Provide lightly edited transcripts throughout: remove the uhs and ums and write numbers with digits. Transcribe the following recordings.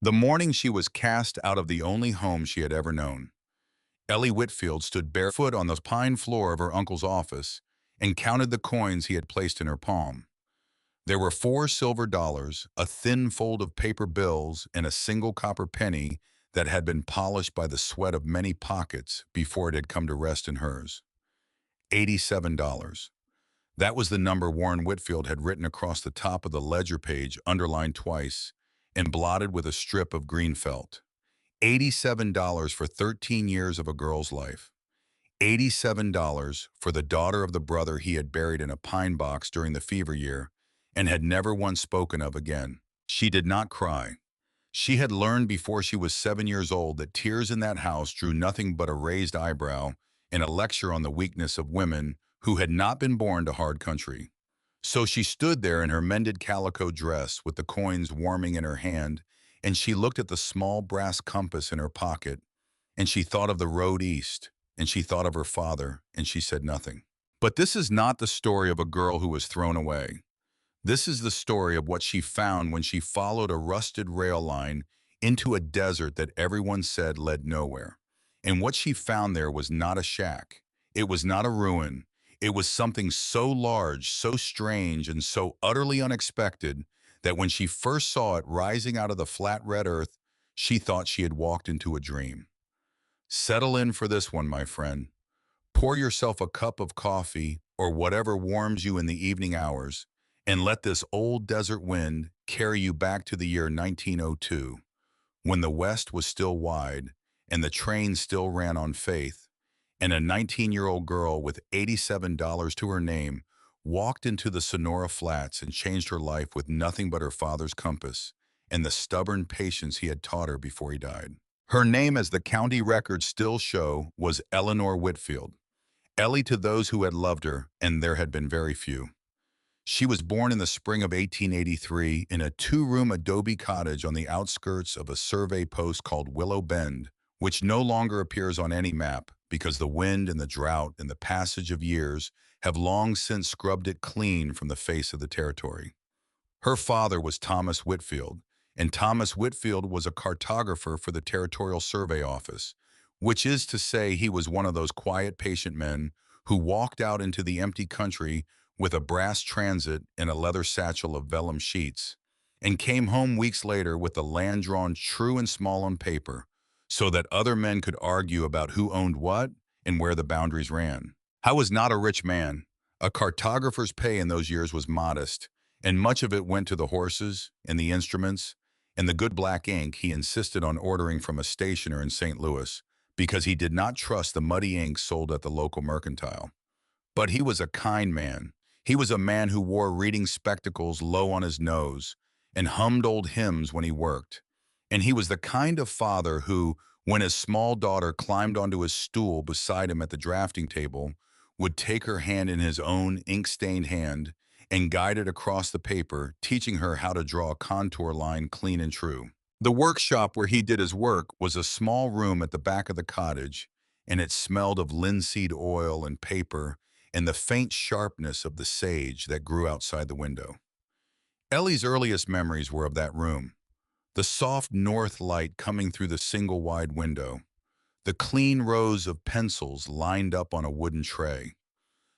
The morning she was cast out of the only home she had ever known, Ellie Whitfield stood barefoot on the pine floor of her uncle's office and counted the coins he had placed in her palm. There were $4 silver, a thin fold of paper bills, and a single copper penny that had been polished by the sweat of many pockets before it had come to rest in hers. $87. That was the number Warren Whitfield had written across the top of the ledger page, underlined twice, and blotted with a strip of green felt. $87 for 13 years of a girl's life. $87 for the daughter of the brother he had buried in a pine box during the fever year and had never once spoken of again. She did not cry. She had learned before she was 7 years old that tears in that house drew nothing but a raised eyebrow and a lecture on the weakness of women who had not been born to hard country. So she stood there in her mended calico dress with the coins warming in her hand, and she looked at the small brass compass in her pocket, and she thought of the road east, and she thought of her father, and she said nothing. But this is not the story of a girl who was thrown away. This is the story of what she found when she followed a rusted rail line into a desert that everyone said led nowhere. And what she found there was not a shack. It was not a ruin. It was something so large, so strange, and so utterly unexpected that when she first saw it rising out of the flat red earth, she thought she had walked into a dream. Settle in for this one, my friend. Pour yourself a cup of coffee or whatever warms you in the evening hours, and let this old desert wind carry you back to the year 1902, when the West was still wide and the train still ran on faith, and a 19-year-old girl with $87 to her name walked into the Sonora Flats and changed her life with nothing but her father's compass and the stubborn patience he had taught her before he died. Her name, as the county records still show, was Eleanor Whitfield. Ellie to those who had loved her, and there had been very few. She was born in the spring of 1883 in a two-room adobe cottage on the outskirts of a survey post called Willow Bend, which no longer appears on any map because the wind and the drought and the passage of years have long since scrubbed it clean from the face of the territory. Her father was Thomas Whitfield, and Thomas Whitfield was a cartographer for the Territorial Survey Office, which is to say he was one of those quiet, patient men who walked out into the empty country with a brass transit and a leather satchel of vellum sheets, and came home weeks later with the land drawn true and small on paper, so that other men could argue about who owned what and where the boundaries ran. I was not a rich man. A cartographer's pay in those years was modest, and much of it went to the horses and the instruments and the good black ink he insisted on ordering from a stationer in St. Louis because he did not trust the muddy ink sold at the local mercantile. But he was a kind man. He was a man who wore reading spectacles low on his nose and hummed old hymns when he worked. And he was the kind of father who, when his small daughter climbed onto his stool beside him at the drafting table, would take her hand in his own ink-stained hand and guide it across the paper, teaching her how to draw a contour line clean and true. The workshop where he did his work was a small room at the back of the cottage, and it smelled of linseed oil and paper and the faint sharpness of the sage that grew outside the window. Ellie's earliest memories were of that room, the soft north light coming through the single wide window, the clean rows of pencils lined up on a wooden tray,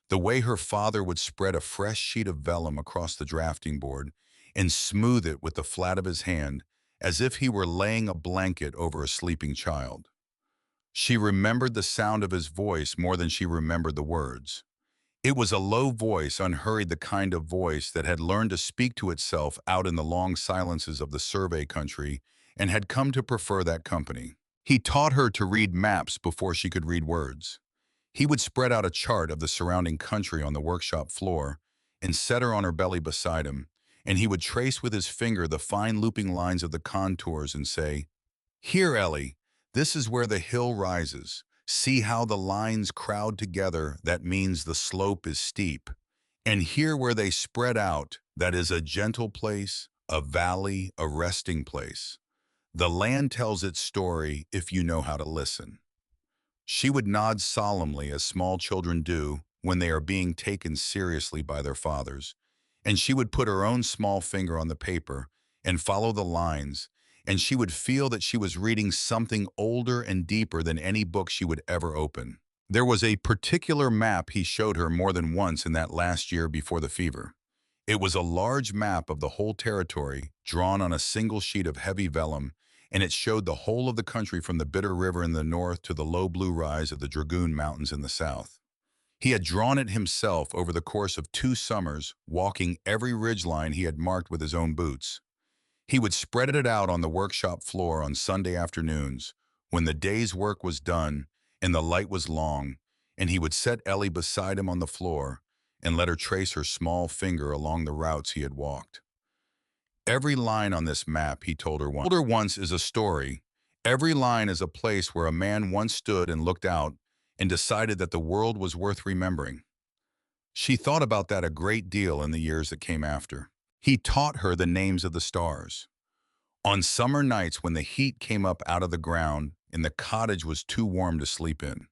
the way her father would spread a fresh sheet of vellum across the drafting board and smooth it with the flat of his hand as if he were laying a blanket over a sleeping child. She remembered the sound of his voice more than she remembered the words. It was a low voice, unhurried, the kind of voice that had learned to speak to itself out in the long silences of the survey country and had come to prefer that company. He taught her to read maps before she could read words. He would spread out a chart of the surrounding country on the workshop floor and set her on her belly beside him, and he would trace with his finger the fine looping lines of the contours and say, "Here, Ellie, this is where the hill rises. See how the lines crowd together, that means the slope is steep. And here where they spread out, that is a gentle place, a valley, a resting place. The land tells its story if you know how to listen." She would nod solemnly as small children do when they are being taken seriously by their fathers, and she would put her own small finger on the paper and follow the lines, and she would feel that she was reading something older and deeper than any book she would ever open. There was a particular map he showed her more than once in that last year before the fever. It was a large map of the whole territory, drawn on a single sheet of heavy vellum, and it showed the whole of the country from the Bitter River in the north to the low blue rise of the Dragoon Mountains in the south. He had drawn it himself over the course of 2 summers, walking every ridgeline he had marked with his own boots. He would spread it out on the workshop floor on Sunday afternoons, when the day's work was done and the light was long, and he would set Ellie beside him on the floor and let her trace her small finger along the routes he had walked. Every line on this map, he told her once, is a story. Every line is a place where a man once stood and looked out and decided that the world was worth remembering. She thought about that a great deal in the years that came after. He taught her the names of the stars. On summer nights when the heat came up out of the ground and the cottage was too warm to sleep in,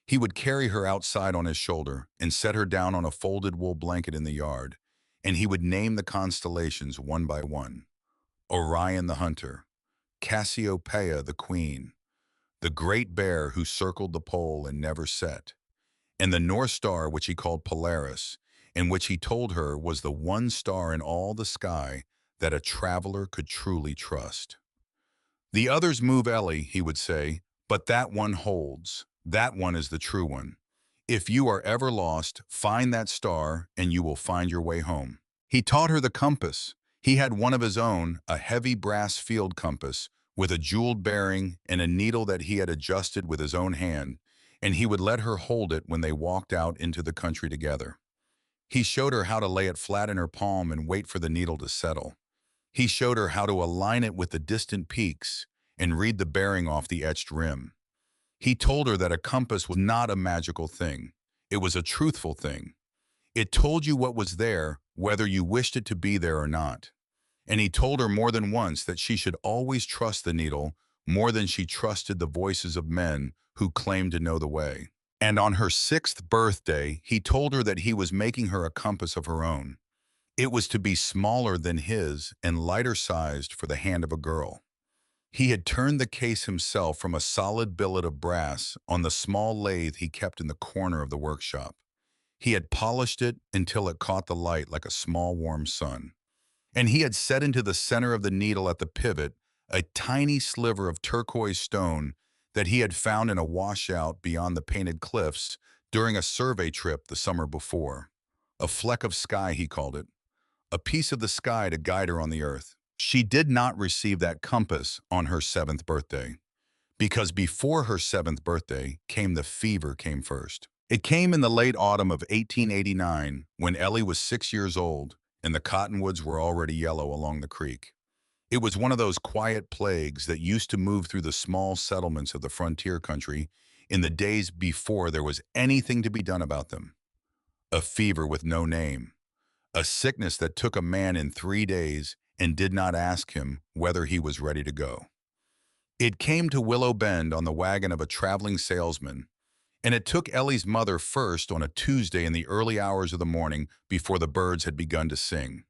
he would carry her outside on his shoulder and set her down on a folded wool blanket in the yard, and he would name the constellations one by one. Orion the hunter, Cassiopeia the queen, the great bear who circled the pole and never set, and the North Star, which he called Polaris, and which he told her was the one star in all the sky that a traveler could truly trust. The others move, Ellie, he would say, but that one holds. That one is the true one. If you are ever lost, find that star and you will find your way home. He taught her the compass. He had one of his own, a heavy brass field compass with a jeweled bearing and a needle that he had adjusted with his own hand, and he would let her hold it when they walked out into the country together. He showed her how to lay it flat in her palm and wait for the needle to settle. He showed her how to align it with the distant peaks and read the bearing off the etched rim. He told her that a compass was not a magical thing. It was a truthful thing. It told you what was there, whether you wished it to be there or not. And he told her more than once that she should always trust the needle more than she trusted the voices of men who claimed to know the way. And on her 6th birthday, he told her that he was making her a compass of her own. It was to be smaller than his and lighter sized for the hand of a girl. He had turned the case himself from a solid billet of brass on the small lathe he kept in the corner of the workshop. He had polished it until it caught the light like a small warm sun. And he had set into the center of the needle at the pivot a tiny sliver of turquoise stone that he had found in a washout beyond the painted cliffs during a survey trip the summer before. A fleck of sky, he called it. A piece of the sky to guide her on the earth. She did not receive that compass on her 7th birthday, because before her 7th birthday the fever came first. It came in the late autumn of 1889 when Ellie was 6 years old and the cottonwoods were already yellow along the creek. It was one of those quiet plagues that used to move through the small settlements of the frontier country in the days before there was anything to be done about them. A fever with no name. A sickness that took a man in 3 days and did not ask him whether he was ready to go. It came to Willow Bend on the wagon of a traveling salesman, and it took Ellie's mother first on a Tuesday in the early hours of the morning before the birds had begun to sing.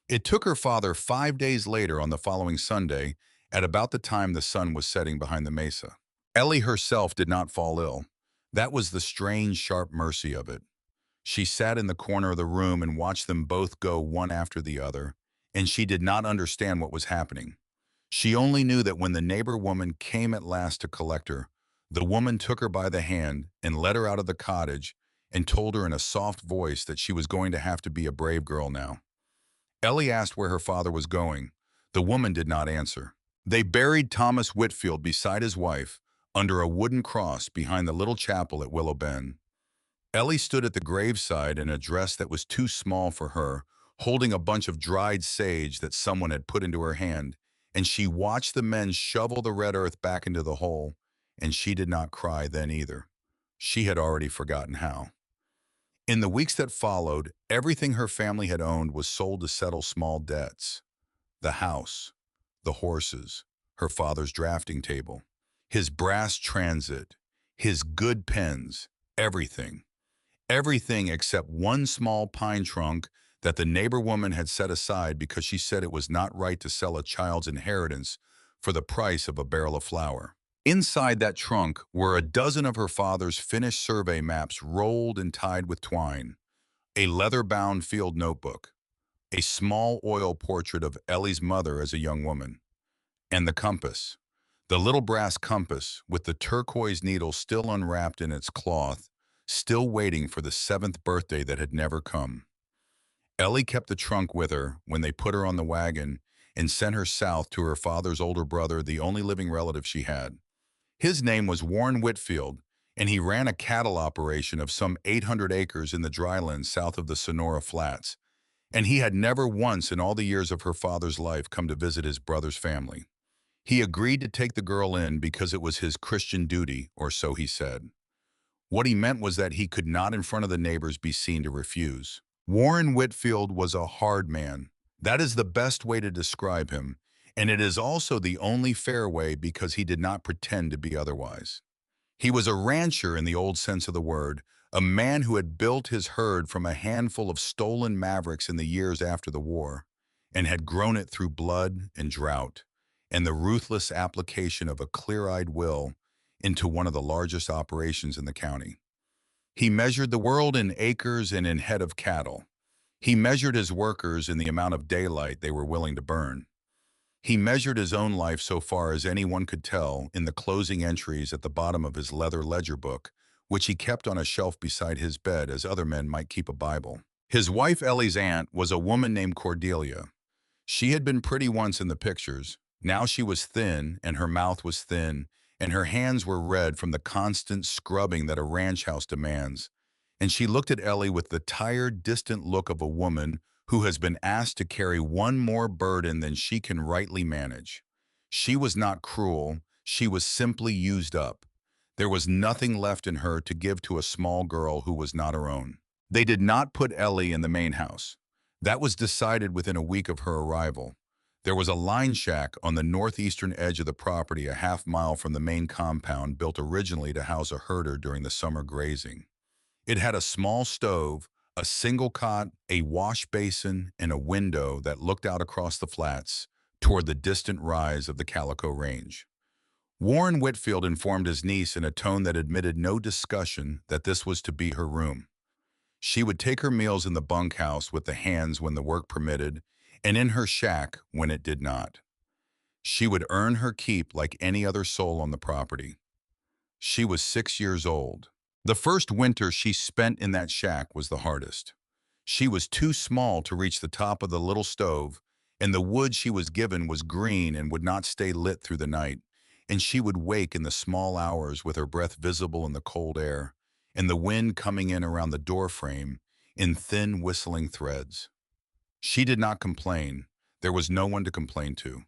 It took her father 5 days later on the following Sunday at about the time the sun was setting behind the mesa. Ellie herself did not fall ill. That was the strange, sharp mercy of it. She sat in the corner of the room and watched them both go one after the other, and she did not understand what was happening. She only knew that when the neighbor woman came at last to collect her, the woman took her by the hand and led her out of the cottage and told her in a soft voice that she was going to have to be a brave girl now. Ellie asked where her father was going. The woman did not answer. They buried Thomas Whitfield beside his wife under a wooden cross behind the little chapel at Willow Bend. Ellie stood at the graveside in a dress that was too small for her, holding a bunch of dried sage that someone had put into her hand, and she watched the men shovel the red earth back into the hole, and she did not cry then either. She had already forgotten how. In the weeks that followed, everything her family had owned was sold to settle small debts. The house, the horses, her father's drafting table, his brass transit, his good pens, everything. Everything except one small pine trunk that the neighbor woman had set aside because she said it was not right to sell a child's inheritance for the price of a barrel of flour. Inside that trunk were a dozen of her father's finished survey maps rolled and tied with twine, a leather-bound field notebook, a small oil portrait of Ellie's mother as a young woman, and the compass. The little brass compass, with the turquoise needle still unwrapped in its cloth, still waiting for the seventh birthday that had never come. Ellie kept the trunk with her when they put her on the wagon and sent her south to her father's older brother, the only living relative she had. His name was Warren Whitfield, and he ran a cattle operation of some 800 acres in the drylands south of the Sonora Flats, and he had never once in all the years of her father's life come to visit his brother's family. He agreed to take the girl in because it was his Christian duty, or so he said. What he meant was that he could not in front of the neighbors be seen to refuse. Warren Whitfield was a hard man. That is the best way to describe him, and it is also the only fair way because he did not pretend to be otherwise. He was a rancher in the old sense of the word, a man who had built his herd from a handful of stolen mavericks in the years after the war, and had grown it through blood and drought, and the ruthless application of a clear-eyed will into one of the largest operations in the county. He measured the world in acres and in head of cattle. He measured his workers in the amount of daylight they were willing to burn. He measured his own life so far as anyone could tell in the closing entries at the bottom of his leather ledger book, which he kept on a shelf beside his bed as other men might keep a Bible. His wife Ellie's aunt was a woman named Cordelia. She had been pretty once in the pictures. Now she was thin, and her mouth was thin, and her hands were red from the constant scrubbing that a ranch house demands. And she looked at Ellie with the tired, distant look of a woman who has been asked to carry one more burden than she can rightly manage. She was not cruel, she was simply used up. There was nothing left in her to give to a small girl who was not her own. They did not put Ellie in the main house. That was decided within a week of her arrival. There was a line shack on the northeastern edge of the property a half-mile from the main compound built originally to house a herder during the summer grazing. It had a small stove, a single cot, a wash basin, and a window that looked out across the flats toward the distant rise of the Calico Range. Warren Whitfield informed his niece in a tone that admitted no discussion that this was to be her room. She would take her meals in the bunkhouse with the hands when the work permitted, and in her shack when it did not. She would earn her keep like any other soul on the property. She was 6 years old. The first winter she spent in that shack was the hardest. She was too small to reach the top of the little stove, and the wood she was given was green and would not stay lit through the night, and she would wake in the small hours with her breath visible in the cold air, and the wind coming in around the door frame in thin whistling threads. She did not complain. There was no one to complain to.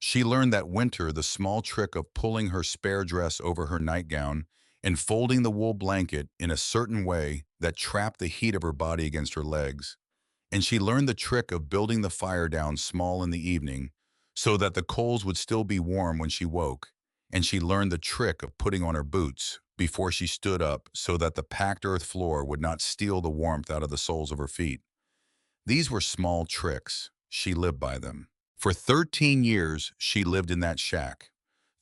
She learned that winter the small trick of pulling her spare dress over her nightgown and folding the wool blanket in a certain way that trapped the heat of her body against her legs. And she learned the trick of building the fire down small in the evening so that the coals would still be warm when she woke. And she learned the trick of putting on her boots before she stood up so that the packed earth floor would not steal the warmth out of the soles of her feet. These were small tricks. She lived by them. For 13 years, she lived in that shack.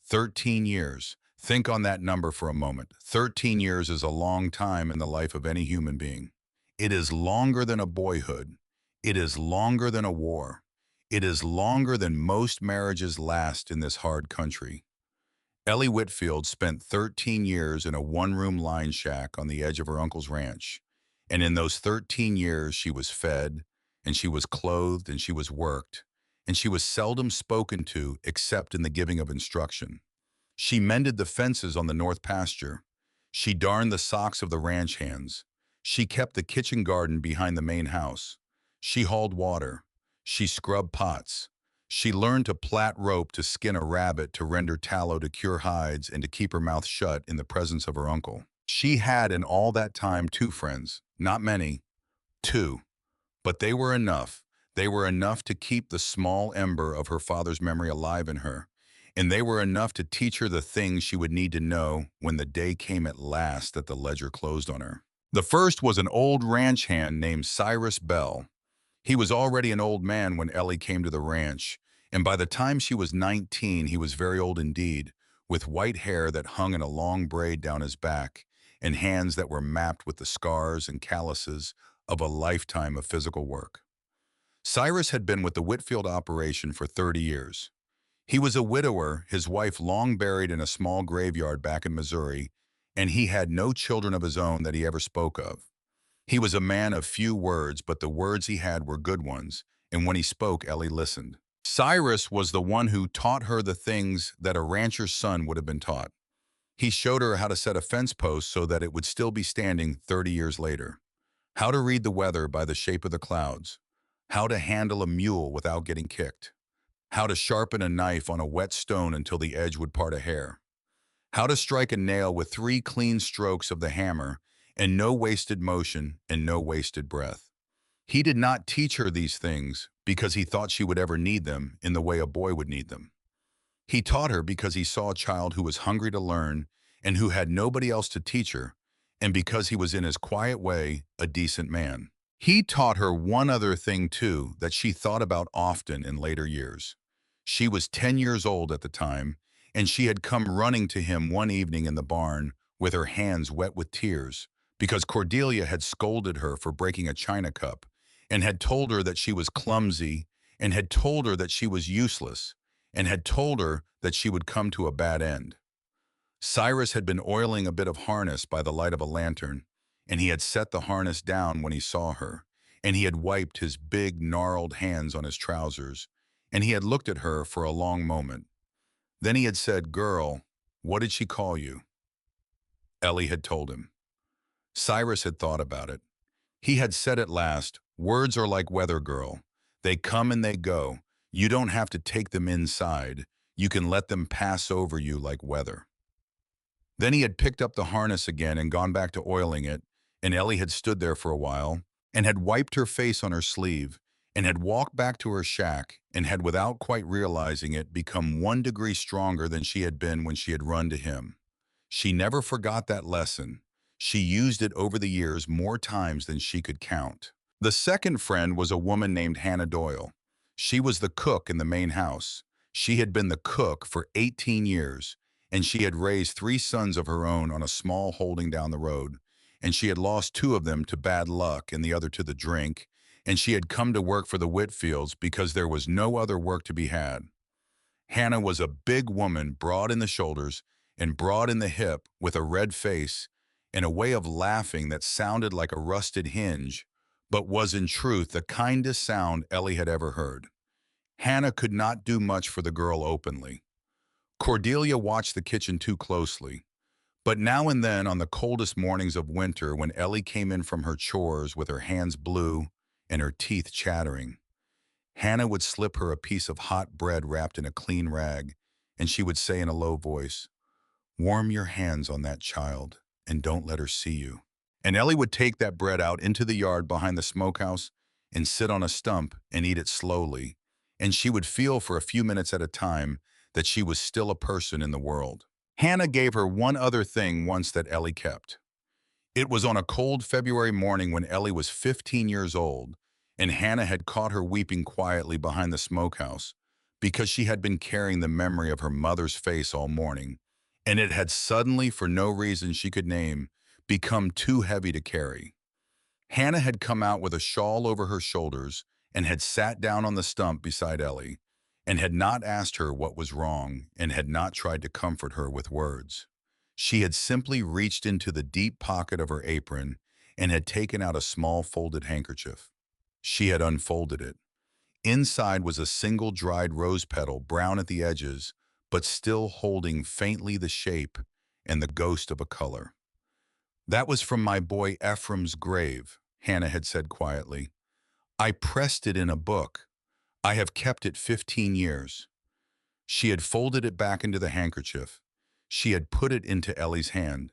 13 years. Think on that number for a moment. 13 years is a long time in the life of any human being. It is longer than a boyhood. It is longer than a war. It is longer than most marriages last in this hard country. Ellie Whitfield spent 13 years in a one-room line shack on the edge of her uncle's ranch. And in those 13 years, she was fed, and she was clothed, and she was worked, and she was seldom spoken to except in the giving of instruction. She mended the fences on the north pasture. She darned the socks of the ranch hands. She kept the kitchen garden behind the main house. She hauled water. She scrubbed pots. She learned to plait rope to skin a rabbit, to render tallow to cure hides, and to keep her mouth shut in the presence of her uncle. She had in all that time 2 friends, not many, 2. But they were enough. They were enough to keep the small ember of her father's memory alive in her. And they were enough to teach her the things she would need to know when the day came at last that the ledger closed on her. The first was an old ranch hand named Cyrus Bell. He was already an old man when Ellie came to the ranch, And by the time she was 19, he was very old indeed, with white hair that hung in a long braid down his back and hands that were mapped with the scars and calluses of a lifetime of physical work. Cyrus had been with the Whitfield operation for 30 years. He was a widower, his wife long buried in a small graveyard back in Missouri, and he had no children of his own that he ever spoke of. He was a man of few words, but the words he had were good ones, and when he spoke, Ellie listened. Cyrus was the one who taught her the things that a rancher's son would have been taught. He showed her how to set a fence post so that it would still be standing 30 years later, how to read the weather by the shape of the clouds, how to handle a mule without getting kicked, how to sharpen a knife on a wet stone until the edge would part a hair, how to strike a nail with 3 clean strokes of the hammer and no wasted motion and no wasted breath. He did not teach her these things because he thought she would ever need them in the way a boy would need them. He taught her because he saw a child who was hungry to learn and who had nobody else to teach her, and because he was in his quiet way a decent man. He taught her one other thing too that she thought about often in later years. She was 10 years old at the time, and she had come running to him one evening in the barn with her hands wet with tears because Cordelia had scolded her for breaking a china cup and had told her that she was clumsy and had told her that she was useless and had told her that she would come to a bad end. Cyrus had been oiling a bit of harness by the light of a lantern, and he had set the harness down when he saw her, and he had wiped his big, gnarled hands on his trousers, and he had looked at her for a long moment. Then he had said, "Girl, what did she call you?" Ellie had told him. Cyrus had thought about it. He had said at last, "Words are like weather, girl. They come and they go. You don't have to take them inside. You can let them pass over you like weather." Then he had picked up the harness again and gone back to oiling it, and Ellie had stood there for a while, and had wiped her face on her sleeve, and had walked back to her shack, and had, without quite realizing it, become 1 degree stronger than she had been when she had run to him. She never forgot that lesson. She used it over the years more times than she could count. The second friend was a woman named Hannah Doyle. She was the cook in the main house. She had been the cook for 18 years, and she had raised 3 sons of her own on a small holding down the road, and she had lost 2 of them to bad luck and the other to the drink, and she had come to work for the Whitfields because there was no other work to be had. Hannah was a big woman, broad in the shoulders and broad in the hip, with a red face and a way of laughing that sounded like a rusted hinge, but was in truth the kindest sound Ellie had ever heard. Hannah could not do much for the girl openly. Cordelia watched the kitchen too closely, but now and then on the coldest mornings of winter when Ellie came in from her chores with her hands blue and her teeth chattering, Hannah would slip her a piece of hot bread wrapped in a clean rag, and she would say in a low voice, "Warm your hands on that child and don't let her see you." And Ellie would take that bread out into the yard behind the smokehouse and sit on a stump and eat it slowly, and she would feel for a few minutes at a time that she was still a person in the world. Hannah gave her one other thing once that Ellie kept. It was on a cold February morning when Ellie was 15 years old, and Hannah had caught her weeping quietly behind the smokehouse because she had been carrying the memory of her mother's face all morning, and it had suddenly, for no reason she could name, become too heavy to carry. Hannah had come out with a shawl over her shoulders and had sat down on the stump beside Ellie, and had not asked her what was wrong and had not tried to comfort her with words. She had simply reached into the deep pocket of her apron and had taken out a small folded handkerchief. She had unfolded it. Inside was a single dried rose petal, brown at the edges, but still holding faintly the shape and the ghost of a color. "That was from my boy Ephraim's grave," Hannah had said quietly. "I pressed it in a book. I have kept it 15 years. She had folded it back into the handkerchief. She had put it into Ellie's hand.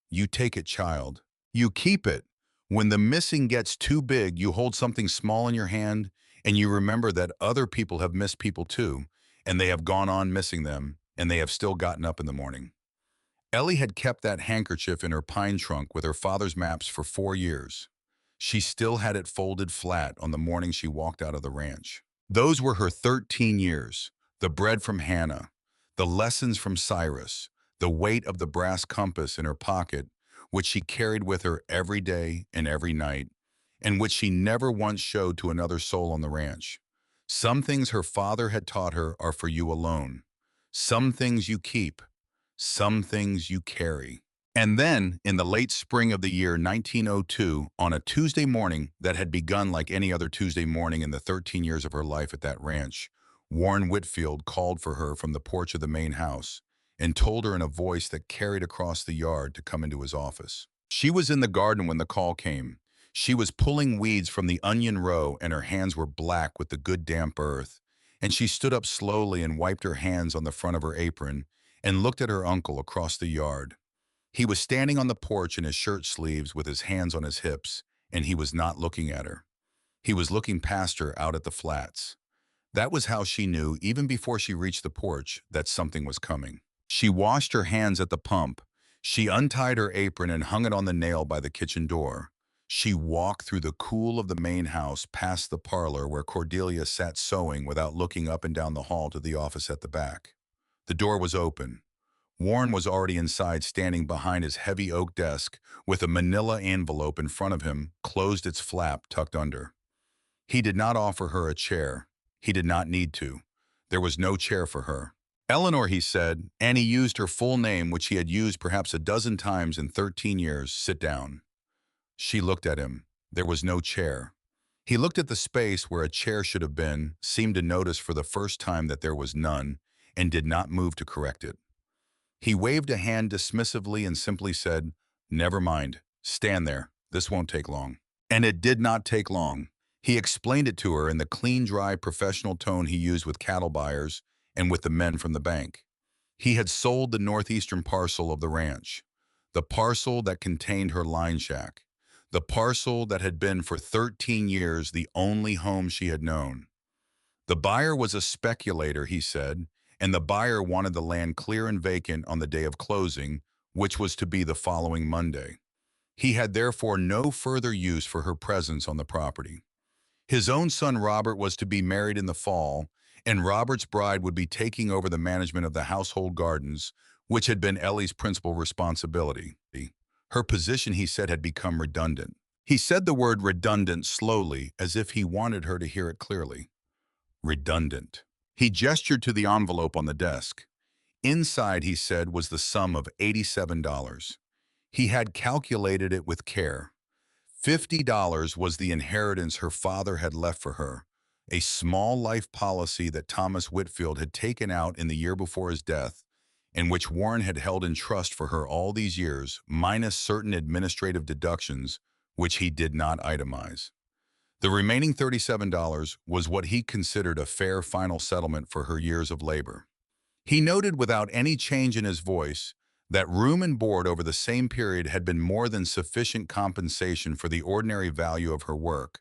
"You take it, child. You keep it. When the missing gets too big, you hold something small in your hand, and you remember that other people have missed people too, and they have gone on missing them, and they have still gotten up in the morning." Ellie had kept that handkerchief in her pine trunk with her father's maps for 4 years. She still had it folded flat on the morning she walked out of the ranch. Those were her 13 years, the bread from Hannah, the lessons from Cyrus, the weight of the brass compass in her pocket, which she carried with her every day and every night, and which she never once showed to another soul on the ranch. Some things her father had taught her are for you alone. Some things you keep, some things you carry. And then, in the late spring of the year 1902, on a Tuesday morning that had begun like any other Tuesday morning in the 13 years of her life at that ranch, Warren Whitfield called for her from the porch of the main house and told her in a voice that carried across the yard to come into his office. She was in the garden when the call came. She was pulling weeds from the onion row and her hands were black with the good damp earth. And she stood up slowly and wiped her hands on the front of her apron and looked at her uncle across the yard. He was standing on the porch in his shirt sleeves with his hands on his hips, and he was not looking at her. He was looking past her out at the flats. That was how she knew, even before she reached the porch, that something was coming. She washed her hands at the pump. She untied her apron and hung it on the nail by the kitchen door. She walked through the cool of the main house past the parlor where Cordelia sat sewing without looking up and down the hall to the office at the back. The door was open. Warren was already inside, standing behind his heavy oak desk with a manila envelope in front of him, closed its flap tucked under. He did not offer her a chair. He did not need to. There was no chair for her. Eleanor, he said, and he used her full name, which he had used perhaps a dozen times in 13 years, sit down. She looked at him. There was no chair. He looked at the space where a chair should have been, seemed to notice for the first time that there was none, and did not move to correct it. He waved a hand dismissively and simply said, "Never mind. Stand there. This won't take long." And it did not take long. He explained it to her in the clean, dry, professional tone he used with cattle buyers and with the men from the bank. He had sold the northeastern parcel of the ranch, the parcel that contained her line shack, the parcel that had been for 13 years the only home she had known. The buyer was a speculator, he said, and the buyer wanted the land clear and vacant on the day of closing, which was to be the following Monday. He had therefore no further use for her presence on the property. His own son Robert was to be married in the fall, and Robert's bride would be taking over the management of the household gardens, which had been Ellie's principal responsibility. Her position, he said, had become redundant. He said the word redundant slowly, as if he wanted her to hear it clearly. Redundant. He gestured to the envelope on the desk. Inside, he said, was the sum of $87. He had calculated it with care. $50 was the inheritance her father had left for her, a small life policy that Thomas Whitfield had taken out in the year before his death, and which Warren had held in trust for her all these years, minus certain administrative deductions, which he did not itemize. The remaining $37 was what he considered a fair final settlement for her years of labor. He noted without any change in his voice that room and board over the same period had been more than sufficient compensation for the ordinary value of her work,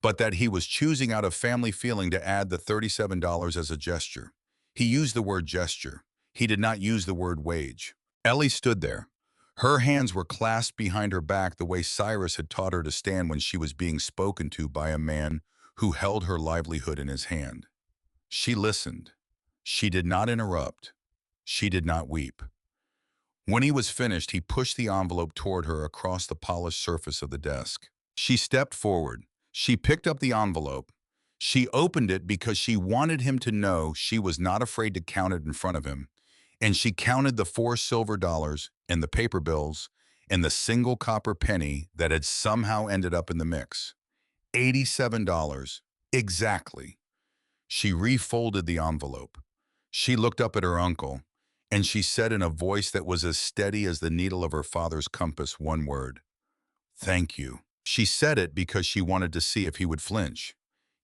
but that he was choosing out of family feeling to add the $37 as a gesture. He used the word gesture. He did not use the word wage. Ellie stood there. Her hands were clasped behind her back the way Cyrus had taught her to stand when she was being spoken to by a man who held her livelihood in his hand. She listened. She did not interrupt. She did not weep. When he was finished, he pushed the envelope toward her across the polished surface of the desk. She stepped forward. She picked up the envelope. She opened it because she wanted him to know she was not afraid to count it in front of him. And she counted the 4 silver dollars and the paper bills and the single copper penny that had somehow ended up in the mix. $87. Exactly. She refolded the envelope. She looked up at her uncle, and she said in a voice that was as steady as the needle of her father's compass one word: "Thank you." She said it because she wanted to see if he would flinch.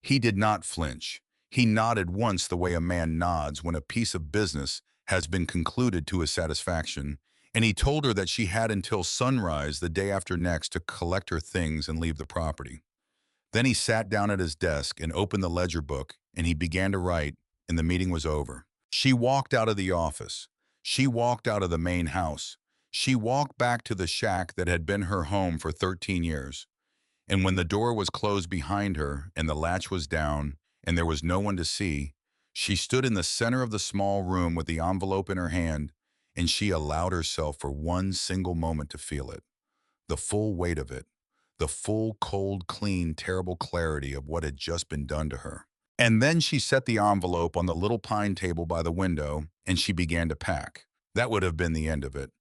He did not flinch. He nodded once the way a man nods when a piece of business has been concluded to his satisfaction, and he told her that she had until sunrise the day after next to collect her things and leave the property. Then he sat down at his desk and opened the ledger book, and he began to write, and the meeting was over. She walked out of the office. She walked out of the main house. She walked back to the shack that had been her home for 13 years. And when the door was closed behind her and the latch was down and there was no one to see, she stood in the center of the small room with the envelope in her hand, and she allowed herself for one single moment to feel it, the full weight of it, the full, cold, clean, terrible clarity of what had just been done to her. And then she set the envelope on the little pine table by the window, and she began to pack. That would have been the end of it.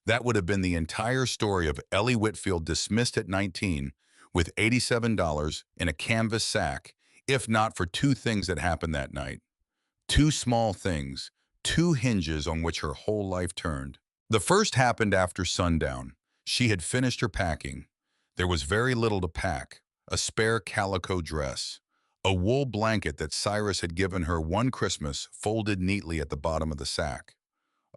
That would have been the entire story of Ellie Whitfield, dismissed at 19 with $87 in a canvas sack, if not for two things that happened that night. Two small things, two hinges on which her whole life turned. The first happened after sundown. She had finished her packing. There was very little to pack: a spare calico dress, a wool blanket that Cyrus had given her one Christmas folded neatly at the bottom of the sack,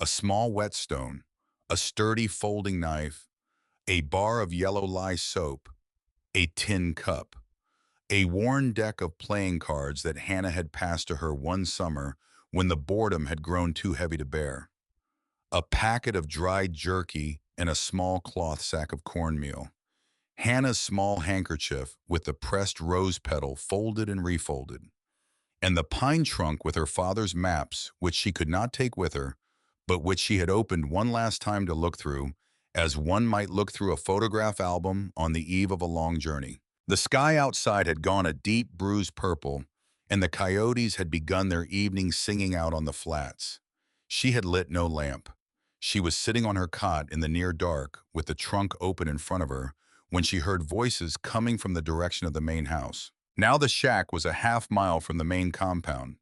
a small whetstone, a sturdy folding knife, a bar of yellow lye soap, a tin cup, a worn deck of playing cards that Hannah had passed to her one summer when the boredom had grown too heavy to bear, a packet of dried jerky, and a small cloth sack of cornmeal. Hannah's small handkerchief with the pressed rose petal folded and refolded, and the pine trunk with her father's maps, which she could not take with her, but which she had opened one last time to look through, as one might look through a photograph album on the eve of a long journey. The sky outside had gone a deep bruised purple, and the coyotes had begun their evening singing out on the flats. She had lit no lamp. She was sitting on her cot in the near dark with the trunk open in front of her when she heard voices coming from the direction of the main house. Now the shack was a half-mile from the main compound.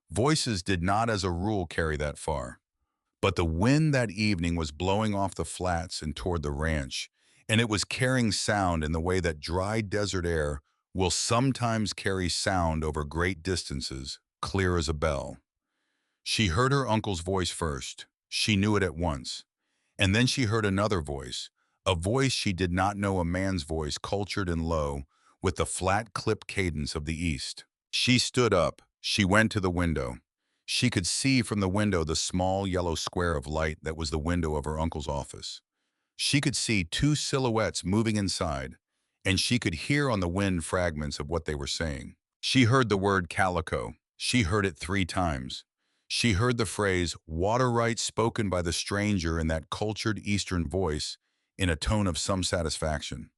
Voices did not as a rule carry that far. But the wind that evening was blowing off the flats and toward the ranch, and it was carrying sound in the way that dry desert air will sometimes carry sound over great distances, clear as a bell. She heard her uncle's voice first. She knew it at once. And then she heard another voice, a voice she did not know, a man's voice, cultured and low, with the flat clipped cadence of the East. She stood up. She went to the window. She could see from the window the small yellow square of light that was the window of her uncle's office. She could see two silhouettes moving inside, and she could hear on the wind fragments of what they were saying. She heard the word calico. She heard it 3 times. She heard the phrase water rights spoken by the stranger in that cultured Eastern voice in a tone of some satisfaction.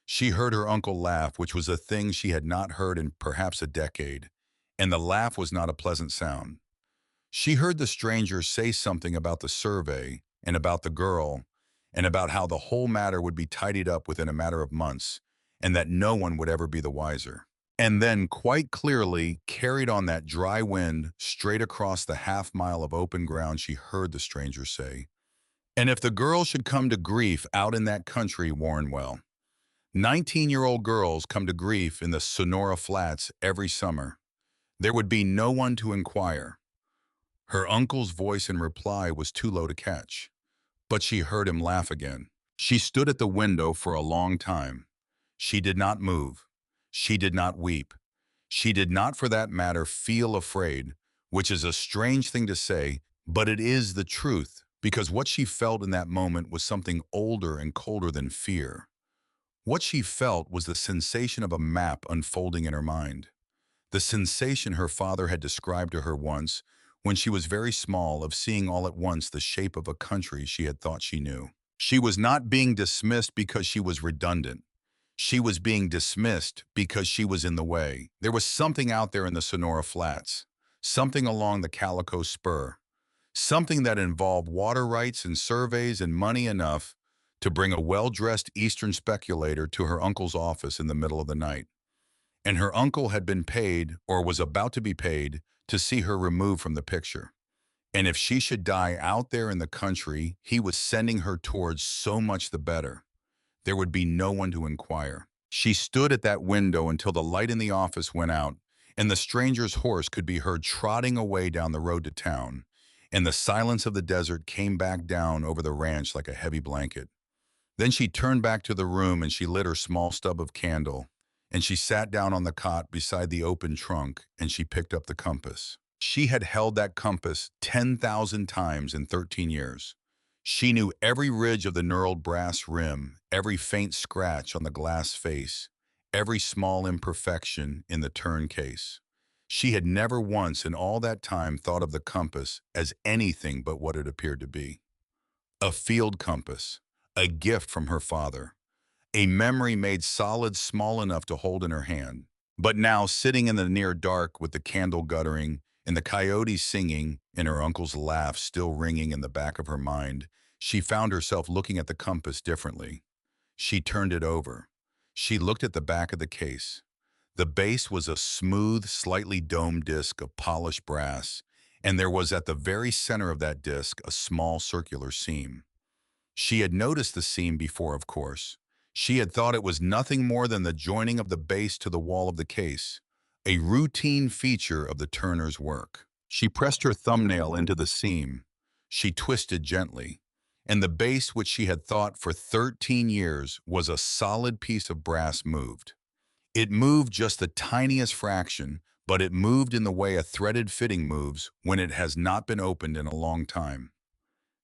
She heard her uncle laugh, which was a thing she had not heard in perhaps a decade, and the laugh was not a pleasant sound. She heard the stranger say something about the survey and about the girl and about how the whole matter would be tidied up within a matter of months and that no one would ever be the wiser. And then, quite clearly, carried on that dry wind straight across the half-mile of open ground, she heard the stranger say, "And if the girl should come to grief out in that country, Warrenwell, 19-year-old girls come to grief in the Sonora Flats every summer, there would be no one to inquire." Her uncle's voice in reply was too low to catch, but she heard him laugh again. She stood at the window for a long time. She did not move. She did not weep. She did not, for that matter, feel afraid, which is a strange thing to say, but it is the truth, because what she felt in that moment was something older and colder than fear. What she felt was the sensation of a map unfolding in her mind. The sensation her father had described to her once, when she was very small, of seeing all at once the shape of a country she had thought she knew. She was not being dismissed because she was redundant. She was being dismissed because she was in the way. There was something out there in the Sonora Flats, something along the Calico Spur, something that involved water rights and surveys and money enough to bring a well-dressed Eastern speculator to her uncle's office in the middle of the night. And her uncle had been paid, or was about to be paid, to see her removed from the picture. And if she should die out there in the country, he was sending her towards so much the better. There would be no one to inquire. She stood at that window until the light in the office went out, and the stranger's horse could be heard trotting away down the road to town, and the silence of the desert came back down over the ranch like a heavy blanket. Then she turned back to the room and she lit her small stub of candle, and she sat down on the cot beside the open trunk and she picked up the compass. She had held that compass 10,000 times in 13 years. She knew every ridge of the knurled brass rim, every faint scratch on the glass face, every small imperfection in the turn case. She had never once in all that time thought of the compass as anything but what it appeared to be. A field compass, a gift from her father, a memory made solid small enough to hold in her hand. But now, sitting in the near dark with the candle guttering and the coyotes singing and her uncle's laugh still ringing in the back of her mind, she found herself looking at the compass differently. She turned it over. She looked at the back of the case. The base was a smooth, slightly domed disc of polished brass, and there was at the very center of that disc a small circular seam. She had noticed the seam before, of course. She had thought it was nothing more than the joining of the base to the wall of the case, a routine feature of the turner's work. She pressed her thumbnail into the seam. She twisted gently, and the base, which she had thought for 13 years was a solid piece of brass, moved. It moved just the tiniest fraction, but it moved in the way a threaded fitting moves when it has not been opened in a long time.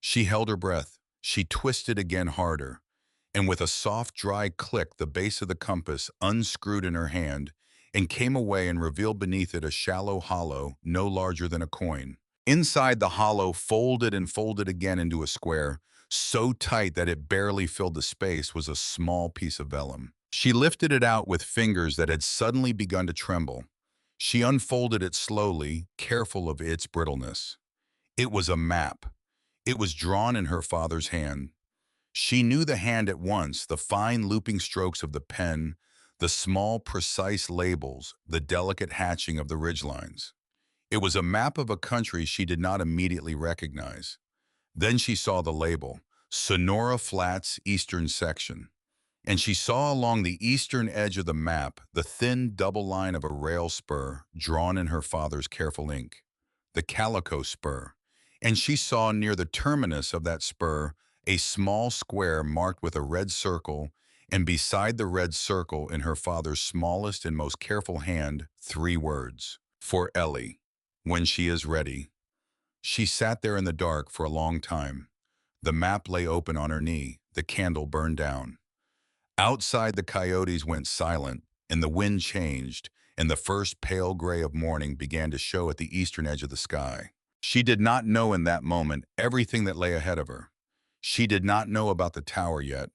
She held her breath. She twisted again harder, and with a soft, dry click, the base of the compass unscrewed in her hand and came away and revealed beneath it a shallow hollow no larger than a coin. Inside the hollow, folded and folded again into a square, so tight that it barely filled the space, was a small piece of vellum. She lifted it out with fingers that had suddenly begun to tremble. She unfolded it slowly, careful of its brittleness. It was a map. It was drawn in her father's hand. She knew the hand at once, the fine looping strokes of the pen, the small, precise labels, the delicate hatching of the ridgelines. It was a map of a country she did not immediately recognize. Then she saw the label, Sonora Flats Eastern Section, and she saw along the eastern edge of the map the thin double line of a rail spur drawn in her father's careful ink, the Calico Spur, and she saw near the terminus of that spur a small square marked with a red circle, and beside the red circle, in her father's smallest and most careful hand, 3 words, "For Ellie, when she is ready." She sat there in the dark for a long time. The map lay open on her knee, the candle burned down. Outside, the coyotes went silent, and the wind changed, and the first pale gray of morning began to show at the eastern edge of the sky. She did not know in that moment everything that lay ahead of her. She did not know about the tower yet.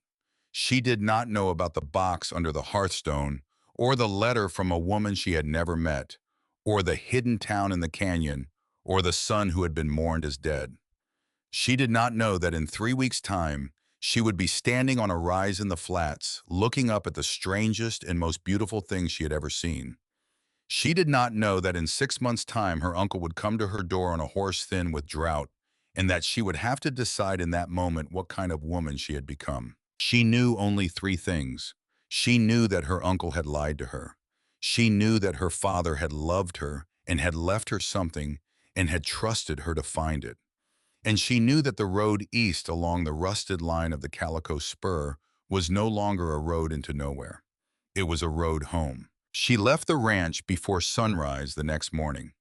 She did not know about the box under the hearthstone, or the letter from a woman she had never met, or the hidden town in the canyon, or the son who had been mourned as dead. She did not know that in 3 weeks' time, she would be standing on a rise in the flats, looking up at the strangest and most beautiful things she had ever seen. She did not know that in 6 months' time her uncle would come to her door on a horse thin with drought, and that she would have to decide in that moment what kind of woman she had become. She knew only 3 things. She knew that her uncle had lied to her. She knew that her father had loved her and had left her something and had trusted her to find it. And she knew that the road east along the rusted line of the Calico Spur was no longer a road into nowhere. It was a road home. She left the ranch before sunrise the next morning.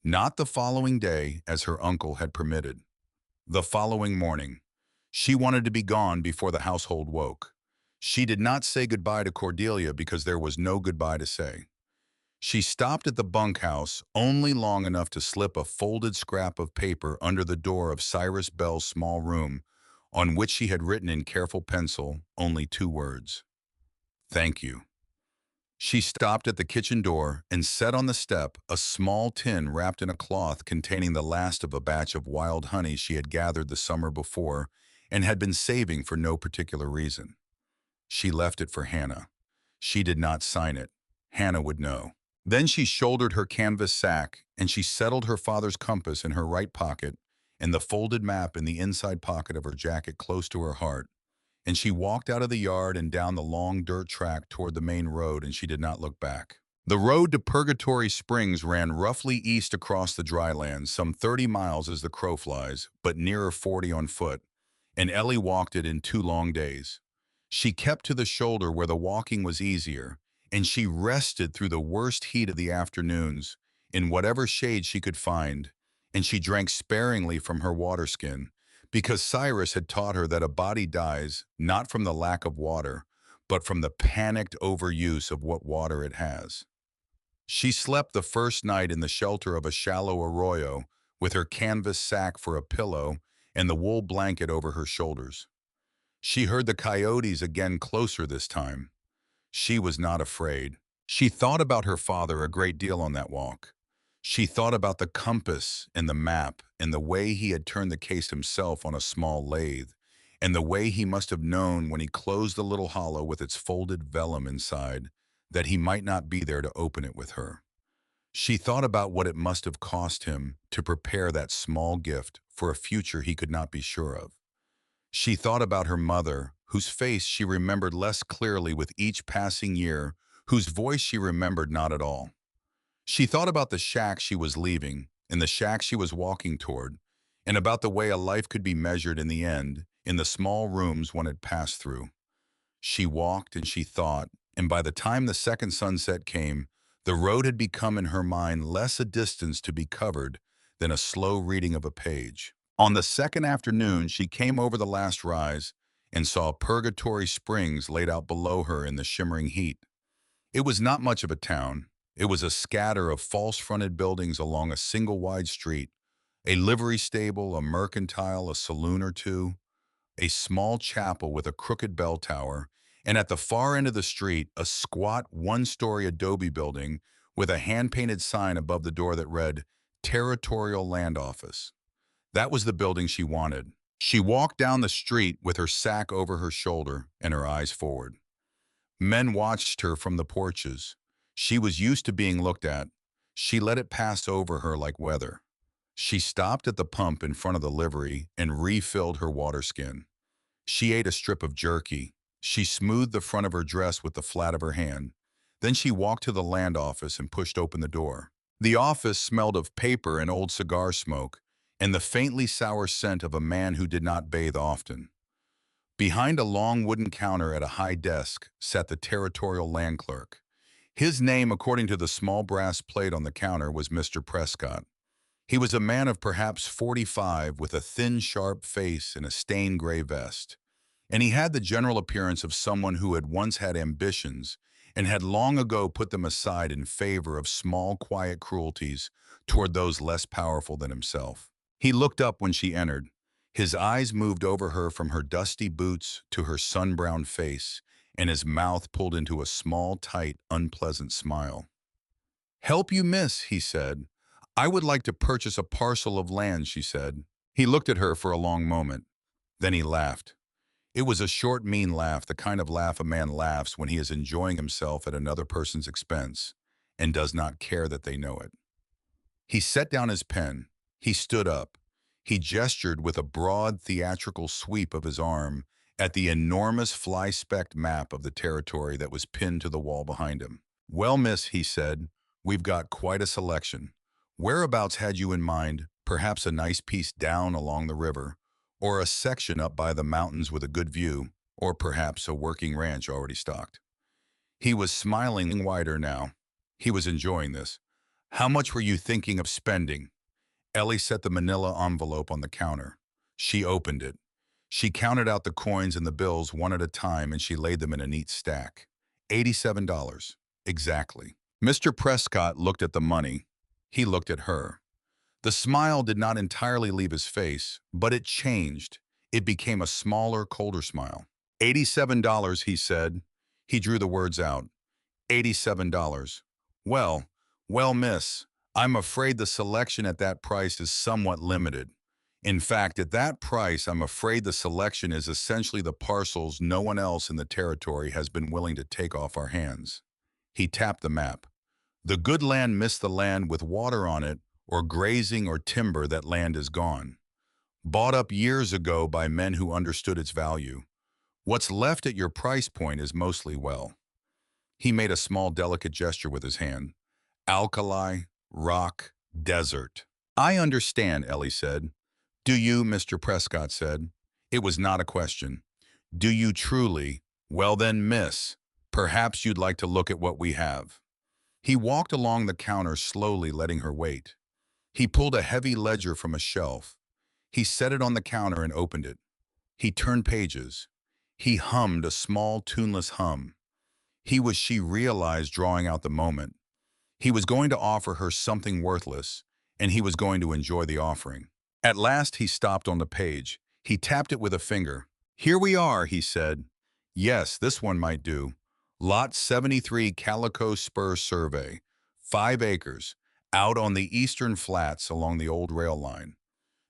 Not the following day, as her uncle had permitted. The following morning. She wanted to be gone before the household woke. She did not say goodbye to Cordelia because there was no goodbye to say. She stopped at the bunkhouse only long enough to slip a folded scrap of paper under the door of Cyrus Bell's small room, on which she had written in careful pencil only 2 words: "Thank you." She stopped at the kitchen door and set on the step a small tin wrapped in a cloth containing the last of a batch of wild honey she had gathered the summer before and had been saving for no particular reason. She left it for Hannah. She did not sign it. Hannah would know. Then she shouldered her canvas sack, and she settled her father's compass in her right pocket and the folded map in the inside pocket of her jacket close to her heart, and she walked out of the yard and down the long dirt track toward the main road, and she did not look back. The road to Purgatory Springs ran roughly east across the dry lands, some 30 miles as the crow flies, but nearer 40 on foot, and Ellie walked it in 2 long days. She kept to the shoulder where the walking was easier, and she rested through the worst heat of the afternoons, in whatever shade she could find, and she drank sparingly from her water skin, because Cyrus had taught her that a body dies not from the lack of water, but from the panicked overuse of what water it has. She slept the first night in the shelter of a shallow arroyo with her canvas sack for a pillow and the wool blanket over her shoulders. She heard the coyotes again closer this time. She was not afraid. She thought about her father a great deal on that walk. She thought about the compass and the map and the way he had turned the case himself on a small lathe, and the way he must have known when he closed the little hollow with its folded vellum inside that he might not be there to open it with her. She thought about what it must have cost him to prepare that small gift for a future he could not be sure of. She thought about her mother, whose face she remembered less clearly with each passing year, whose voice she remembered not at all. She thought about the shack she was leaving and the shack she was walking toward, and about the way a life could be measured in the end, in the small rooms one had passed through. She walked and she thought, and by the time the second sunset came, the road had become in her mind less a distance to be covered than a slow reading of a page. On the second afternoon, she came over the last rise and saw Purgatory Springs laid out below her in the shimmering heat. It was not much of a town. It was a scatter of false-fronted buildings along a single wide street, a livery stable, a mercantile, a saloon or two, a small chapel with a crooked bell tower, and at the far end of the street, a squat one-story adobe building with a hand-painted sign above the door that read, Territorial Land Office. That was the building she wanted. She walked down the street with her sack over her shoulder and her eyes forward. Men watched her from the porches. She was used to being looked at. She let it pass over her like weather. She stopped at the pump in front of the livery and refilled her water skin. She ate a strip of jerky. She smoothed the front of her dress with the flat of her hand. Then she walked to the land office and pushed open the door. The office smelled of paper and old cigar smoke, and the faintly sour scent of a man who did not bathe often. Behind a long wooden counter at a high desk sat the territorial land clerk. His name, according to the small brass plate on the counter, was Mr. Prescott. He was a man of perhaps 45 with a thin, sharp face and a stained gray vest. And he had the general appearance of someone who had once had ambitions and had long ago put them aside in favor of small, quiet cruelties toward those less powerful than himself. He looked up when she entered. His eyes moved over her from her dusty boots to her sun-browned face, and his mouth pulled into a small, tight, unpleasant smile. "Help you, miss," he said. "I would like to purchase a parcel of land," she said. He looked at her for a long moment. Then he laughed. It was a short, mean laugh, the kind of laugh a man laughs when he is enjoying himself at another person's expense and does not care that they know it. He set down his pen. He stood up. He gestured with a broad, theatrical sweep of his arm at the enormous fly-specked map of the territory that was pinned to the wall behind him. "Well, miss," he said, "we've got quite a selection. Whereabouts had you in mind? Perhaps a nice piece down along the river, or a section up by the mountains with a good view, or perhaps a working ranch already stocked." He was smiling wider now. He was enjoying this. "How much were you thinking of spending?" Ellie set the manila envelope on the counter. She opened it. She counted out the coins and the bills one at a time, and she laid them in a neat stack. $87. Exactly. Mr. Prescott looked at the money. He looked at her. The smile did not entirely leave his face, but it changed. It became a smaller, colder smile. $87, he said. He drew the words out. $87. Well, well, miss, I'm afraid the selection at that price is somewhat limited. In fact, at that price, I'm afraid the selection is essentially the parcels no one else in the territory has been willing to take off our hands. He tapped the map. The good land missed the land with water on it, or grazing or timber, that land is gone. Bought up years ago by men who understood its value. What's left at your price point is mostly well. He made a small, delicate gesture with his hand. Alkali, rock, desert. "I understand," Ellie said. "Do you?" Mr. Prescott said. It was not a question. "Do you truly? Well then, miss, perhaps you'd like to look at what we have." He walked along the counter slowly, letting her wait. He pulled a heavy ledger from a shelf. He set it on the counter and opened it. He turned pages. He hummed a small, tuneless hum. She realized, drawing out the moment. He was going to offer her something worthless, and he was going to enjoy the offering. At last, he stopped on the page. He tapped it with a finger. "Here we are," he said. "Yes, this one might do. Lot 73 Calico Spur Survey, 5 acres, out on the eastern flats along the old rail line.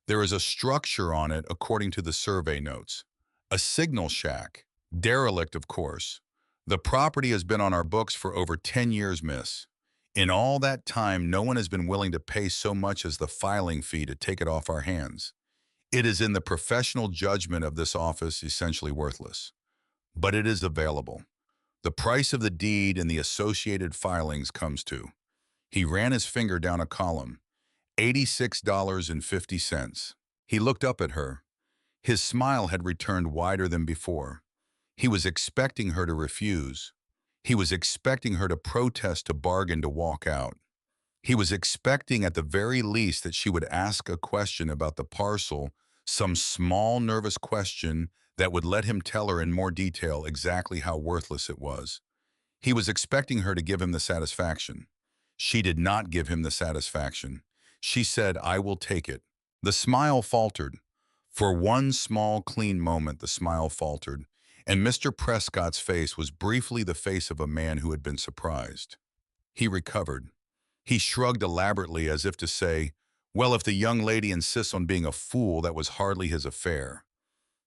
There is a structure on it according to the survey notes. A signal shack. Derelict, of course. The property has been on our books for over 10 years, miss. In all that time, no one has been willing to pay so much as the filing fee to take it off our hands. It is in the professional judgment of this office essentially worthless. But it is available. The price of the deed and the associated filings comes to." He ran his finger down a column. $86.50. He looked up at her. His smile had returned wider than before. He was expecting her to refuse. He was expecting her to protest, to bargain, to walk out. He was expecting at the very least that she would ask a question about the parcel, some small nervous question that would let him tell her in more detail exactly how worthless it was. He was expecting her to give him the satisfaction. She did not give him the satisfaction. She said, "I will take it." The smile faltered. For one small, clean moment, the smile faltered, and Mr. Prescott's face was briefly the face of a man who had been surprised. He recovered. He shrugged elaborately as if to say, "Well, if the young lady insists on being a fool, that was hardly his affair."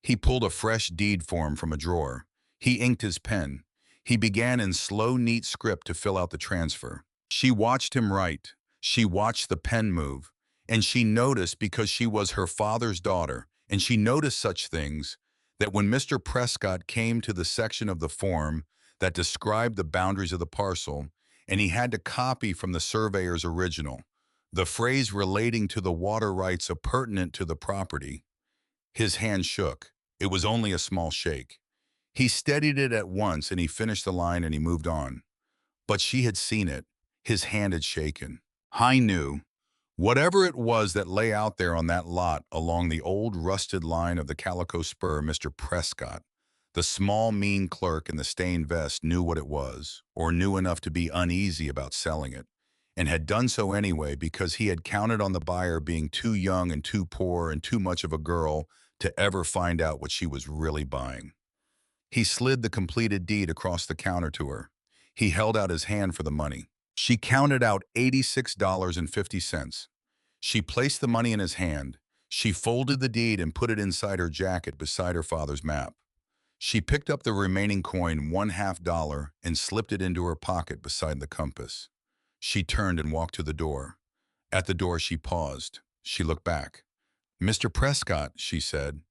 He pulled a fresh deed form from a drawer. He inked his pen. He began in slow, neat script to fill out the transfer. She watched him write. She watched the pen move. And she noticed, because she was her father's daughter, and she noticed such things, that when Mr. Prescott came to the section of the form that described the boundaries of the parcel, and he had to copy from the surveyor's original the phrase relating to the water rights appurtenant to the property, his hand shook. It was only a small shake. He steadied it at once, and he finished the line, and he moved on. But she had seen it. His hand had shaken. I knew. Whatever it was that lay out there on that lot along the old rusted line of the Calico Spur, Mr. Prescott, the small, mean clerk in the stained vest, knew what it was, or knew enough to be uneasy about selling it, and had done so anyway because he had counted on the buyer being too young and too poor and too much of a girl to ever find out what she was really buying. He slid the completed deed across the counter to her. He held out his hand for the money. She counted out $86.50. She placed the money in his hand. She folded the deed and put it inside her jacket beside her father's map. She picked up the remaining coin, $1/2, and slipped it into her pocket beside the compass. She turned and walked to the door. At the door, she paused. She looked back. "Mr. Prescott," she said.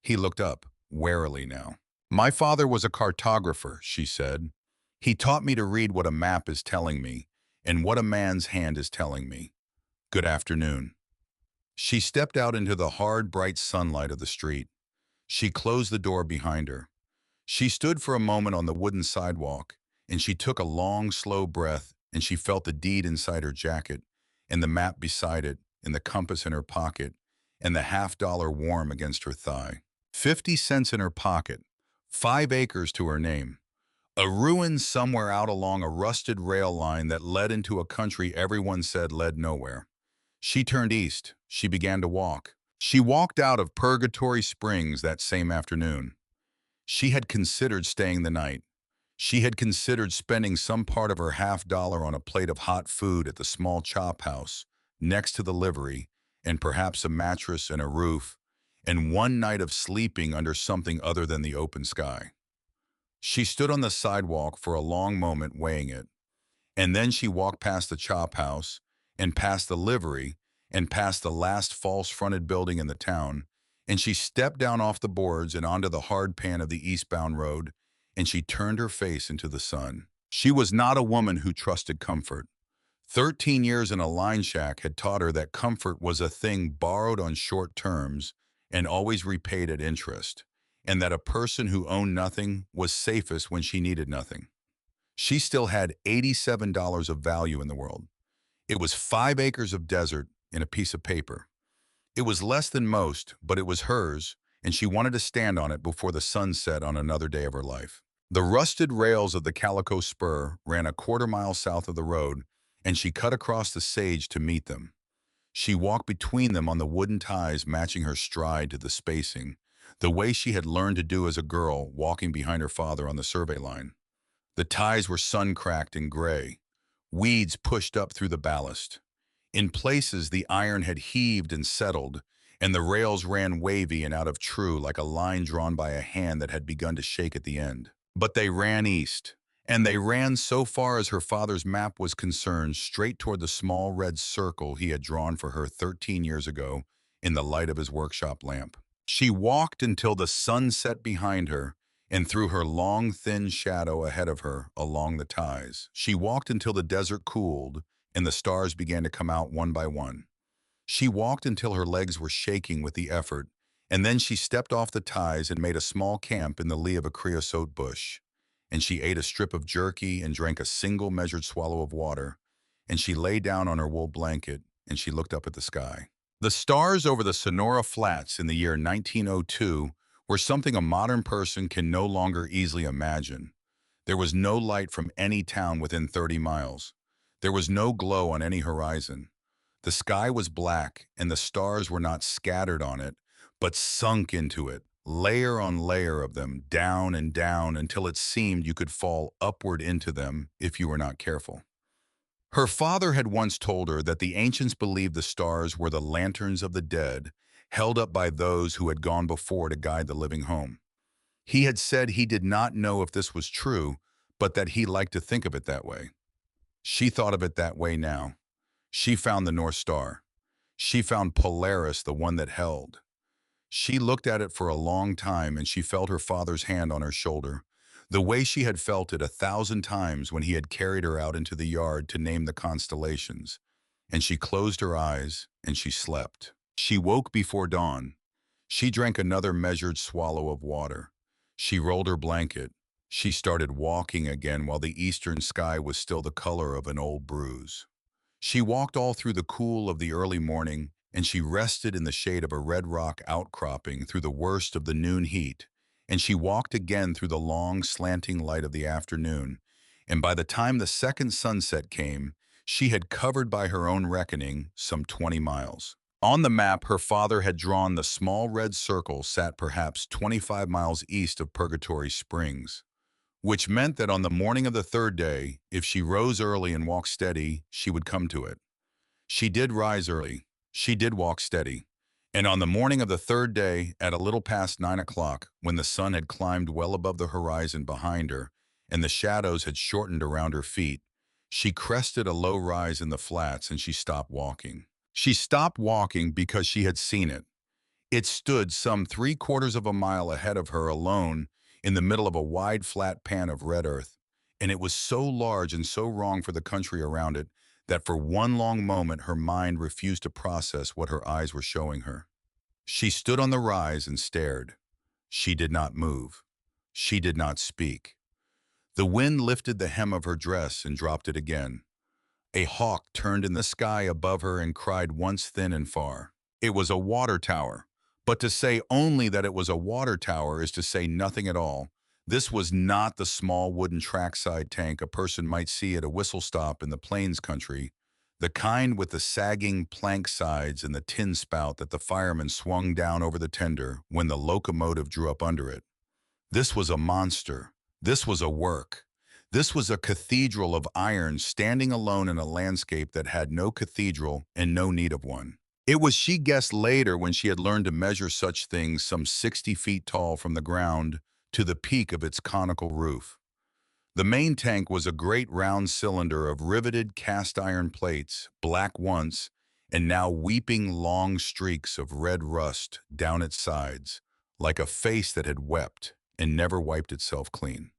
He looked up, warily now. "My father was a cartographer," she said. "He taught me to read what a map is telling me and what a man's hand is telling me. Good afternoon." She stepped out into the hard, bright sunlight of the street. She closed the door behind her. She stood for a moment on the wooden sidewalk, and she took a long, slow breath, and she felt the deed inside her jacket, and the map beside it, and the compass in her pocket, and the $1/2 warm against her thigh. 50 cents in her pocket, 5 acres to her name. A ruin somewhere out along a rusted rail line that led into a country everyone said led nowhere. She turned east. She began to walk. She walked out of Purgatory Springs that same afternoon. She had considered staying the night. She had considered spending some part of her $1/2 on a plate of hot food at the small chop house next to the livery, and perhaps a mattress and a roof, and one night of sleeping under something other than the open sky. She stood on the sidewalk for a long moment, weighing it. And then she walked past the chop house, and past the livery, and past the last false-fronted building in the town, and she stepped down off the boards and onto the hard pan of the eastbound road, and she turned her face into the sun. She was not a woman who trusted comfort. 13 years in a line shack had taught her that comfort was a thing borrowed on short terms and always repaid at interest, and that a person who owned nothing was safest when she needed nothing. She still had $87 of value in the world. It was 5 acres of desert in a piece of paper. It was less than most, but it was hers, and she wanted to stand on it before the sun set on another day of her life. The rusted rails of the Calico Spur ran a quarter-mile south of the road, and she cut across the sage to meet them. She walked between them on the wooden ties, matching her stride to the spacing, the way she had learned to do as a girl, walking behind her father on the survey line. The ties were sun-cracked and gray. Weeds pushed up through the ballast. In places, the iron had heaved and settled, and the rails ran wavy and out of true like a line drawn by a hand that had begun to shake at the end. But they ran east, and they ran so far as her father's map was concerned, straight toward the small red circle he had drawn for her 13 years ago in the light of his workshop lamp. She walked until the sun set behind her and threw her long, thin shadow ahead of her along the ties. She walked until the desert cooled and the stars began to come out one by one. She walked until her legs were shaking with the effort, and then she stepped off the ties and made a small camp in the lee of a creosote bush. And she ate a strip of jerky and drank a single measured swallow of water, and she lay down on her wool blanket and she looked up at the sky. The stars over the Sonora Flats in the year 1902 were something a modern person can no longer easily imagine. There was no light from any town within 30 miles. There was no glow on any horizon. The sky was black, and the stars were not scattered on it, but sunk into it, layer on layer of them, down and down, until it seemed you could fall upward into them if you were not careful. Her father had once told her that the ancients believed the stars were the lanterns of the dead, held up by those who had gone before to guide the living home. He had said he did not know if this was true, but that he liked to think of it that way. She thought of it that way now. She found the North Star. She found Polaris, the one that held. She looked at it for a long time, and she felt her father's hand on her shoulder, the way she had felt it 1,000 times when he had carried her out into the yard to name the constellations. And she closed her eyes, and she slept. She woke before dawn. She drank another measured swallow of water. She rolled her blanket. She started walking again while the eastern sky was still the color of an old bruise. She walked all through the cool of the early morning, and she rested in the shade of a red rock outcropping through the worst of the noon heat, and she walked again through the long, slanting light of the afternoon, and by the time the second sunset came, she had covered by her own reckoning some 20 miles. On the map her father had drawn, the small red circle sat perhaps 25 miles east of Purgatory Springs, which meant that on the morning of the third day, if she rose early and walked steady, she would come to it. She did rise early. She did walk steady. And on the morning of the third day, at a little past 9 o'clock, when the sun had climbed well above the horizon behind her and the shadows had shortened around her feet, she crested a low rise in the flats and she stopped walking. She stopped walking because she had seen it. It stood some 3/4 of a mile ahead of her alone in the middle of a wide flat pan of red earth, and it was so large and so wrong for the country around it that for one long moment her mind refused to process what her eyes were showing her. She stood on the rise and stared. She did not move. She did not speak. The wind lifted the hem of her dress and dropped it again. A hawk turned in the sky above her and cried once thin and far. It was a water tower. But to say only that it was a water tower is to say nothing at all. This was not the small wooden trackside tank a person might see at a whistle stop in the plains country, the kind with the sagging plank sides and the tin spout that the fireman swung down over the tender when the locomotive drew up under it. This was a monster. This was a work. This was a cathedral of iron standing alone in a landscape that had no cathedral and no need of one. It was, she guessed later, when she had learned to measure such things, some 60 feet tall from the ground to the peak of its conical roof. The main tank was a great round cylinder of riveted cast iron plates, black once, and now weeping long streaks of red rust down its sides, like a face that had wept and never wiped itself clean.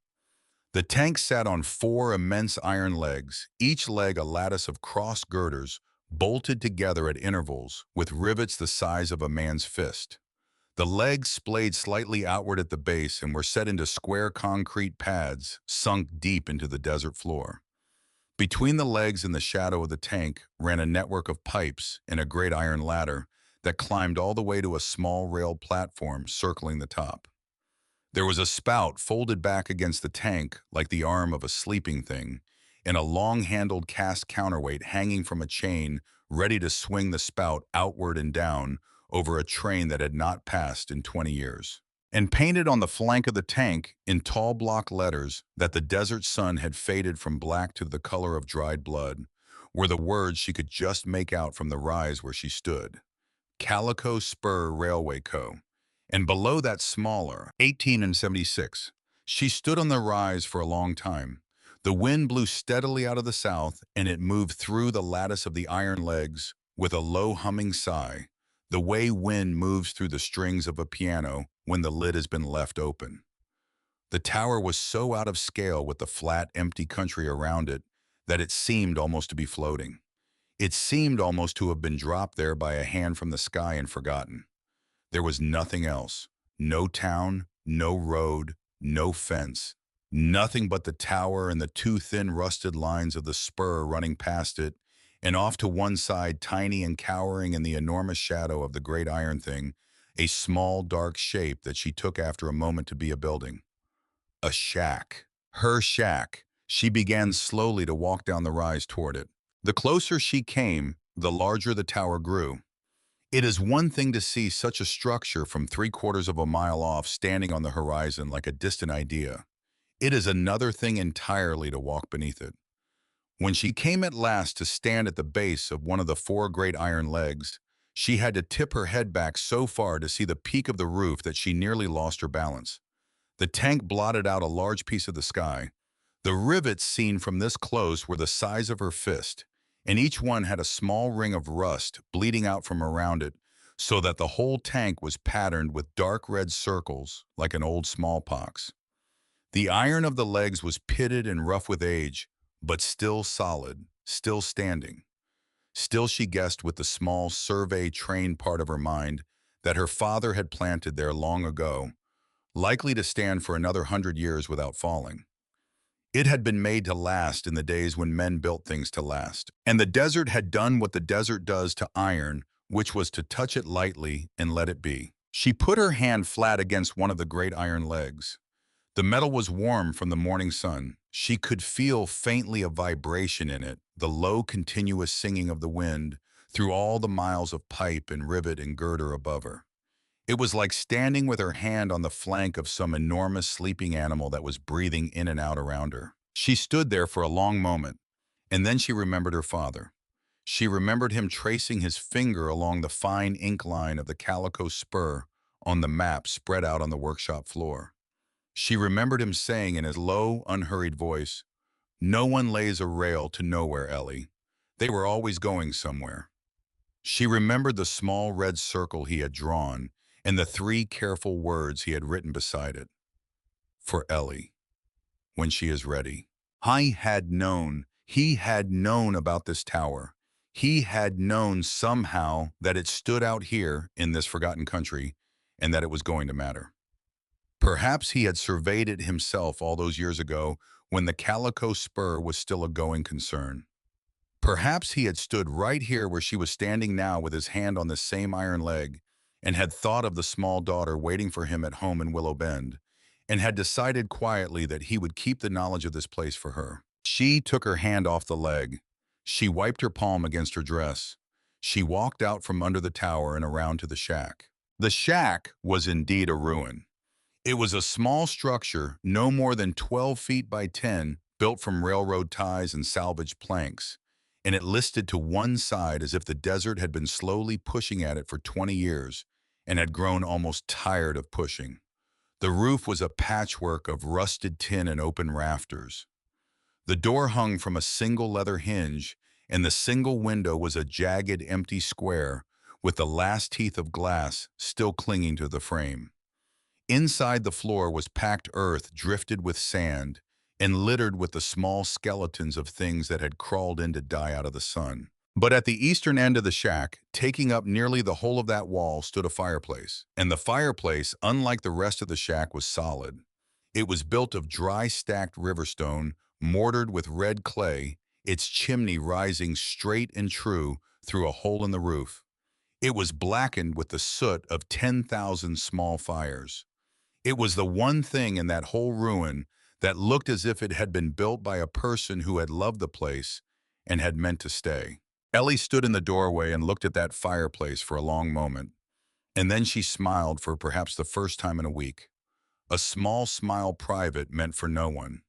The tank sat on 4 immense iron legs, each leg a lattice of cross girders bolted together at intervals with rivets the size of a man's fist. The legs splayed slightly outward at the base and were set into square concrete pads sunk deep into the desert floor. Between the legs and the shadow of the tank ran a network of pipes and a great iron ladder that climbed all the way to a small railed platform circling the top. There was a spout folded back against the tank like the arm of a sleeping thing, and a long-handled cast counterweight hanging from a chain ready to swing the spout outward and down over a train that had not passed in 20 years. And painted on the flank of the tank in tall block letters that the desert sun had faded from black to the color of dried blood were the words she could just make out from the rise where she stood. Calico Spur Railway Co. And below that smaller, 1876, she stood on the rise for a long time. The wind blew steadily out of the south, and it moved through the lattice of the iron legs with a low humming sigh, the way wind moves through the strings of a piano when the lid has been left open. The tower was so out of scale with the flat, empty country around it that it seemed almost to be floating. It seemed almost to have been dropped there by a hand from the sky and forgotten. There was nothing else. No town, no road, no fence. Nothing but the tower and the two thin rusted lines of the spur running past it, and off to one side, tiny and cowering in the enormous shadow of the great iron thing, a small dark shape that she took after a moment to be a building. A shack. Her shack. She began slowly to walk down the rise toward it. The closer she came, the larger the tower grew. It is one thing to see such a structure from 3/4 of a mile off standing on the horizon like a distant idea. It is another thing entirely to walk beneath it. When she came at last to stand at the base of one of the four great iron legs, she had to tip her head back so far to see the peak of the roof that she nearly lost her balance. The tank blotted out a large piece of the sky. The rivets seen from this close were the size of her fist, and each one had a small ring of rust bleeding out from around it, so that the whole tank was patterned with dark red circles like an old smallpox. The iron of the legs was pitted and rough with age, but still solid, still standing. Still she guessed with the small survey-trained part of her mind that her father had planted there long ago, likely to stand for another 100 years without falling. It had been made to last in the days when men built things to last. And the desert had done what the desert does to iron, which was to touch it lightly and let it be. She put her hand flat against one of the great iron legs. The metal was warm from the morning sun. She could feel faintly a vibration in it, the low, continuous singing of the wind through all the miles of pipe and rivet and girder above her. It was like standing with her hand on the flank of some enormous sleeping animal that was breathing in and out around her. She stood there for a long moment, and then she remembered her father. She remembered him tracing his finger along the fine ink line of the calico spur on the map spread out on the workshop floor. She remembered him saying in his low, unhurried voice, "No one lays a rail to nowhere, Ellie. They were always going somewhere." She remembered the small red circle he had drawn and the three careful words he had written beside it. For Ellie, when she is ready. He had known about this tower. He had known somehow that it stood out here in this forgotten country and that it was going to matter. Perhaps he had surveyed it himself all those years ago when the Calico Spur was still a going concern. Perhaps he had stood right here where she was standing now with his hand on this same iron leg and had thought of the small daughter waiting for him at home in Willow Bend and had decided quietly that he would keep the knowledge of this place for her. She took her hand off the leg. She wiped her palm against her dress. She walked out from under the tower and around to the shack. The shack was indeed a ruin. It was a small structure, no more than 12 feet by 10, built from railroad ties and salvaged planks, and it listed to one side as if the desert had been slowly pushing at it for 20 years and had grown almost tired of pushing. The roof was a patchwork of rusted tin and open rafters. The door hung from a single leather hinge, and the single window was a jagged, empty square with the last teeth of glass still clinging to the frame. Inside the floor was packed earth drifted with sand and littered with the small skeletons of things that had crawled in to die out of the sun. But at the eastern end of the shack, taking up nearly the whole of that wall, stood a fireplace. And the fireplace, unlike the rest of the shack, was solid. It was built of dry stacked riverstone, mortared with red clay, its chimney rising straight and true through a hole in the roof. It was blackened with the soot of 10,000 small fires. It was the one thing in that whole ruin that looked as if it had been built by a person who had loved the place and had meant to stay. Ellie stood in the doorway and looked at that fireplace for a long moment, and then she smiled for perhaps the first time in a week. A small smile private meant for no one.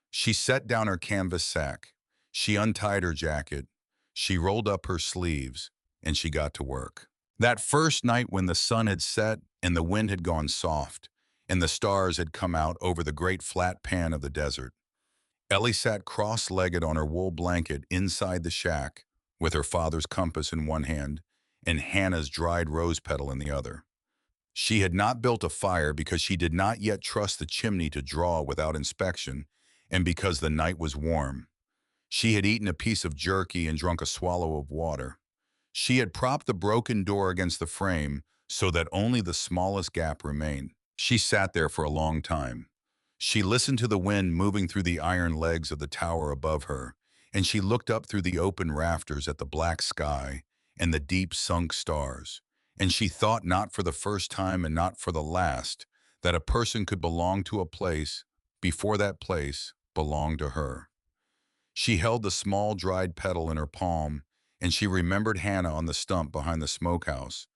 She set down her canvas sack. She untied her jacket. She rolled up her sleeves, and she got to work. That first night when the sun had set and the wind had gone soft, and the stars had come out over the great flat pan of the desert, Ellie sat cross-legged on her wool blanket inside the shack with her father's compass in one hand and Hannah's dried rose petal in the other. She had not built a fire because she did not yet trust the chimney to draw without inspection and because the night was warm. She had eaten a piece of jerky and drunk a swallow of water. She had propped the broken door against the frame so that only the smallest gap remained. She sat there for a long time. She listened to the wind moving through the iron legs of the tower above her, and she looked up through the open rafters at the black sky and the deep sunk stars. And she thought not for the first time and not for the last that a person could belong to a place before that place belonged to her. She held the small dried petal in her palm, and she remembered Hannah on the stump behind the smokehouse,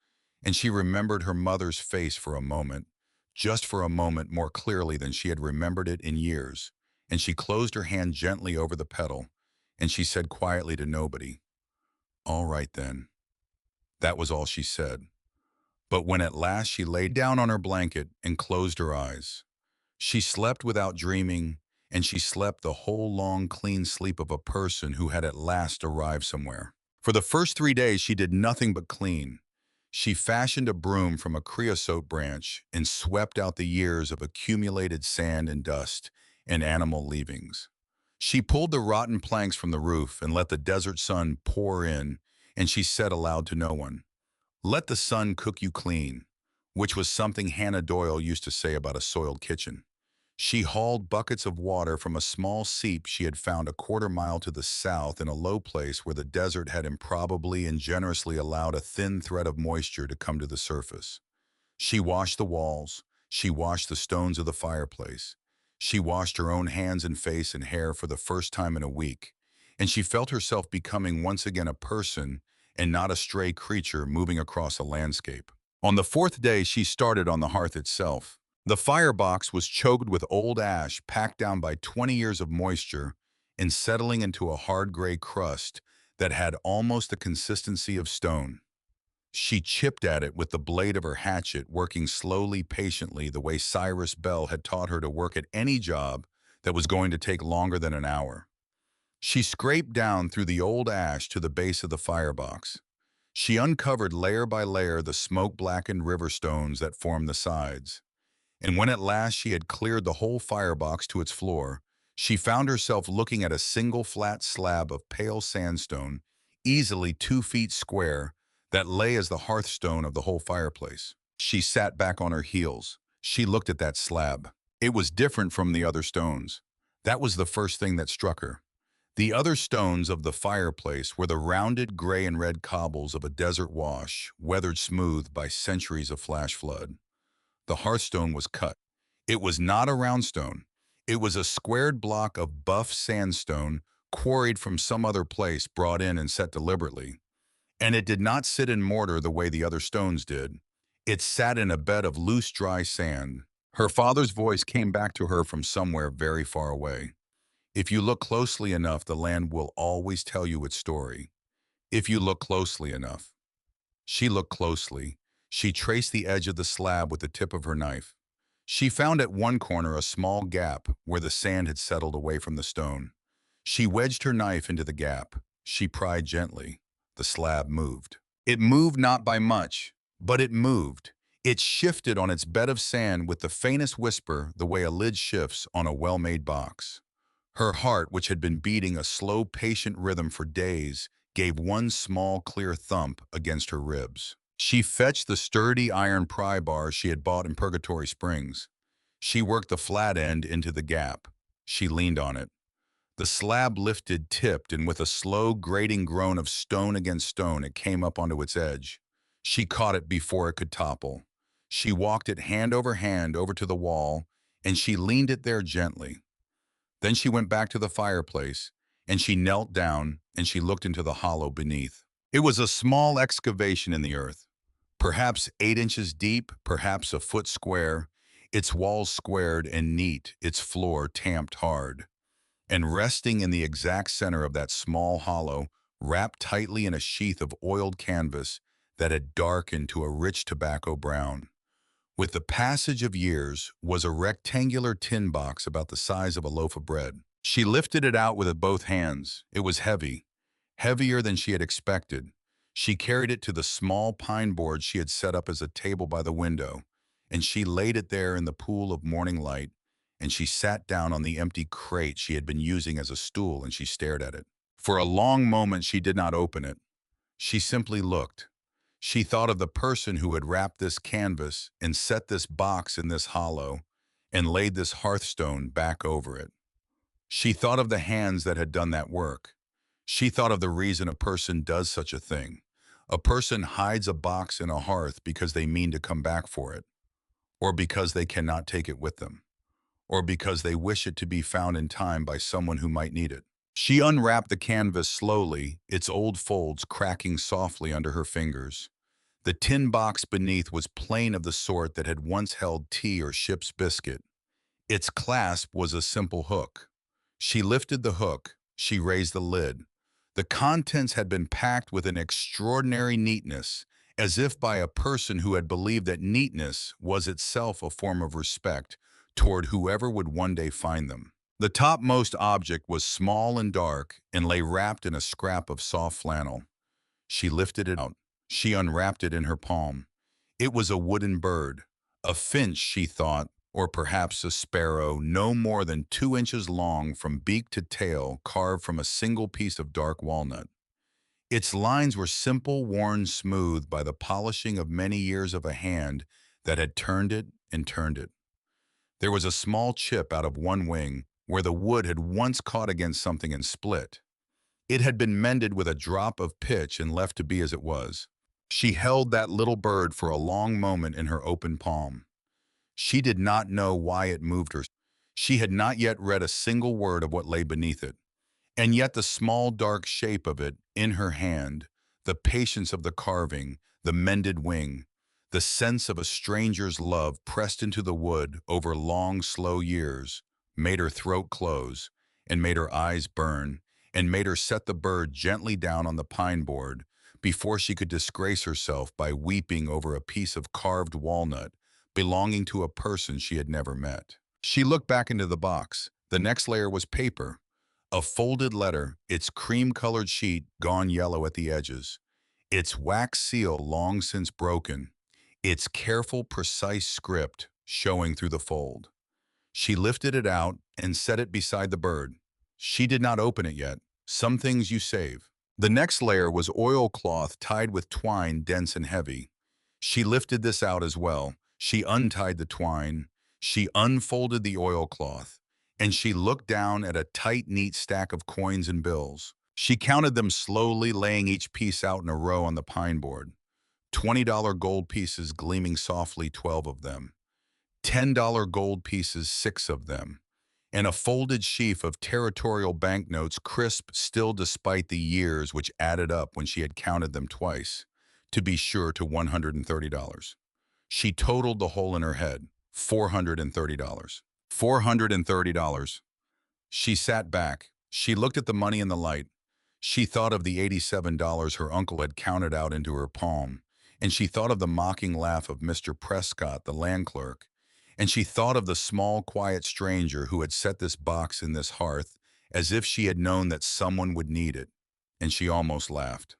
and she remembered her mother's face for a moment, just for a moment more clearly than she had remembered it in years, and she closed her hand gently over the petal, and she said quietly to nobody, "All right then." That was all she said. But when at last she lay down on her blanket and closed her eyes, she slept without dreaming, and she slept the whole long, clean sleep of a person who had at last arrived somewhere. For the first 3 days, she did nothing but clean. She fashioned a broom from a creosote branch and swept out the years of accumulated sand and dust and animal leavings. She pulled the rotten planks from the roof and let the desert sun pour in, and she said aloud to no one, "Let the sun cook you clean," which was something Hannah Doyle used to say about a soiled kitchen. She hauled buckets of water from a small seep she had found a quarter-mile to the south in a low place where the desert had improbably and generously allowed a thin thread of moisture to come to the surface. She washed the walls. She washed the stones of the fireplace. She washed her own hands and face and hair for the first time in a week, and she felt herself becoming once again a person and not a stray creature moving across a landscape. On the fourth day, she started on the hearth itself. The firebox was choked with old ash packed down by 20 years of moisture and settling into a hard gray crust that had almost the consistency of stone. She chipped at it with the blade of her hatchet, working slowly, patiently, the way Cyrus Bell had taught her to work at any job that was going to take longer than an hour. She scraped down through the old ash to the base of the firebox. She uncovered layer by layer the smoke-blackened river stones that formed the sides. And when at last she had cleared the whole firebox to its floor, she found herself looking at a single flat slab of pale sandstone, easily 2 feet square, that lay as the hearthstone of the whole fireplace. She sat back on her heels. She looked at that slab. It was different from the other stones. That was the first thing that struck her. The other stones of the fireplace were the rounded gray and red cobbles of a desert wash, weathered smooth by centuries of flash flood. The hearthstone was cut. It was not a round stone. It was a squared block of buff sandstone quarried from some other place, brought in and set deliberately. And it did not sit in mortar the way the other stones did. It sat in a bed of loose, dry sand. Her father's voice came back to her from somewhere very far away. "If you look closely enough, the land will always tell you its story. If you look closely enough." She looked closely. She traced the edge of the slab with the tip of her knife. She found at one corner a small gap where the sand had settled away from the stone. She wedged her knife into the gap. She pried gently. The slab moved. It moved not by much, but it moved. It shifted on its bed of sand with the faintest whisper, the way a lid shifts on a well-made box. Her heart, which had been beating a slow, patient rhythm for days, gave one small, clear thump against her ribs. She fetched the sturdy iron pry bar she had bought in Purgatory Springs. She worked the flat end into the gap. She leaned on it. The slab lifted, tipped, and with a slow, grating groan of stone against stone, it came up onto its edge. She caught it before it could topple. She walked it hand over to the wall, and she leaned it there gently. Then she went back to the fireplace, and she knelt down and she looked into the hollow beneath. It was a small excavation in the earth, perhaps 8 inches deep, perhaps a foot square, its walls squared and neat, its floor tamped hard. And resting in the exact center of that small hollow, wrapped tightly in a sheath of oiled canvas that had darkened to a rich tobacco brown. With the passage of years was a rectangular tin box about the size of a loaf of bread. She lifted it out with both hands. It was heavy, heavier than she had expected. She carried it to the small pine board she had set up as a table by the window, and she laid it there in the pool of morning light, and she sat down on the empty crate she had been using as a stool, and she stared at it. For a long moment she did not open it. She simply looked. She thought of the person who had wrapped this canvas and set this box in this hollow and laid this hearthstone back over it. She thought of the hands that had done that work. She thought of the reason a person does such a thing. A person hides a box in a hearth because they mean to come back for it, or because they cannot take it with them, or because they wish it to be found in time by someone who might need it. She unwrapped the canvas slowly, its old folds cracking softly under her fingers. The tin box beneath was plain of the sort that had once held tea or ship's biscuit. Its clasp was a simple hook. She lifted the hook. She raised the lid. The contents had been packed with an extraordinary neatness, as if by a person who had believed that neatness was itself a form of respect toward whoever would one day find them. The topmost object was small and dark and lay wrapped in a scrap of soft flannel. She lifted it out. She unwrapped it in her palm. It was a wooden bird, a finch, she thought, or perhaps a sparrow, no more than 2 inches long from beak to tail, carved from a single piece of dark walnut. Its lines were simple, worn smooth by the polishing of many years of a hand that had turned it and turned it. There was a small chip out of one wing where the wood had once caught against something and split. It had been mended with a drop of pitch and left to be as it was. She held that little bird for a long moment in her open palm. She did not know why it moved her. She had not yet read a single word of what lay beneath it. And yet the small dark shape of it in her hand, the patience of the carving, the mended wing, the sense of a stranger's love pressed into the wood over long, slow years, made her throat close, and made her eyes burn, and made her set the bird gently down on the pine board before she could disgrace herself by weeping over a piece of carved walnut belonging to a person she had never met. She looked back into the box. The next layer was paper, a folded letter, its cream-colored sheet gone yellow at the edges, its wax seal long since broken, its careful, precise script showing through the fold. She lifted it out and set it beside the bird. She did not open it yet. Some things you save. The next layer was oilcloth tied with twine dense and heavy. She lifted this out as well. She untied the twine. She unfolded the oilcloth, and she looked down at a tight, neat stack of coins and bills. She counted them slowly, laying each piece out in a row on the pine board. $20 gold pieces gleaming softly, 12 of them. $10 gold pieces, 6 of them. And a folded sheaf of territorial banknotes, crisp still despite the years which added up when she had counted them twice, to be sure to $130. She totaled the whole in her head. $430. $430. She sat back. She looked at the money in the light. She thought of the $87 her uncle had counted out into her palm, and she thought of the mocking laugh of Mr. Prescott, the land clerk, and she thought of the small, quiet stranger who had set this box in this hearth as if she had known that someone would need it, and she almost laughed.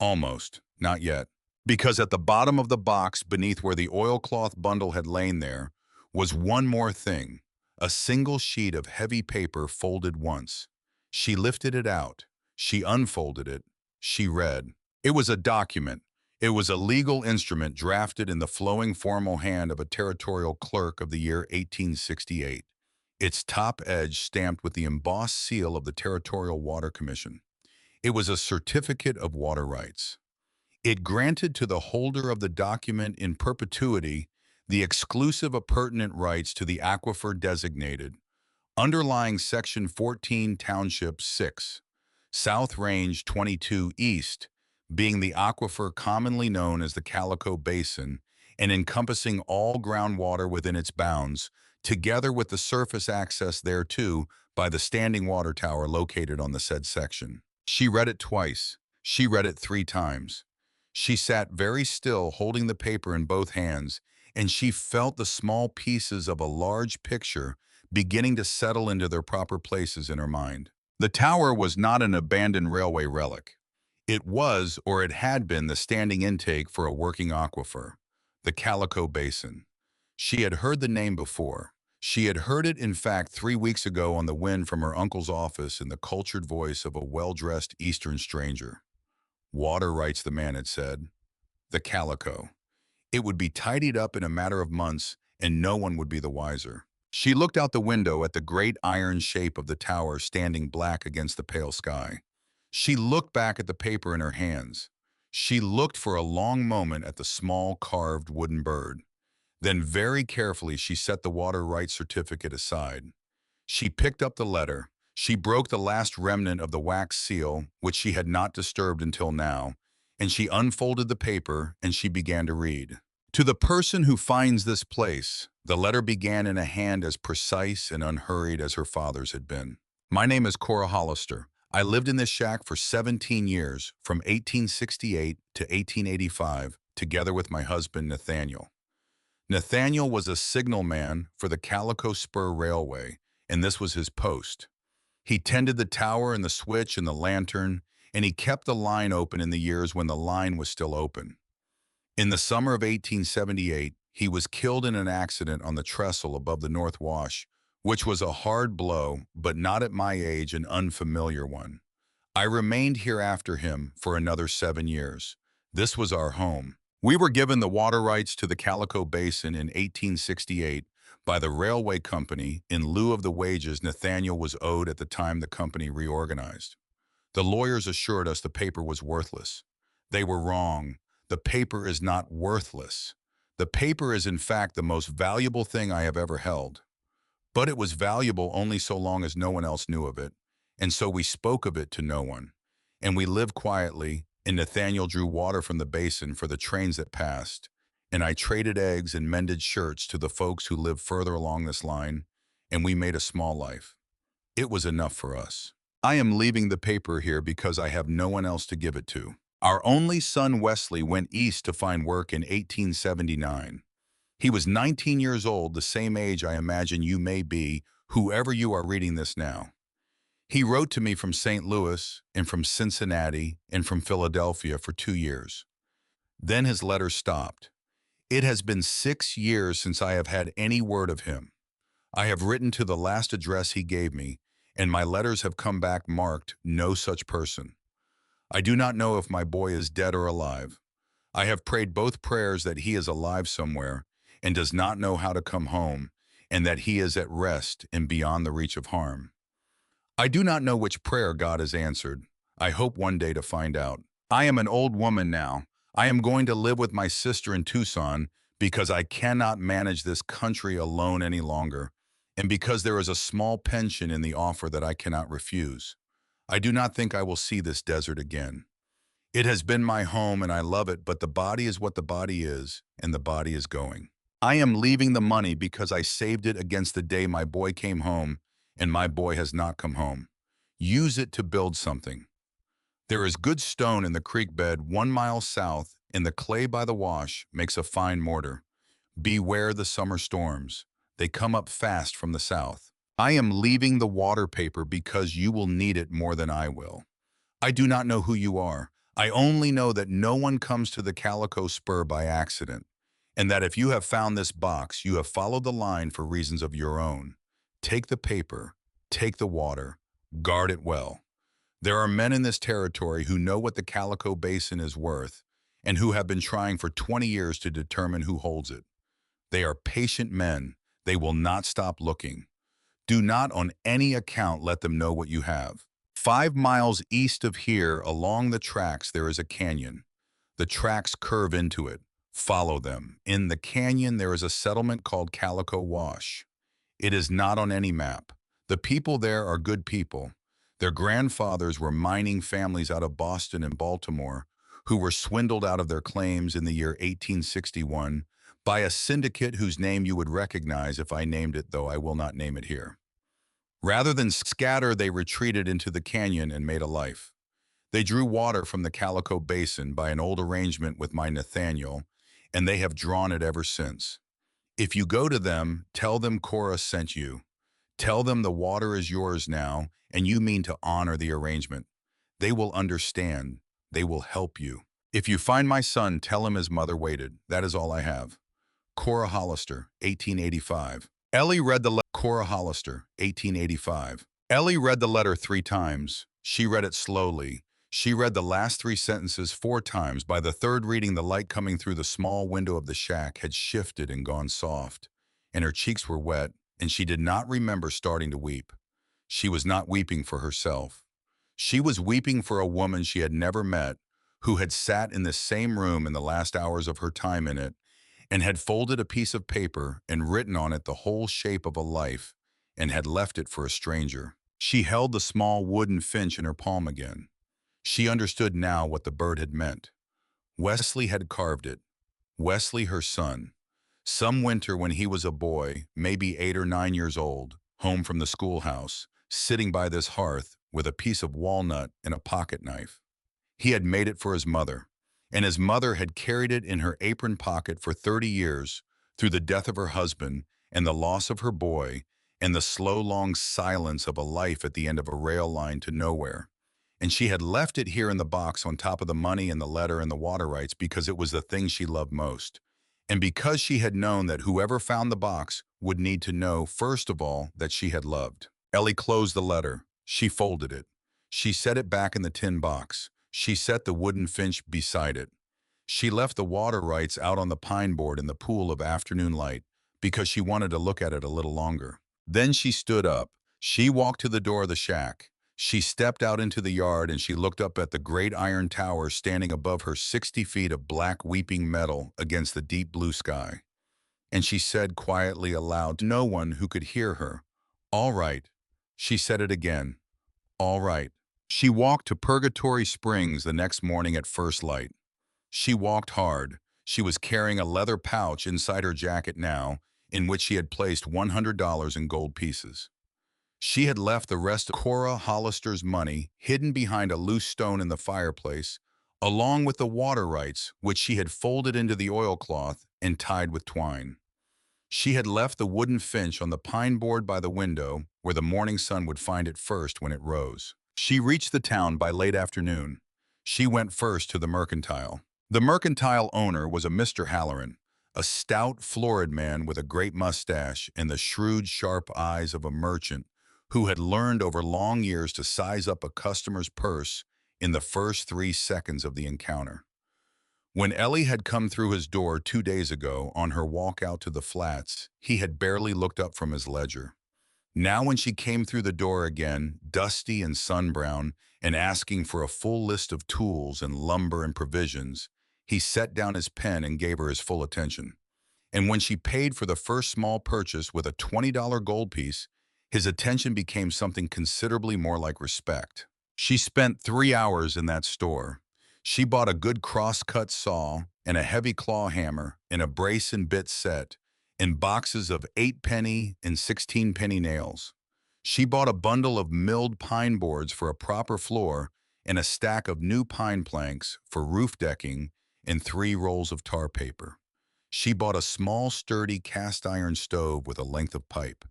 Almost, not yet. Because at the bottom of the box, beneath where the oilcloth bundle had lain there, was one more thing, a single sheet of heavy paper folded once. She lifted it out. She unfolded it. She read. It was a document. It was a legal instrument drafted in the flowing formal hand of a territorial clerk of the year 1868, its top edge stamped with the embossed seal of the Territorial Water Commission. It was a certificate of water rights. It granted to the holder of the document in perpetuity the exclusive appurtenant rights to the aquifer designated, Underlying Section 14, Township 6, South Range 22 East, being the aquifer commonly known as the Calico Basin and encompassing all groundwater within its bounds, together with the surface access thereto by the standing water tower located on the said section. She read it twice. She read it 3 times. She sat very still, holding the paper in both hands, and she felt the small pieces of a large picture beginning to settle into their proper places in her mind. The tower was not an abandoned railway relic. It was, or it had been, the standing intake for a working aquifer, the Calico Basin. She had heard the name before. She had heard it, in fact, 3 weeks ago on the wind from her uncle's office in the cultured voice of a well-dressed Eastern stranger. Water rights, the man had said. The Calico. It would be tidied up in a matter of months, and no one would be the wiser. She looked out the window at the great iron shape of the tower standing black against the pale sky. She looked back at the paper in her hands. She looked for a long moment at the small carved wooden bird. Then very carefully she set the water rights certificate aside. She picked up the letter. She broke the last remnant of the wax seal, which she had not disturbed until now, and she unfolded the paper and she began to read. To the person who finds this place, the letter began in a hand as precise and unhurried as her father's had been. My name is Cora Hollister. I lived in this shack for 17 years, from 1868 to 1885, together with my husband, Nathaniel. Nathaniel was a signalman for the Calico Spur Railway, and this was his post. He tended the tower and the switch and the lantern, and he kept the line open in the years when the line was still open. In the summer of 1878, he was killed in an accident on the trestle above the North Wash, which was a hard blow, but not at my age an unfamiliar one. I remained here after him for another 7 years. This was our home. We were given the water rights to the Calico Basin in 1868 by the railway company in lieu of the wages Nathaniel was owed at the time the company reorganized. The lawyers assured us the paper was worthless. They were wrong. The paper is not worthless. The paper is in fact the most valuable thing I have ever held. But it was valuable only so long as no one else knew of it, and so we spoke of it to no one. And we lived quietly, and Nathaniel drew water from the basin for the trains that passed, and I traded eggs and mended shirts to the folks who lived further along this line, and we made a small life. It was enough for us. I am leaving the paper here because I have no one else to give it to. Our only son Wesley went east to find work in 1879. He was 19 years old, the same age I imagine you may be, whoever you are reading this now. He wrote to me from St. Louis and from Cincinnati and from Philadelphia for 2 years. Then his letters stopped. It has been 6 years since I have had any word of him. I have written to the last address he gave me, and my letters have come back marked no such person. I do not know if my boy is dead or alive. I have prayed both prayers that he is alive somewhere and does not know how to come home, and that he is at rest and beyond the reach of harm. I do not know which prayer God has answered. I hope one day to find out. I am an old woman now. I am going to live with my sister in Tucson because I cannot manage this country alone any longer, and because there is a small pension in the offer that I cannot refuse. I do not think I will see this desert again. It has been my home and I love it, but the body is what the body is, and the body is going. I am leaving the money because I saved it against the day my boy came home, and my boy has not come home. Use it to build something. There is good stone in the creek bed 1 mile south, and the clay by the wash makes a fine mortar. Beware the summer storms. They come up fast from the south. I am leaving the water paper because you will need it more than I will. I do not know who you are. I only know that no one comes to the Calico Spur by accident, and that if you have found this box, you have followed the line for reasons of your own. Take the paper, take the water, guard it well. There are men in this territory who know what the Calico Basin is worth and who have been trying for 20 years to determine who holds it. They are patient men. They will not stop looking. Do not on any account let them know what you have. 5 miles east of here, along the tracks, there is a canyon. The tracks curve into it. Follow them. In the canyon, there is a settlement called Calico Wash. It is not on any map. The people there are good people. Their grandfathers were mining families out of Boston and Baltimore who were swindled out of their claims in the year 1861 by a syndicate whose name you would recognize if I named it, though I will not name it here. Rather than scatter, they retreated into the canyon and made a life. They drew water from the Calico Basin by an old arrangement with my Nathaniel, and they have drawn it ever since. If you go to them, tell them Cora sent you. Tell them the water is yours now, and you mean to honor the arrangement. They will understand. They will help you. If you find my son, tell him his mother waited. That is all I have. Cora Hollister, 1885. Ellie read the letter. Cora Hollister, 1885. Ellie read the letter 3 times. She read it slowly. She read the last 3 sentences 4 times. By the third reading, the light coming through the small window of the shack had shifted and gone soft, and her cheeks were wet, and she did not remember starting to weep. She was not weeping for herself. She was weeping for a woman she had never met, who had sat in this same room in the last hours of her time in it, and had folded a piece of paper and written on it the whole shape of a life, and had left it for a stranger. She held the small wooden finch in her palm again. She understood now what the bird had meant. Wesley had carved it. Wesley, her son. Some winter when he was a boy, maybe 8 or 9 years old, home from the schoolhouse, sitting by this hearth with a piece of walnut and a pocket knife. He had made it for his mother, and his mother had carried it in her apron pocket for 30 years, through the death of her husband and the loss of her boy and the slow, long silence of a life at the end of a rail line to nowhere. And she had left it here in the box on top of the money and the letter and the water rights because it was the thing she loved most. And because she had known that whoever found the box would need to know, first of all, that she had loved. Ellie closed the letter. She folded it. She set it back in the tin box. She set the wooden finch beside it. She left the water rights out on the pine board in the pool of afternoon light because she wanted to look at it a little longer. Then she stood up. She walked to the door of the shack. She stepped out into the yard and she looked up at the great iron tower standing above her 60 feet of black weeping metal against the deep blue sky. And she said quietly aloud to no one who could hear her, "All right." She said it again, "All right." She walked to Purgatory Springs the next morning at first light. She walked hard. She was carrying a leather pouch inside her jacket now, in which she had placed $100 in gold pieces. She had left the rest of Cora Hollister's money hidden behind a loose stone in the fireplace, along with the water rights, which she had folded into the oilcloth and tied with twine. She had left the wooden finch on the pine board by the window, where the morning sun would find it first when it rose. She reached the town by late afternoon. She went first to the mercantile. The mercantile owner was a Mr. Halloran, a stout, florid man with a great mustache and the shrewd, sharp eyes of a merchant who had learned over long years to size up a customer's purse in the first 3 seconds of the encounter. When Ellie had come through his door 2 days ago on her walk out to the flats, he had barely looked up from his ledger. Now when she came through the door again, dusty and sunbrown, and asking for a full list of tools and lumber and provisions, he set down his pen and gave her his full attention. And when she paid for the first small purchase with a $20 gold piece, his attention became something considerably more like respect. She spent 3 hours in that store. She bought a good cross-cut saw and a heavy claw hammer and a brace and bit set and boxes of 8-penny and 16-penny nails. She bought a bundle of milled pine boards for a proper floor and a stack of new pine planks for roof decking and 3 rolls of tar paper. She bought a small, sturdy cast-iron stove with a length of pipe.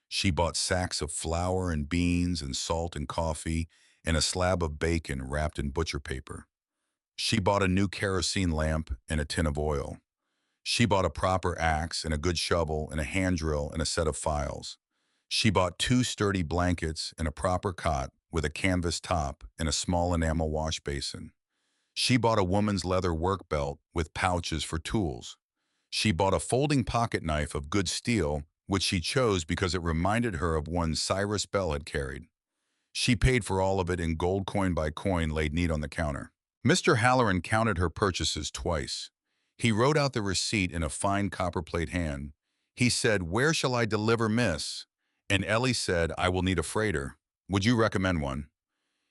She bought sacks of flour and beans and salt and coffee and a slab of bacon wrapped in butcher paper. She bought a new kerosene lamp and a tin of oil. She bought a proper axe and a good shovel and a hand drill and a set of files. She bought 2 sturdy blankets and a proper cot with a canvas top and a small enamel wash basin. She bought a woman's leather work belt with pouches for tools. She bought a folding pocket knife of good steel, which she chose because it reminded her of one Cyrus Bell had carried. She paid for all of it in gold coin by coin laid neat on the counter. Mr. Halloran counted her purchases twice. He wrote out the receipt in a fine copperplate hand. He said, "Where shall I deliver, miss?" And Ellie said, I will need a freighter. Would you recommend one?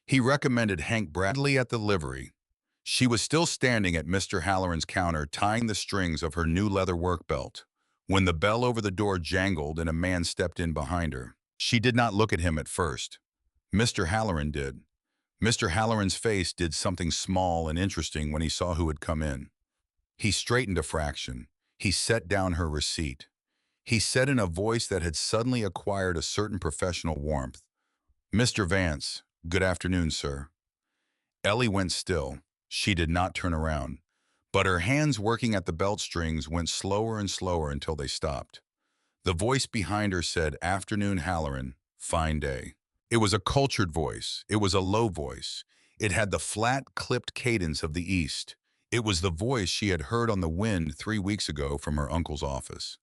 He recommended Hank Bradley at the livery. She was still standing at Mr. Halloran's counter tying the strings of her new leather work belt when the bell over the door jangled and a man stepped in behind her. She did not look at him at first. Mr. Halloran did. Mr. Halloran's face did something small and interesting when he saw who had come in. He straightened a fraction. He set down her receipt. He said in a voice that had suddenly acquired a certain professional warmth, Mr. Vance, good afternoon, sir. Ellie went still. She did not turn around, but her hands working at the belt strings went slower and slower until they stopped. The voice behind her said, Afternoon, Halloran, fine day. It was a cultured voice. It was a low voice. It had the flat, clipped cadence of the East. It was the voice she had heard on the wind 3 weeks ago from her uncle's office.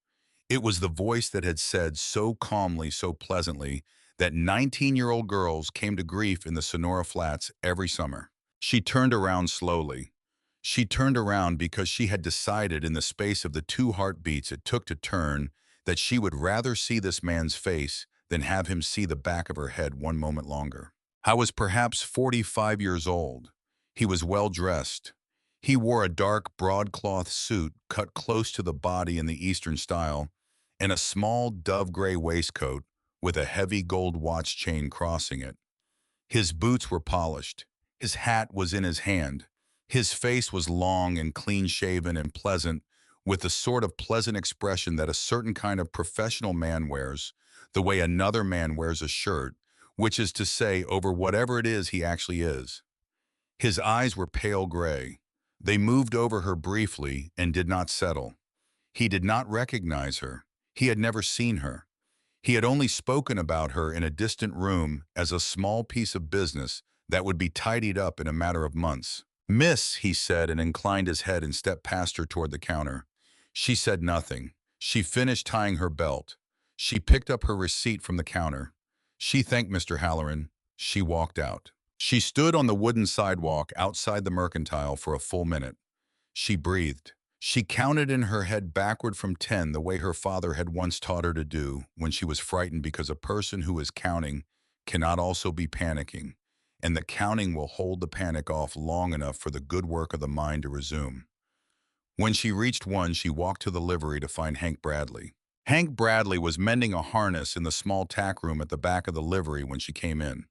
It was the voice that had said so calmly, so pleasantly, that 19-year-old girls came to grief in the Sonora Flats every summer. She turned around slowly. She turned around because she had decided in the space of the 2 heartbeats it took to turn that she would rather see this man's face than have him see the back of her head one moment longer. I was perhaps 45 years old. He was well dressed. He wore a dark broadcloth suit cut close to the body in the Eastern style and a small dove-gray waistcoat with a heavy gold watch chain crossing it. His boots were polished. His hat was in his hand. His face was long and clean-shaven and pleasant, with the sort of pleasant expression that a certain kind of professional man wears, the way another man wears a shirt, which is to say, over whatever it is he actually is. His eyes were pale gray. They moved over her briefly and did not settle. He did not recognize her. He had never seen her. He had only spoken about her in a distant room as a small piece of business that would be tidied up in a matter of months. Miss, he said, and inclined his head and stepped past her toward the counter. She said nothing. She finished tying her belt. She picked up her receipt from the counter. She thanked Mr. Halloran. She walked out. She stood on the wooden sidewalk outside the mercantile for a full minute. She breathed. She counted in her head backward from 10 the way her father had once taught her to do when she was frightened because a person who is counting cannot also be panicking, and the counting will hold the panic off long enough for the good work of the mind to resume. When she reached 1, she walked to the livery to find Hank Bradley. Hank Bradley was mending a harness in the small tack room at the back of the livery when she came in.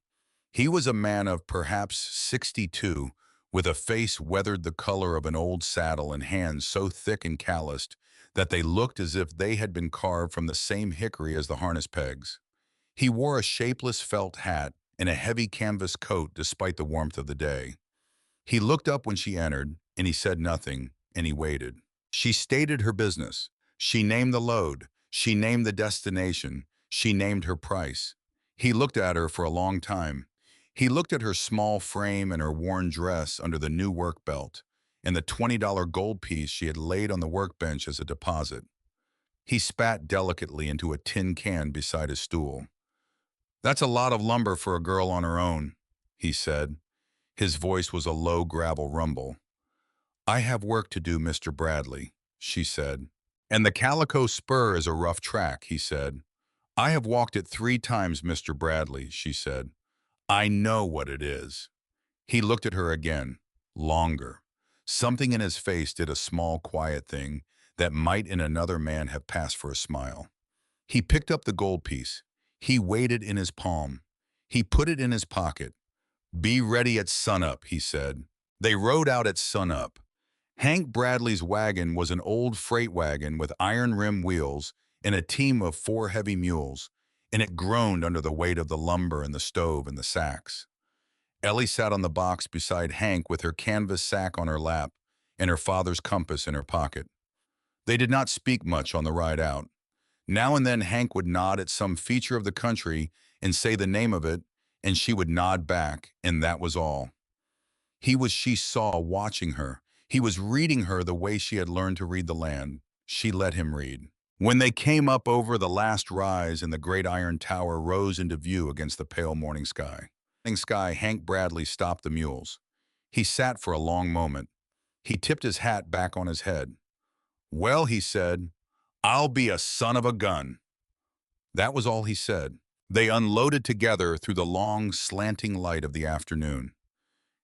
He was a man of perhaps 62, with a face weathered the color of an old saddle and hands so thick and calloused that they looked as if they had been carved from the same hickory as the harness pegs. He wore a shapeless felt hat and a heavy canvas coat despite the warmth of the day. He looked up when she entered, and he said nothing, and he waited. She stated her business. She named the load. She named the destination. She named her price. He looked at her for a long time. He looked at her small frame and her worn dress under the new work belt and the $20 gold piece she had laid on the workbench as a deposit. He spat delicately into a tin can beside his stool. That's a lot of lumber for a girl on her own, he said. His voice was a low gravel rumble. I have work to do, Mr. Bradley, she said. And the calico spur is a rough track, he said. I have walked it 3 times, Mr. Bradley, she said. I know what it is. He looked at her again, longer. Something in his face did a small, quiet thing that might in another man have passed for a smile. He picked up the gold piece. He weighed it in his palm. He put it in his pocket. Be ready at sunup, he said. They rode out at sunup. Hank Bradley's wagon was an old freight wagon with iron rim wheels and a team of 4 heavy mules, and it groaned under the weight of the lumber and the stove and the sacks. Ellie sat on the box beside Hank with her canvas sack on her lap and her father's compass in her pocket. They did not speak much on the ride out. Now and then Hank would nod at some feature of the country and say the name of it, and she would nod back, and that was all. He was, she saw, watching her. He was reading her the way she had learned to read the land. She let him read. When they came up over the last rise and the great iron tower rose into view against the pale morning sky, Hank Bradley stopped the mules. He sat for a long moment. He tipped his hat back on his head. Well, he said, I'll be a son of a gun. That was all he said. They unloaded together through the long, slanting light of the afternoon.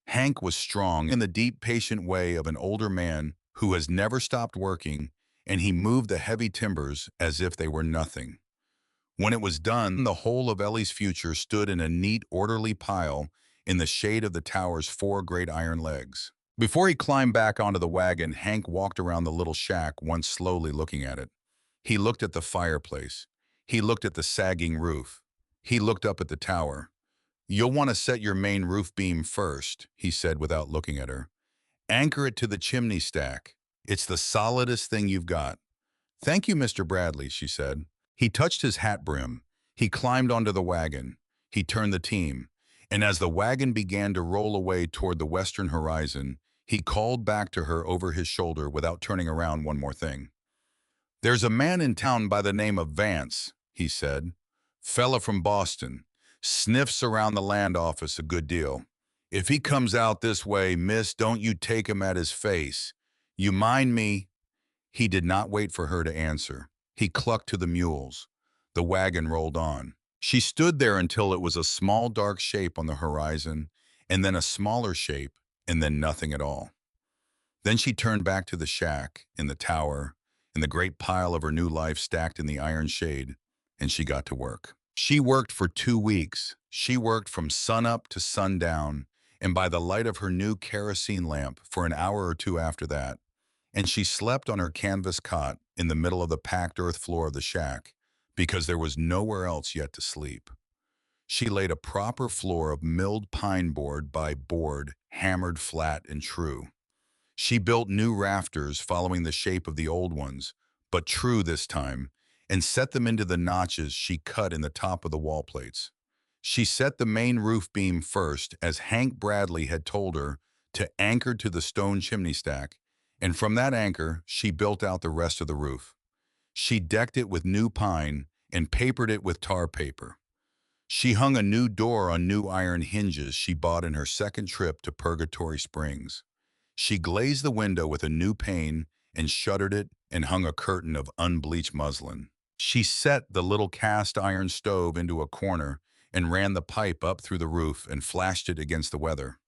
Hank was strong in the deep, patient way of an older man who has never stopped working, and he moved the heavy timbers as if they were nothing. When it was done, the whole of Ellie's future stood in a neat, orderly pile in the shade of the tower's four great iron legs. Before he climbed back onto the wagon, Hank walked around the little shack, once slowly looking at it. He looked at the fireplace. He looked at the sagging roof. He looked up at the tower. "You'll want to set your main roof beam first," he said without looking at her. "Anchor it to the chimney stack. It's the solidest thing you've got." "Thank you, Mr. Bradley," she said. He touched his hat brim. He climbed onto the wagon. He turned the team. And as the wagon began to roll away toward the western horizon, he called back to her over his shoulder without turning around one more thing. "There's a man in town by the name of Vance," he said. "Fella from Boston. Sniffs around the land office a good deal. If he comes out this way, miss, don't you take him at his face. You mind me?" He did not wait for her to answer. He clucked to the mules. The wagon rolled on. She stood there until it was a small dark shape on the horizon, and then a smaller shape, and then nothing at all. Then she turned back to the shack, in the tower, in the great pile of her new life stacked in the iron shade, and she got to work. She worked for 2 weeks. She worked from sunup to sundown, and by the light of her new kerosene lamp for an hour or two after that. And she slept on her canvas cot in the middle of the packed earth floor of the shack because there was nowhere else yet to sleep. She laid a proper floor of milled pine board by board, hammered flat and true. She built new rafters following the shape of the old ones, but true this time, and set them into the notches she cut in the top of the wall plates. She set the main roof beam first, as Hank Bradley had told her, to anchor to the stone chimney stack, and from that anchor she built out the rest of the roof. She decked it with new pine and papered it with tar paper. She hung a new door on new iron hinges she bought in her second trip to Purgatory Springs. She glazed the window with a new pane and shuttered it and hung a curtain of unbleached muslin. She set the little cast iron stove into a corner and ran the pipe up through the roof and flashed it against the weather.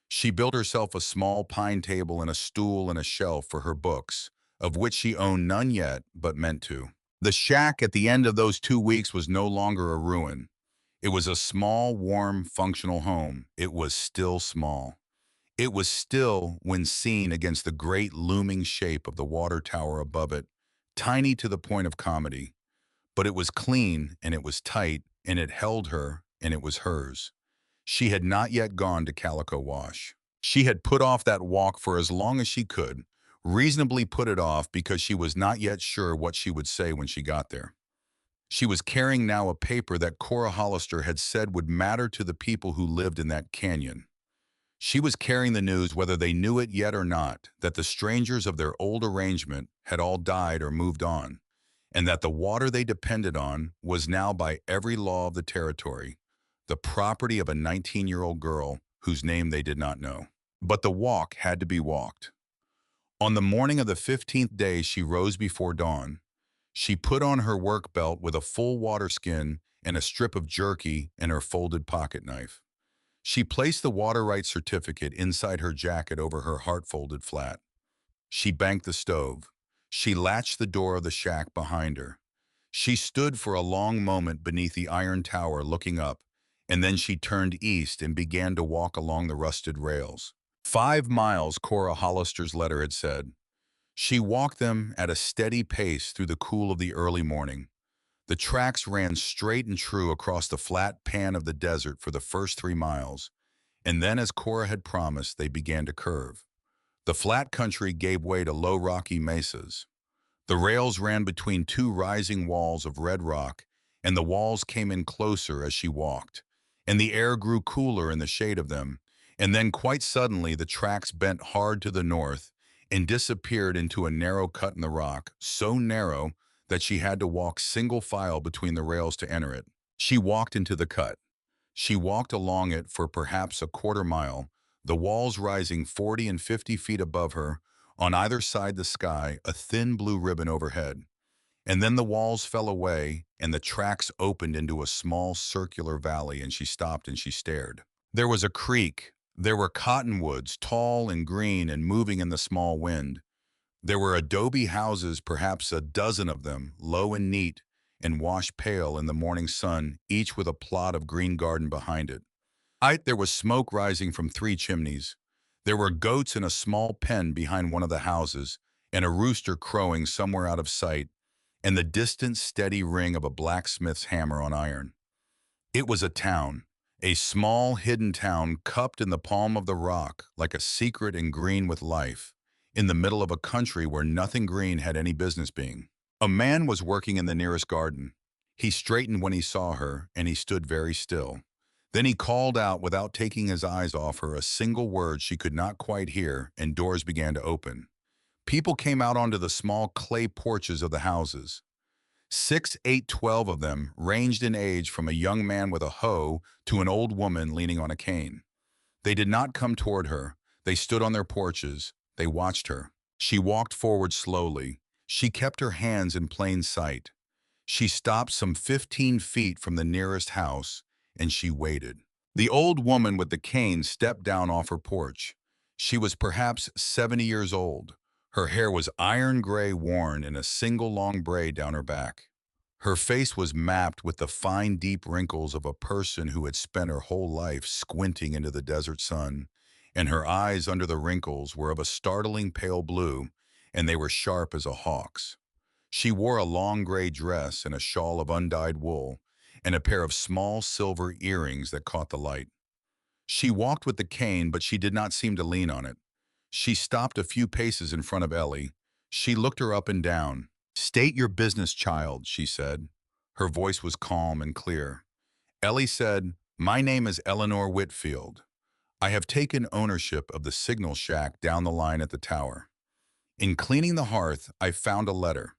She built herself a small pine table and a stool and a shelf for her books, of which she owned none yet, but meant to. The shack at the end of those 2 weeks was no longer a ruin. It was a small, warm, functional home. It was still small. It was still, when seen against the great looming shape of the water tower above it, tiny to the point of comedy. But it was clean, and it was tight, and it held her, and it was hers. She had not yet gone to Calico Wash. She had put off that walk for as long as she could, reasonably put it off because she was not yet sure what she would say when she got there. She was carrying now a paper that Cora Hollister had said would matter to the people who lived in that canyon. She was carrying the news, whether they knew it yet or not, that the strangers of their old arrangement had all died or moved on, and that the water they depended on was now, by every law of the territory, the property of a 19-year-old girl whose name they did not know. But the walk had to be walked. On the morning of the 15th day, she rose before dawn. She put on her work belt with a full water skin and a strip of jerky and her folded pocket knife. She placed the water right certificate inside her jacket over her heart folded flat. She banked the stove. She latched the door of the shack behind her. She stood for a long moment beneath the iron tower looking up, and then she turned east and began to walk along the rusted rails. 5 miles, Cora Hollister's letter had said. She walked them at a steady pace through the cool of the early morning. The tracks ran straight and true across the flat pan of the desert for the first 3 miles, and then, as Cora had promised, they began to curve. The flat country gave way to low rocky mesas. The rails ran between two rising walls of red rock, and the walls came in closer as she walked, and the air grew cooler in the shade of them, and then quite suddenly the tracks bent hard to the north and disappeared into a narrow cut in the rock, so narrow that she had to walk single file between the rails to enter it. She walked into the cut. She walked along it for perhaps a quarter mile, the walls rising 40 and 50 feet above her, on either side the sky, a thin blue ribbon overhead. And then the walls fell away, and the tracks opened into a small circular valley, and she stopped and she stared. There was a creek. There were cottonwoods, tall and green and moving in the small wind. There were adobe houses, perhaps a dozen of them, low and neat, and washed pale in the morning sun, each with a plot of green garden behind it. There was smoke rising from three chimneys. There were goats in a small pen behind one of the houses, and a rooster crowing somewhere out of sight, and the distant steady ring of a blacksmith's hammer on iron. It was a small hidden town cupped in the palm of the rock like a secret and green with life, in the middle of a country where nothing green had any business being. A man was working in the nearest garden. He straightened when he saw her, and he stood very still. Then he called out without taking his eyes off her a single word she could not quite hear, and doors began to open. People came out onto the small clay porches of the houses. 6, 8, 12 of them, ranged in age from a young man with a hoe to an old woman leaning on a cane. They did not come toward her. They stood on their porches. They watched her. She walked forward slowly. She kept her hands in plain sight. She stopped some 15 feet from the nearest house, and she waited. The old woman with the cane stepped down off her porch. She was perhaps 70 years old. Her hair was iron gray, worn in a single long braid down her back. Her face was mapped with the fine, deep wrinkles of a person who had spent her whole life squinting into the desert sun, and her eyes under the wrinkles were of a startling pale blue, and they were sharp as a hawk's. She wore a long gray dress and a shawl of undyed wool, and a pair of small silver earrings that caught the light. She walked with the cane, but she did not seem to lean on it. She stopped a few paces in front of Ellie. She looked her up and down. "State your business, child," she said. Her voice was calm and clear. Ellie said, "My name is Eleanor Whitfield. I have taken ownership of the signal shack down the line at the tower. In cleaning the hearth, I found a letter.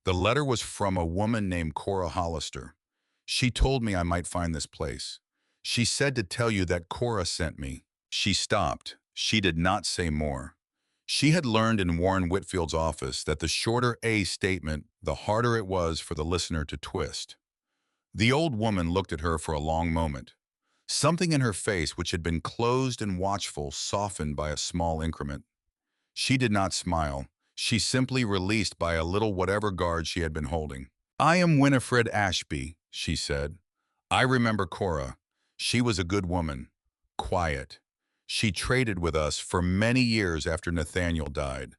The letter was from a woman named Cora Hollister. She told me I might find this place. She said to tell you that Cora sent me." She stopped. She did not say more. She had learned in Warren Whitfield's office that the shorter a statement, the harder it was for the listener to twist. The old woman looked at her for a long moment. Something in her face, which had been closed and watchful, softened by a small increment. She did not smile. She simply released by a little whatever guard she had been holding. "I am Winifred Ashby," she said. "I remember Cora. She was a good woman. Quiet. She traded with us for many years after Nathaniel died.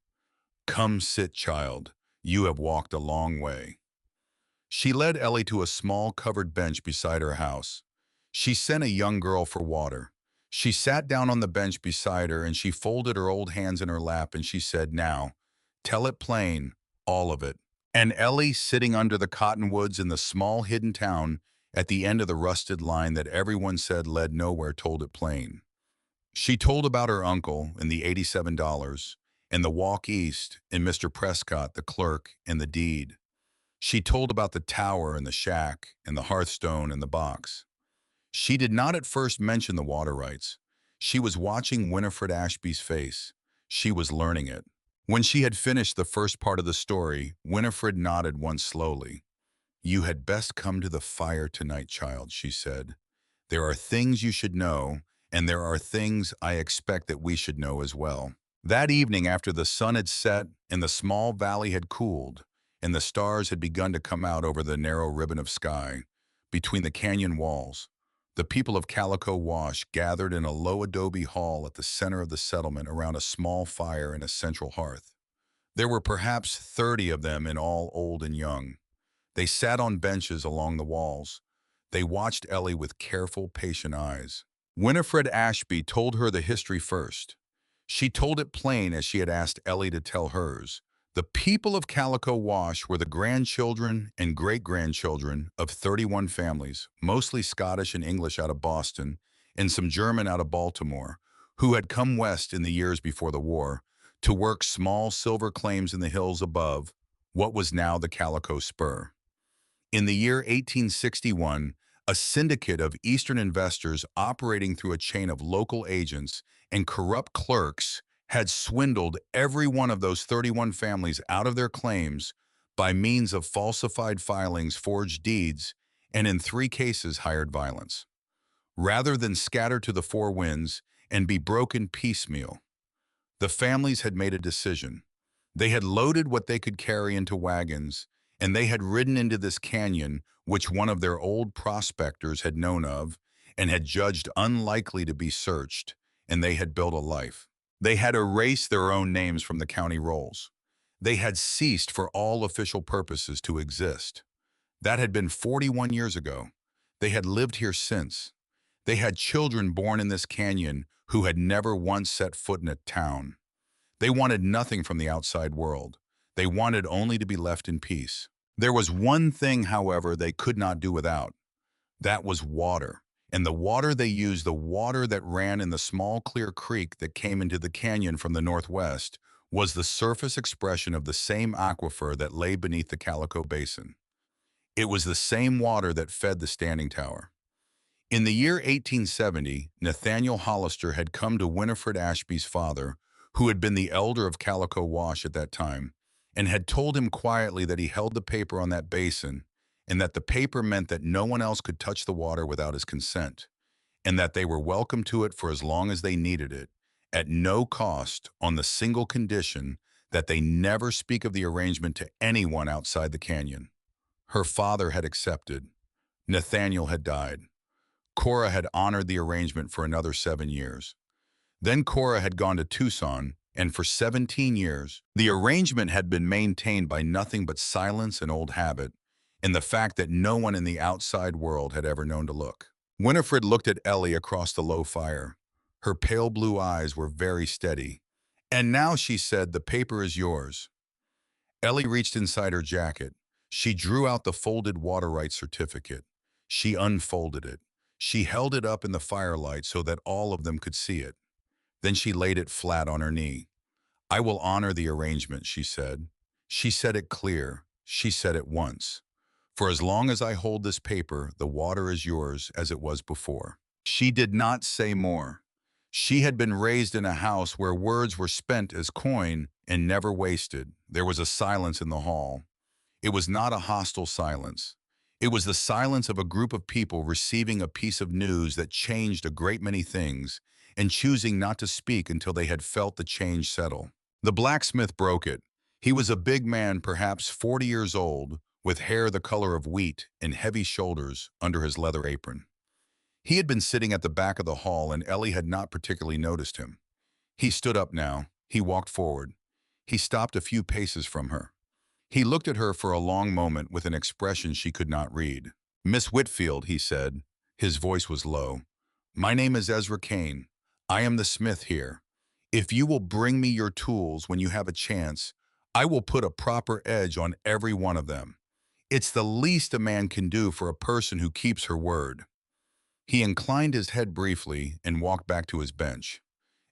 Come sit, child. You have walked a long way." She led Ellie to a small covered bench beside her house. She sent a young girl for water. She sat down on the bench beside her, and she folded her old hands in her lap, and she said, "Now, tell it plain, all of it." And Ellie, sitting under the cottonwoods in the small hidden town at the end of the rusted line that everyone said led nowhere, told it plain. She told about her uncle and the $87, and the walk east, and Mr. Prescott, the clerk, and the deed. She told about the tower and the shack, and the hearthstone and the box. She did not at first mention the water rights. She was watching Winifred Ashby's face. She was learning it. When she had finished the first part of the story, Winifred nodded once slowly. "You had best come to the fire tonight, child," she said. "There are things you should know, and there are things I expect that we should know as well." That evening, after the sun had set and the small valley had cooled, and the stars had begun to come out over the narrow ribbon of sky, between the canyon walls, the people of Calico Wash gathered in a low adobe hall at the center of the settlement around a small fire and a central hearth. There were perhaps 30 of them in all, old and young. They sat on benches along the walls. They watched Ellie with careful, patient eyes. Winifred Ashby told her the history first. She told it plain as she had asked Ellie to tell hers. The people of Calico Wash were the grandchildren and great-grandchildren of 31 families, mostly Scottish and English out of Boston, and some German out of Baltimore, who had come west in the years before the war to work small silver claims in the hills above what was now the Calico Spur. In the year 1861, a syndicate of Eastern investors operating through a chain of local agents and corrupt clerks had swindled every one of those 31 families out of their claims by means of falsified filings, forged deeds, and in 3 cases hired violence, rather than scatter to the four winds and be broken piecemeal. The families had made a decision. They had loaded what they could carry into wagons, and they had ridden into this canyon, which one of their old prospectors had known of and had judged unlikely to be searched, and they had built a life. They had erased their own names from the county rolls. They had ceased for all official purposes to exist. That had been 41 years ago. They had lived here since. They had children born in this canyon who had never once set foot in a town. They wanted nothing from the outside world. They wanted only to be left in peace. There was one thing, however, they could not do without. That was water. And the water they used, the water that ran in the small clear creek that came into the canyon from the northwest, was the surface expression of the same aquifer that lay beneath the Calico Basin. It was the same water that fed the Standing Tower. In the year 1870, Nathaniel Hollister had come to Winifred Ashby's father, who had been the elder of Calico Wash at that time, and had told him quietly that he held the paper on that basin, and that the paper meant that no one else could touch the water without his consent, and that they were welcome to it for as long as they needed it, at no cost, on the single condition that they never speak of the arrangement to anyone outside the canyon. Her father had accepted. Nathaniel had died. Cora had honored the arrangement for another 7 years. Then Cora had gone to Tucson, and for 17 years, the arrangement had been maintained by nothing but silence and old habit, and the fact that no one in the outside world had ever known to look. Winifred looked at Ellie across the low fire. Her pale blue eyes were very steady. "And now," she said, "the paper is yours." Ellie reached inside her jacket. She drew out the folded water rights certificate. She unfolded it. She held it up in the firelight so that all of them could see it. Then she laid it flat on her knee. "I will honor the arrangement," she said. She said it clear. She said it once. "For as long as I hold this paper, the water is yours as it was before." She did not say more. She had been raised in a house where words were spent as coin and never wasted. There was a silence in the hall. It was not a hostile silence. It was the silence of a group of people receiving a piece of news that changed a great many things and choosing not to speak until they had felt the change settle. The blacksmith broke it. He was a big man, perhaps 40 years old, with hair the color of wheat and heavy shoulders under his leather apron. He had been sitting at the back of the hall, and Ellie had not particularly noticed him. He stood up now. He walked forward. He stopped a few paces from her. He looked at her for a long moment with an expression she could not read. "Miss Whitfield," he said. His voice was low. "My name is Ezra Kane. I am the smith here. If you will bring me your tools when you have a chance, I will put a proper edge on every one of them. It's the least a man can do for a person who keeps her word." He inclined his head briefly and walked back to his bench.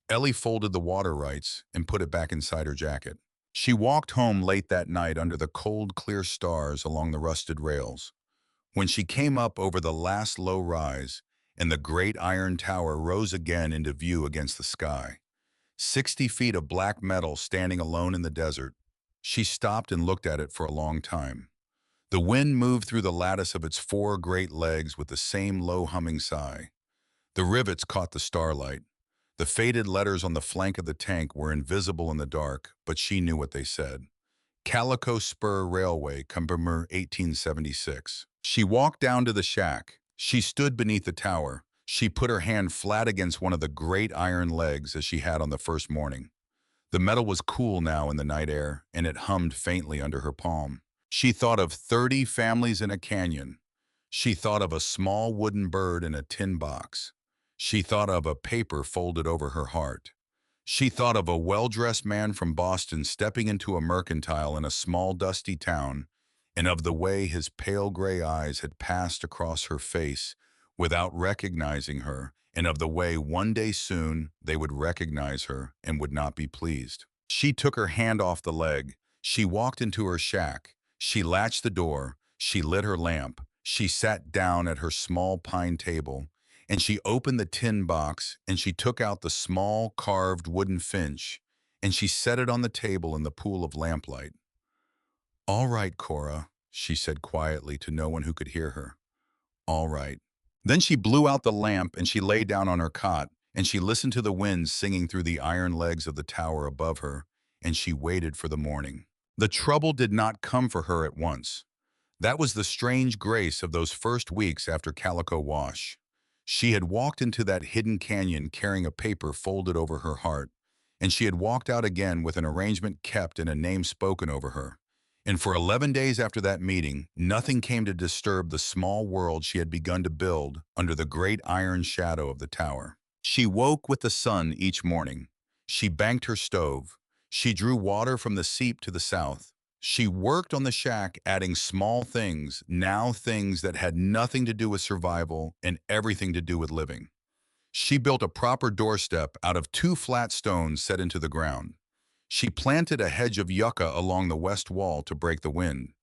Ellie folded the water rights and put it back inside her jacket. She walked home late that night under the cold, clear stars along the rusted rails. When she came up over the last low rise, and the great iron tower rose again into view against the sky, 60 feet of black metal standing alone in the desert, she stopped and looked at it for a long time. The wind moved through the lattice of its 4 great legs with the same low humming sigh. The rivets caught the starlight. The faded letters on the flank of the tank were invisible in the dark, but she knew what they said. Calico Spur Railway, Cumbermer, 1876. She walked down to the shack. She stood beneath the tower. She put her hand flat against one of the great iron legs as she had on the first morning. The metal was cool now in the night air, and it hummed faintly under her palm. She thought of 30 families in a canyon. She thought of a small wooden bird in a tin box. She thought of a paper folded over her heart. She thought of a well-dressed man from Boston stepping into a mercantile in a small dusty town, and of the way his pale gray eyes had passed across her face without recognizing her, and of the way one day soon they would recognize her and would not be pleased. She took her hand off the leg. She walked into her shack. She latched the door. She lit her lamp. She sat down at her small pine table, and she opened the tin box, and she took out the small carved wooden finch, and she set it on the table in the pool of lamplight. "All right, Cora," she said quietly to no one who could hear her. "All right." Then she blew out the lamp and she lay down on her cot, and she listened to the wind singing through the iron legs of the tower above her, and she waited for the morning. The trouble did not come for her at once. That was the strange grace of those first weeks after Calico Wash. She had walked into that hidden canyon carrying a paper folded over her heart, and she had walked out again with an arrangement kept and a name spoken over her. And for 11 days after that meeting, nothing came to disturb the small world she had begun to build under the great iron shadow of the tower. She woke with the sun each morning. She banked her stove. She drew water from the seep to the south. She worked on the shack, adding small things, now things that had nothing to do with survival and everything to do with living. She built a proper doorstep out of 2 flat stones set into the ground. She planted a hedge of yucca along the west wall to break the wind.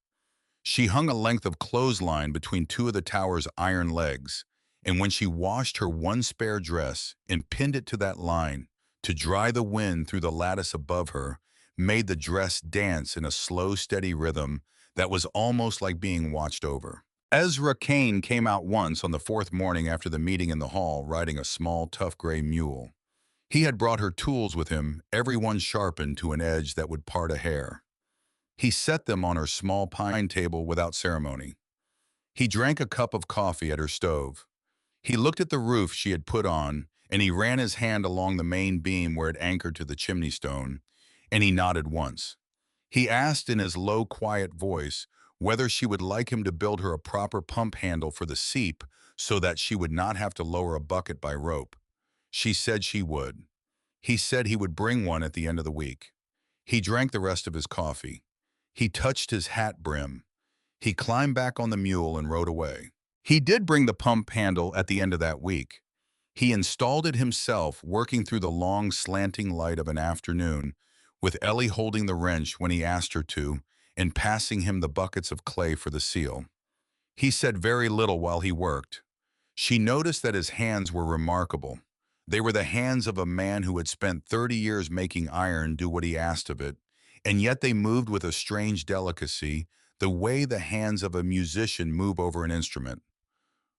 She hung a length of clothesline between 2 of the tower's iron legs, and when she washed her one spare dress and pinned it to that line to dry the wind through the lattice above her, made the dress dance in a slow, steady rhythm that was almost like being watched over. Ezra Kane came out once on the 4th morning after the meeting in the hall riding a small, tough gray mule. He had brought her tools with him, every one sharpened to an edge that would part a hair. He set them on her small pine table without ceremony. He drank a cup of coffee at her stove. He looked at the roof she had put on, and he ran his hand along the main beam where it anchored to the chimney stone, and he nodded once. He asked in his low, quiet voice whether she would like him to build her a proper pump handle for the seep so that she would not have to lower a bucket by rope. She said she would. He said he would bring one at the end of the week. He drank the rest of his coffee. He touched his hat brim. He climbed back on the mule and rode away. He did bring the pump handle at the end of that week. He installed it himself, working through the long, slanting light of an afternoon, with Ellie holding the wrench when he asked her to, and passing him the buckets of clay for the seal. He said very little while he worked. She noticed that his hands were remarkable. They were the hands of a man who had spent 30 years making iron do what he asked of it, and yet they moved with a strange delicacy, the way the hands of a musician move over an instrument.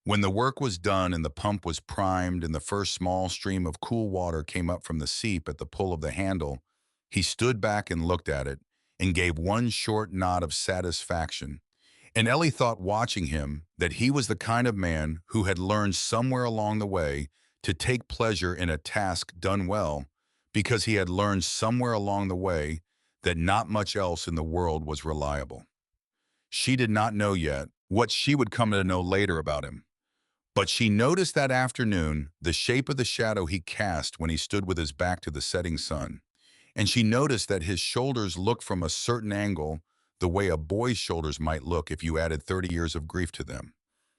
When the work was done and the pump was primed and the first small stream of cool water came up from the seep at the pull of the handle, he stood back and looked at it and gave one short nod of satisfaction. And Ellie thought, watching him, that he was the kind of man who had learned somewhere along the way to take pleasure in a task done well, because he had learned somewhere along the way that not much else in the world was reliable. She did not know yet what she would come to know later about him. But she noticed that afternoon the shape of the shadow he cast when he stood with his back to the setting sun. And she noticed that his shoulders looked from a certain angle the way a boy's shoulders might look if you added 30 years of grief to them.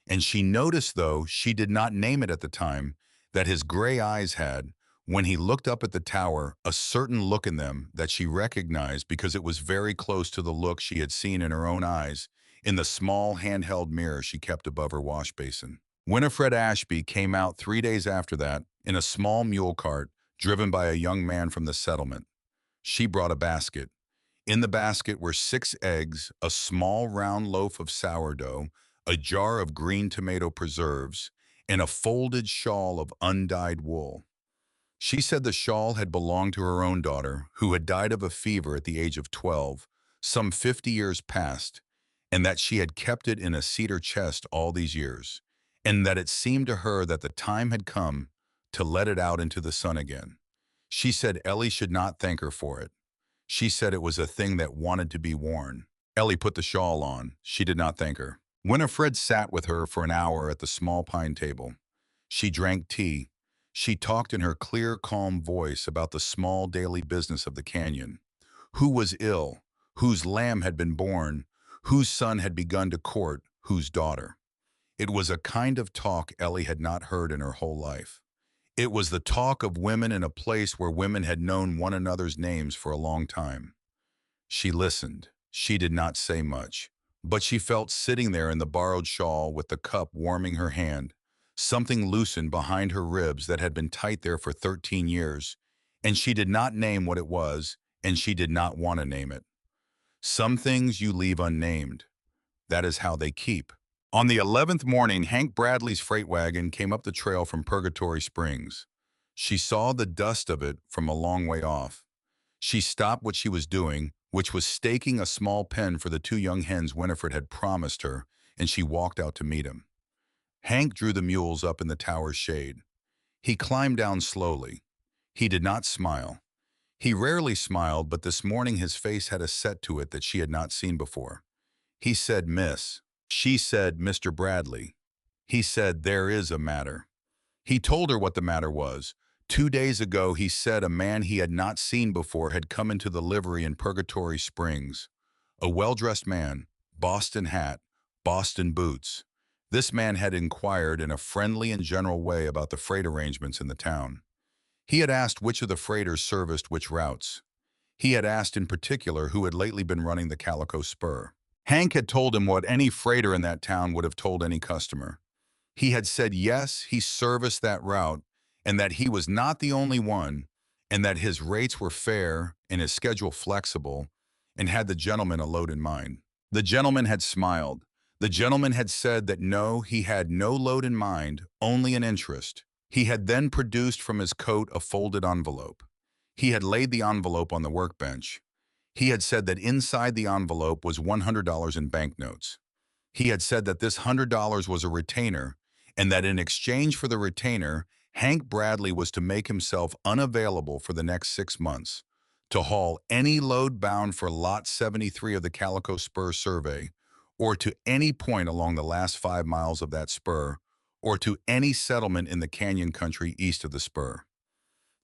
And she noticed, though she did not name it at the time, that his gray eyes had, when he looked up at the tower, a certain look in them that she recognized because it was very close to the look she had seen in her own eyes in the small handheld mirror she kept above her wash basin. Winifred Ashby came out 3 days after that in a small mule cart driven by a young man from the settlement. She brought a basket. In the basket were 6 eggs, a small round loaf of sourdough, a jar of green tomato preserves, and a folded shawl of undyed wool. She said the shawl had belonged to her own daughter, who had died of a fever at the age of 12, some 50 years past, and that she had kept it in a cedar chest all these years, and that it seemed to her that the time had come to let it out into the sun again. She said Ellie should not thank her for it. She said it was a thing that wanted to be worn. Ellie put the shawl on. She did not thank her. Winifred sat with her for an hour at the small pine table. She drank tea. She talked in her clear, calm voice about the small daily business of the canyon. Who was ill? Whose lamb had been born? Whose son had begun to court? Whose daughter? It was a kind of talk Ellie had not heard in her whole life. It was the talk of women in a place where women had known one another's names for a long time. She listened. She did not say much, but she felt sitting there in the borrowed shawl with the cup warming her hand. Something loosened behind her ribs that had been tight there for 13 years, and she did not name what it was, and she did not want to name it. Some things you leave unnamed. That is how they keep. On the 11th morning, Hank Bradley's freight wagon came up the trail from Purgatory Springs. She saw the dust of it from a long way off. She stopped what she was doing, which was staking a small pen for the two young hens Winifred had promised her, and she walked out to meet him. Hank drew the mules up in the tower's shade. He climbed down slowly. He did not smile. He rarely smiled, but this morning his face had a set to it that she had not seen before. He said, "Miss." She said, "Mr. Bradley." He said, "There is a matter." He told her what the matter was. 2 days ago, he said a man he had not seen before had come into the livery in Purgatory Springs. A well-dressed man, Boston hat, Boston boots. This man had inquired in a friendly and general way about the freight arrangements in the town. He had asked which of the freighters serviced which routes. He had asked in particular who had lately been running the Calico Spur. Hank had told him what any freighter in that town would have told any customer. He had said yes, he serviced that route, and that he was not the only one, and that his rates were fair and his schedule flexible, and had the gentleman a load in mind. The gentleman had smiled. The gentleman had said that no, he had no load in mind, only an interest. He had then produced from his coat a folded envelope. He had laid the envelope on the workbench. He had said that inside the envelope was $100 in banknotes. He had said that this $100 was a retainer, and that in exchange for the retainer, Hank Bradley was to make himself unavailable for the next 6 months, to haul any load bound for Lot 73 of the Calico Spur survey, or to any point along the last 5 miles of that spur, or to any settlement in the canyon country east of the spur.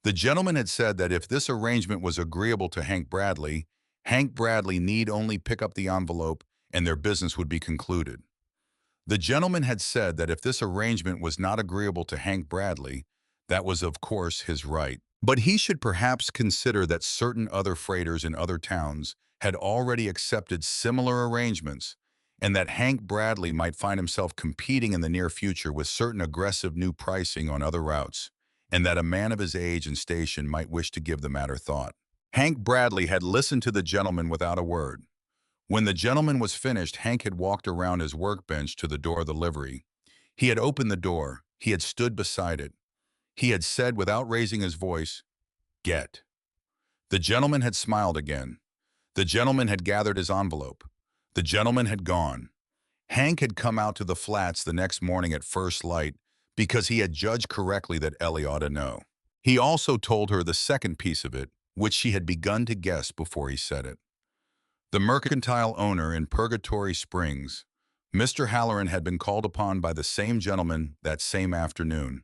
The gentleman had said that if this arrangement was agreeable to Hank Bradley need only pick up the envelope and their business would be concluded. The gentleman had said that if this arrangement was not agreeable to Hank Bradley, that was of course his right. But he should perhaps consider that certain other freighters in other towns had already accepted similar arrangements, and that Hank Bradley might find himself competing in the near future with certain aggressive new pricing on other routes, and that a man of his age and station might wish to give the matter thought. Hank Bradley had listened to the gentleman without a word. When the gentleman was finished, Hank had walked around his workbench to the door of the livery. He had opened the door. He had stood beside it. He had said without raising his voice, "Get." The gentleman had smiled again. The gentleman had gathered his envelope. The gentleman had gone. Hank had come out to the flats the next morning at first light because he had judged correctly that Ellie ought to know. He also told her the second piece of it, which she had begun to guess before he said it. The mercantile owner in Purgatory Springs, Mr. Halloran, had been called upon by the same gentleman that same afternoon.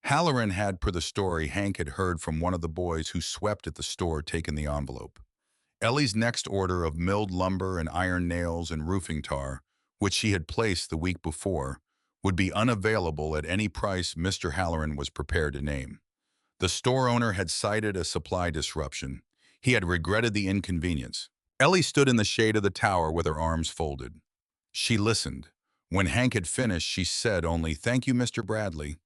Halloran had, per the story Hank had heard from one of the boys who swept at the store, taken the envelope. Ellie's next order of milled lumber and iron nails and roofing tar, which she had placed the week before, would be unavailable at any price Mr. Halloran was prepared to name. The store owner had cited a supply disruption. He had regretted the inconvenience. Ellie stood in the shade of the tower with her arms folded. She listened. When Hank had finished, she said only, "Thank you, Mr. Bradley."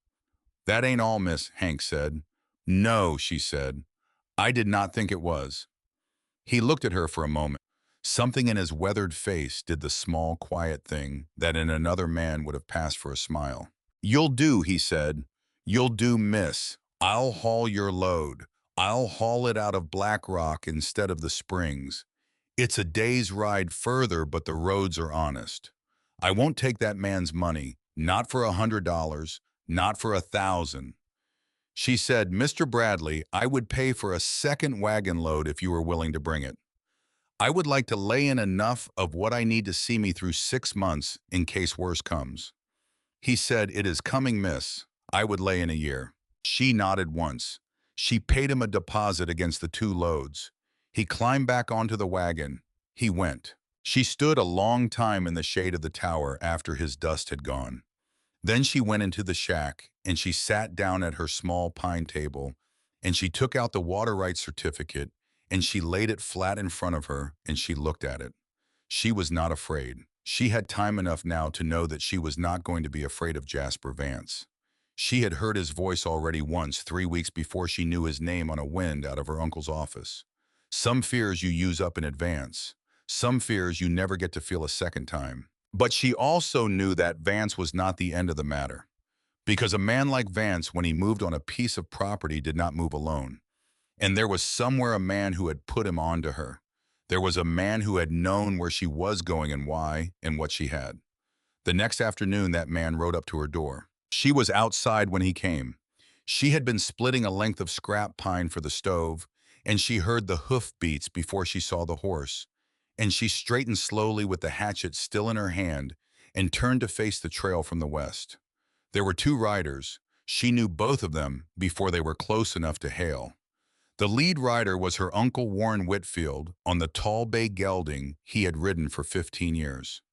"That ain't all, miss," Hank said. "No," she said. "I did not think it was." He looked at her for a moment. Something in his weathered face did the small, quiet thing that in another man would have passed for a smile. "You'll do," he said. "You'll do, miss. I'll haul your load. I'll haul it out of Black Rock instead of the Springs. It's a day's ride further, but the roads are honest. I won't take that man's money, not for $100, not for 1,000. She said, "Mr. Bradley, I would pay for a second wagon load if you were willing to bring it. I would like to lay in enough of what I need to see me through 6 months in case worse comes." He said, "It is coming, miss. I would lay in a year." She nodded once. She paid him a deposit against the 2 loads. He climbed back onto the wagon. He went. She stood a long time in the shade of the tower after his dust had gone. Then she went into the shack, and she sat down at her small pine table, and she took out the water rights certificate, and she laid it flat in front of her, and she looked at it. She was not afraid. She had time enough now to know that she was not going to be afraid of Jasper Vance. She had heard his voice already once, 3 weeks before she knew his name on a wind out of her uncle's office. Some fears you use up in advance. some fears you never get to feel a second time. But she also knew that Vance was not the end of the matter. Because a man like Vance, when he moved on a piece of property, did not move alone. And there was somewhere a man who had put him on to her. There was a man who had known where she was going and why and what she had. The next afternoon, that man rode up to her door. She was outside when he came. She had been splitting a length of scrap pine for the stove, and she heard the hoof beats before she saw the horse. And she straightened slowly with the hatchet still in her hand and turned to face the trail from the west. There were two riders. She knew both of them before they were close enough to hail. The lead rider was her uncle Warren Whitfield on the tall bay gelding he had ridden for 15 years.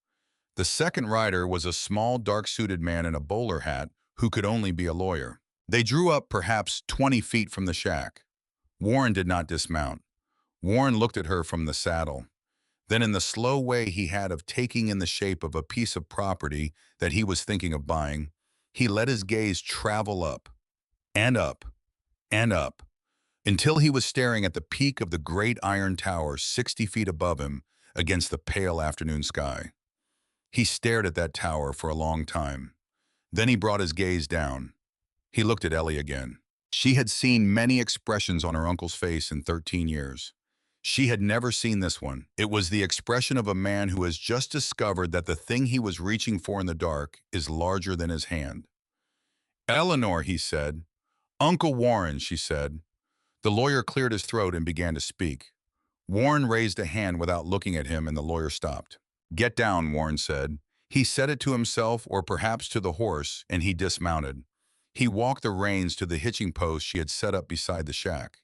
The second rider was a small, dark-suited man in a bowler hat who could only be a lawyer. They drew up perhaps 20 feet from the shack. Warren did not dismount. Warren looked at her from the saddle. Then, in the slow way he had of taking in the shape of a piece of property that he was thinking of buying, he let his gaze travel up, and up, and up, until he was staring at the peak of the great iron tower 60 feet above him against the pale afternoon sky. He stared at that tower for a long time. Then he brought his gaze down. He looked at Ellie again. She had seen many expressions on her uncle's face in 13 years. She had never seen this one. It was the expression of a man who has just discovered that the thing he was reaching for in the dark is larger than his hand. "Eleanor," he said. "Uncle Warren," she said. The lawyer cleared his throat and began to speak. Warren raised a hand without looking at him, and the lawyer stopped. "Get down," Warren said. He said it to himself or perhaps to the horse, and he dismounted. He walked the reins to the hitching post she had set up beside the shack.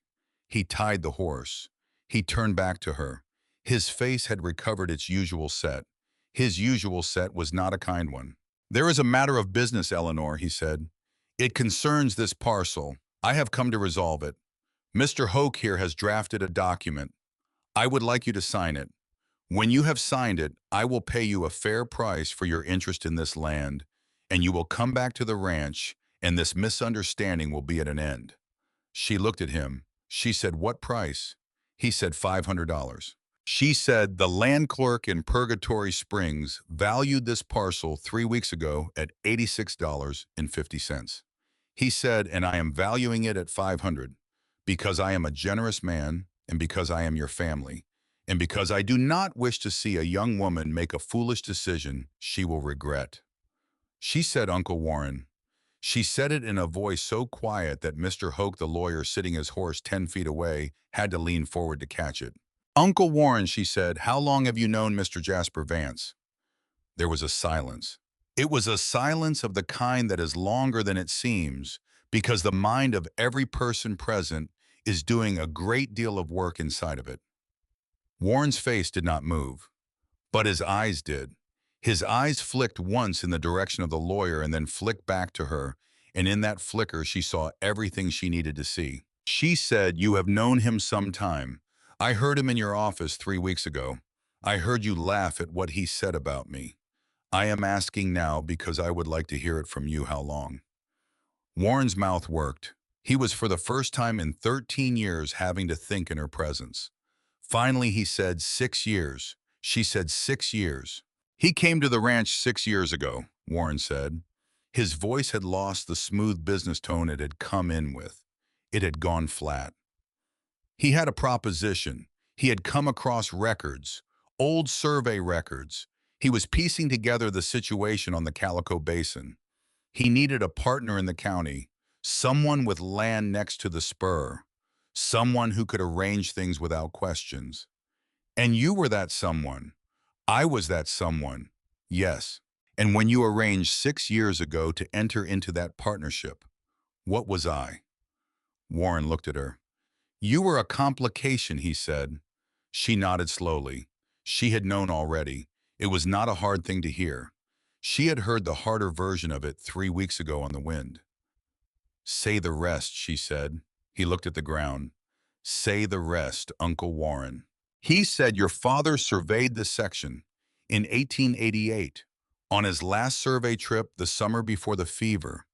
He tied the horse. He turned back to her. His face had recovered its usual set. His usual set was not a kind one. "There is a matter of business, Eleanor," he said. "It concerns this parcel. I have come to resolve it. Mr. Hoke here has drafted a document. I would like you to sign it. When you have signed it, I will pay you a fair price for your interest in this land, and you will come back to the ranch, and this misunderstanding will be at an end." She looked at him. She said, "What price?" He said, $500. She said, "The land clerk in Purgatory Springs valued this parcel 3 weeks ago at $86.50. He said, "And I am valuing it at 500 because I am a generous man and because I am your family and because I do not wish to see a young woman make a foolish decision she will regret." She said, "Uncle Warren." She said it in a voice so quiet that Mr. Hoke, the lawyer, sitting his horse 10 feet away, had to lean forward to catch it. "Uncle Warren," she said, "how long have you known Mr. Jasper Vance?" There was a silence. It was a silence of the kind that is longer than it seems, because the mind of every person present is doing a great deal of work inside of it. Warren's face did not move, but his eyes did. His eyes flicked once in the direction of the lawyer and then flicked back to her, and in that flicker she saw everything she needed to see. She said, "You have known him some time. I heard him in your office 3 weeks ago. I heard you laugh at what he said about me. I am asking now because I would like to hear it from you how long." Warren's mouth worked. He was for the first time in 13 years having to think in her presence. Finally he said, "6 years." She said, "6 years." "He came to the ranch 6 years ago," Warren said. His voice had lost the smooth business tone it had come in with. It had gone flat. "He had a proposition. He had come across records, old survey records. He was piecing together the situation on the Calico Basin. He needed a partner in the county, someone with land next to the spur, someone who could arrange things without questions. And you were that someone. I was that someone. Yes. And when you arranged 6 years ago to enter into that partnership, what was I?" Warren looked at her. "You were a complication," he said. She nodded slowly. She had known already. It was not a hard thing to hear. She had heard the harder version of it 3 weeks ago on the wind. "Say the rest," she said. He looked at the ground. "Say the rest, Uncle Warren." "He said your father surveyed this section in 1888, on his last survey trip the summer before the fever.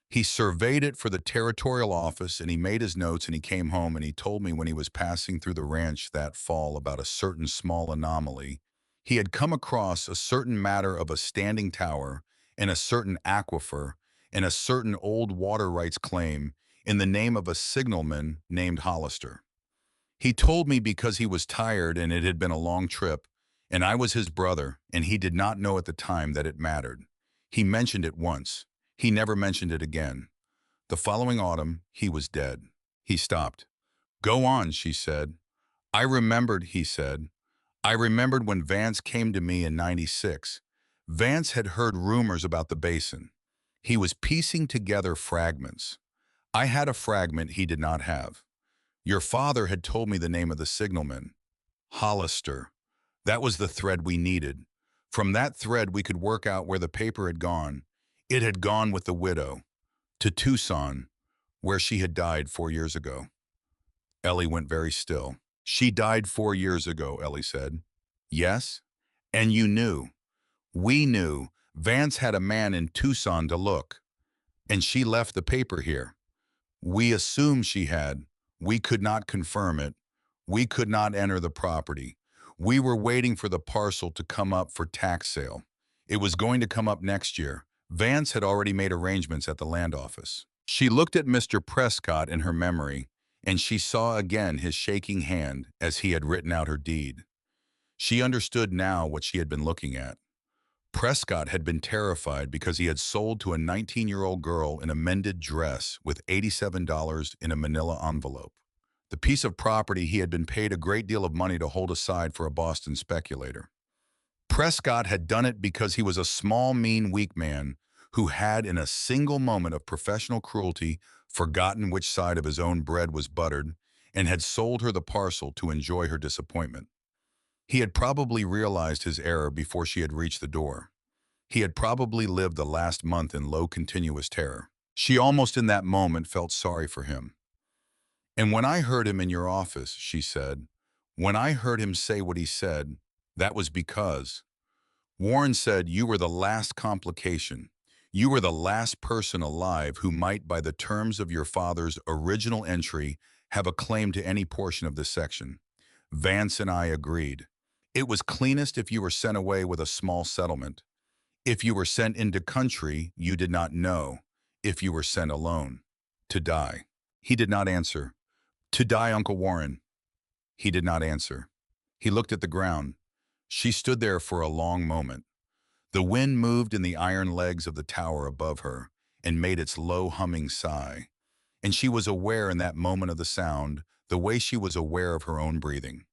He surveyed it for the territorial office and he made his notes and he came home and he told me when he was passing through the ranch that fall about a certain small anomaly. He had come across a certain matter of a standing tower and a certain aquifer and a certain old water rights claim in the name of a signalman named Hollister. He told me because he was tired and it had been a long trip, and I was his brother, and he did not know at the time that it mattered. He mentioned it once. He never mentioned it again. The following autumn, he was dead. He stopped. Go on, she said. I remembered, he said. I remembered when Vance came to me in '96. Vance had heard rumors about the basin. He was piecing together fragments. I had a fragment he did not have. Your father had told me the name of the signalman. Hollister. That was the thread we needed. From that thread we could work out where the paper had gone. It had gone with the widow. To Tucson, where she had died 4 years ago. Ellie went very still. She died 4 years ago, Ellie said. Yes? And you knew. We knew. Vance had a man in Tucson to look. And she left the paper here. We assumed she had. We could not confirm it. We could not enter the property. We were waiting for the parcel to come up for tax sale. It was going to come up next year. Vance had already made arrangements at the land office. She looked at Mr. Prescott in her memory, and she saw again his shaking hand as he had written out her deed. She understood now what she had been looking at. Prescott had been terrified because he had sold to a 19-year-old girl in a mended dress with $87 in a manila envelope. The piece of property he had been paid a great deal of money to hold aside for a Boston speculator. Prescott had done it because he was a small, mean, weak man who had, in a single moment of professional cruelty, forgotten which side of his own bread was buttered and had sold her the parcel to enjoy her disappointment. He had probably realized his error before she had reached the door. He had probably lived the last month in low, continuous terror. She almost in that moment felt sorry for him. And when I heard him in your office, she said, when I heard him say what he said, that was because Warren said you were the last complication. You were the last person alive who might, by the terms of your father's original entry, have a claim to any portion of this section. Vance and I agreed. It was cleanest if you were sent away with a small settlement. If you were sent into country, you did not know. If you were sent alone. To die. He did not answer. To die, Uncle Warren. He did not answer. He looked at the ground. She stood there for a long moment. The wind moved in the iron legs of the tower above her and made its low humming sigh. And she was aware in that moment of the sound, the way she was aware of her own breathing.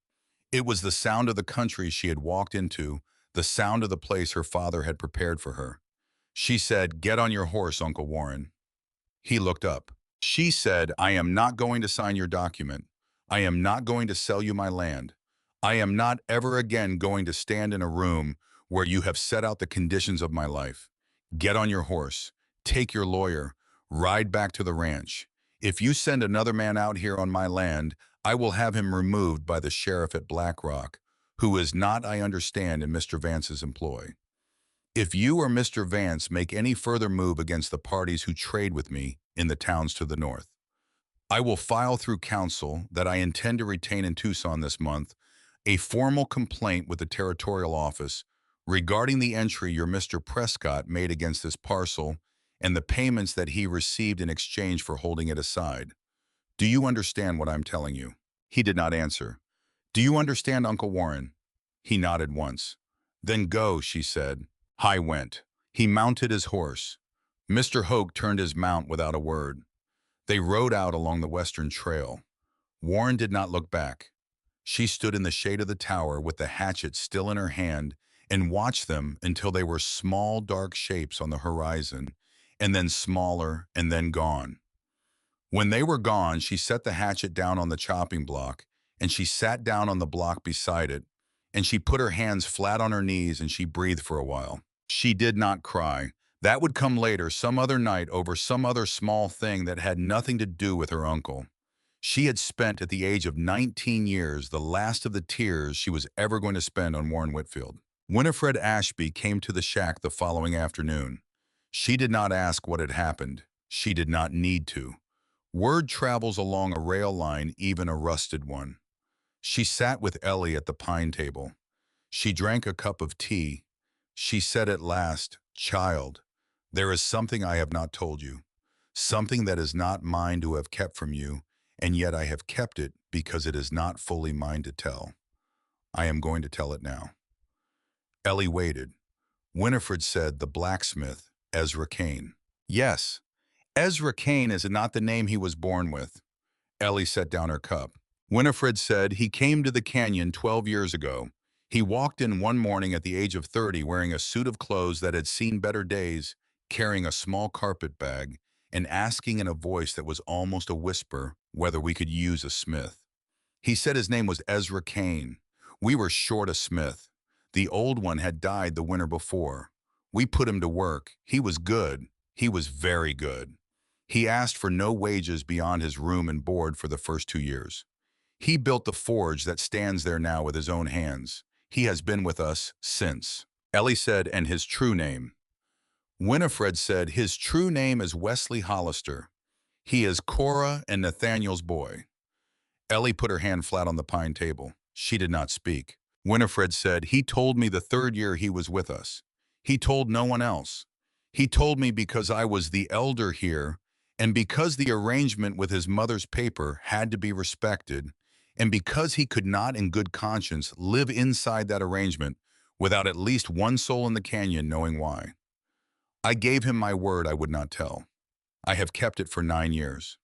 It was the sound of the country she had walked into, the sound of the place her father had prepared for her. She said, "Get on your horse, Uncle Warren." He looked up. She said, "I am not going to sign your document. I am not going to sell you my land. I am not ever again going to stand in a room where you have set out the conditions of my life. Get on your horse. Take your lawyer. Ride back to the ranch. If you send another man out here on my land, I will have him removed by the sheriff at Black Rock, who is not, I understand, in Mr. Vance's employ. If you or Mr. Vance make any further move against the parties who trade with me in the towns to the north, I will file through counsel that I intend to retain in Tucson this month a formal complaint with the territorial office regarding the entry your Mr. Prescott made against this parcel and the payments that he received in exchange for holding it aside. Do you understand what I'm telling you?" He did not answer. "Do you understand, Uncle Warren?" He nodded once. "Then go," she said. High went. He mounted his horse. Mr. Hoke turned his mount without a word. They rode out along the western trail. Warren did not look back. She stood in the shade of the tower with the hatchet still in her hand and watched them until they were small, dark shapes on the horizon, and then smaller, and then gone. When they were gone, she set the hatchet down on the chopping block, and she sat down on the block beside it, and she put her hands flat on her knees and she breathed for a while. She did not cry. That would come later, some other night, over some other small thing that had nothing to do with her uncle. She had spent, at the age of 19 years, the last of the tears she was ever going to spend on Warren Whitfield. Winifred Ashby came to the shack the following afternoon. She did not ask what had happened. She did not need to. Word travels along a rail line, even a rusted one. She sat with Ellie at the pine table. She drank a cup of tea. She said at last, "Child, there is something I have not told you, something that is not mine to have kept from you, and yet I have kept it because it is not fully mine to tell. I am going to tell it now." Ellie waited. Winifred said, "The blacksmith, Ezra Kane." "Yes, Ezra Kane is not the name he was born with." Ellie set down her cup. Winifred said, "He came to the canyon 12 years ago. He walked in one morning at the age of 30 wearing a suit of clothes that had seen better days, carrying a small carpet bag, and asking in a voice that was almost a whisper whether we could use a smith. He said his name was Ezra Kane. We were short a smith. The old one had died the winter before. We put him to work. He was good. He was very good. He asked for no wages beyond his room and board for the first 2 years. He built the forge that stands there now with his own hands. He has been with us since." Ellie said, "And his true name?" Winifred said, "His true name is Wesley Hollister. He is Cora and Nathaniel's boy." Ellie put her hand flat on the pine table. She did not speak. Winifred said, "He told me the 3rd year he was with us. He told no one else. He told me because I was the elder here, and because the arrangement with his mother's paper had to be respected, and because he could not in good conscience live inside that arrangement without at least one soul in the canyon knowing why. I gave him my word I would not tell. I have kept it for 9 years.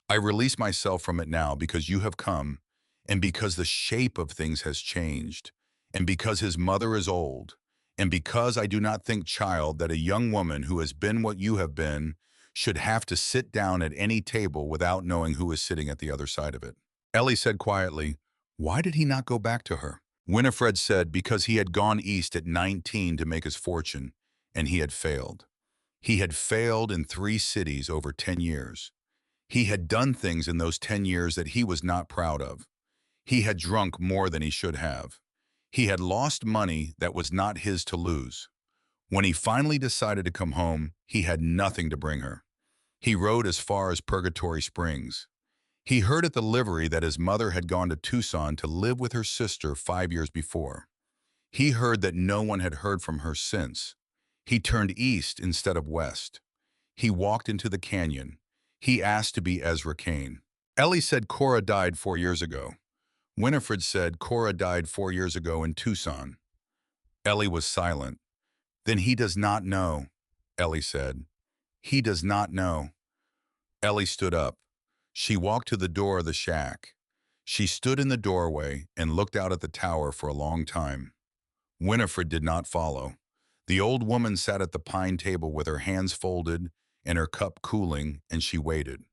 I release myself from it now because you have come, and because the shape of things has changed, and because his mother is old, and because I do not think, child, that a young woman who has been what you have been should have to sit down at any table without knowing who is sitting at the other side of it." Ellie said quietly, "Why did he not go back to her?" Winifred said, "Because he had gone east at 19 to make his fortune, and he had failed. He had failed in 3 cities over 10 years. He had done things in those 10 years that he was not proud of. He had drunk more than he should have. He had lost money that was not his to lose. When he finally decided to come home, he had nothing to bring her. He rode as far as Purgatory Springs. He heard at the livery that his mother had gone to Tucson to live with her sister 5 years before. He heard that no one had heard from her since. He turned east instead of west. He walked into the canyon. He asked to be Ezra Kane." Ellie said, "Cora died 4 years ago." Winifred said, "Cora died 4 years ago in Tucson." Ellie was silent. "Then he does not know," Ellie said. "He does not know." Ellie stood up. She walked to the door of the shack. She stood in the doorway and looked out at the tower for a long time. Winifred did not follow. The old woman sat at the pine table with her hands folded and her cup cooling, and she waited.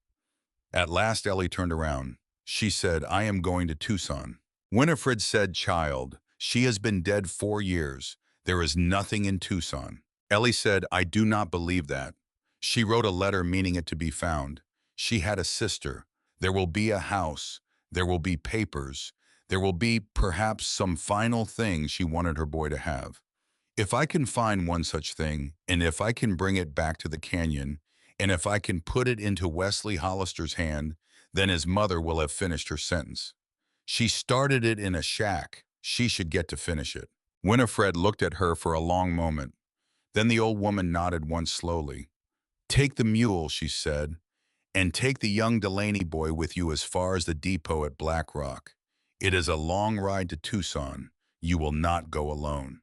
At last Ellie turned around. She said, "I am going to Tucson." Winifred said, "Child, she has been dead 4 years. There is nothing in Tucson." Ellie said, "I do not believe that. She wrote a letter meaning it to be found. She had a sister. There will be a house. There will be papers. There will be, perhaps, some final thing she wanted her boy to have. If I can find one such thing, and if I can bring it back to the canyon, and if I can put it into Wesley Hollister's hand, then his mother will have finished her sentence. She started it in a shack. She should get to finish it." Winifred looked at her for a long moment. Then the old woman nodded once slowly. "Take the mule," she said, "and take the young Delaney boy with you as far as the depot at Black Rock. It is a long ride to Tucson. You will not go alone."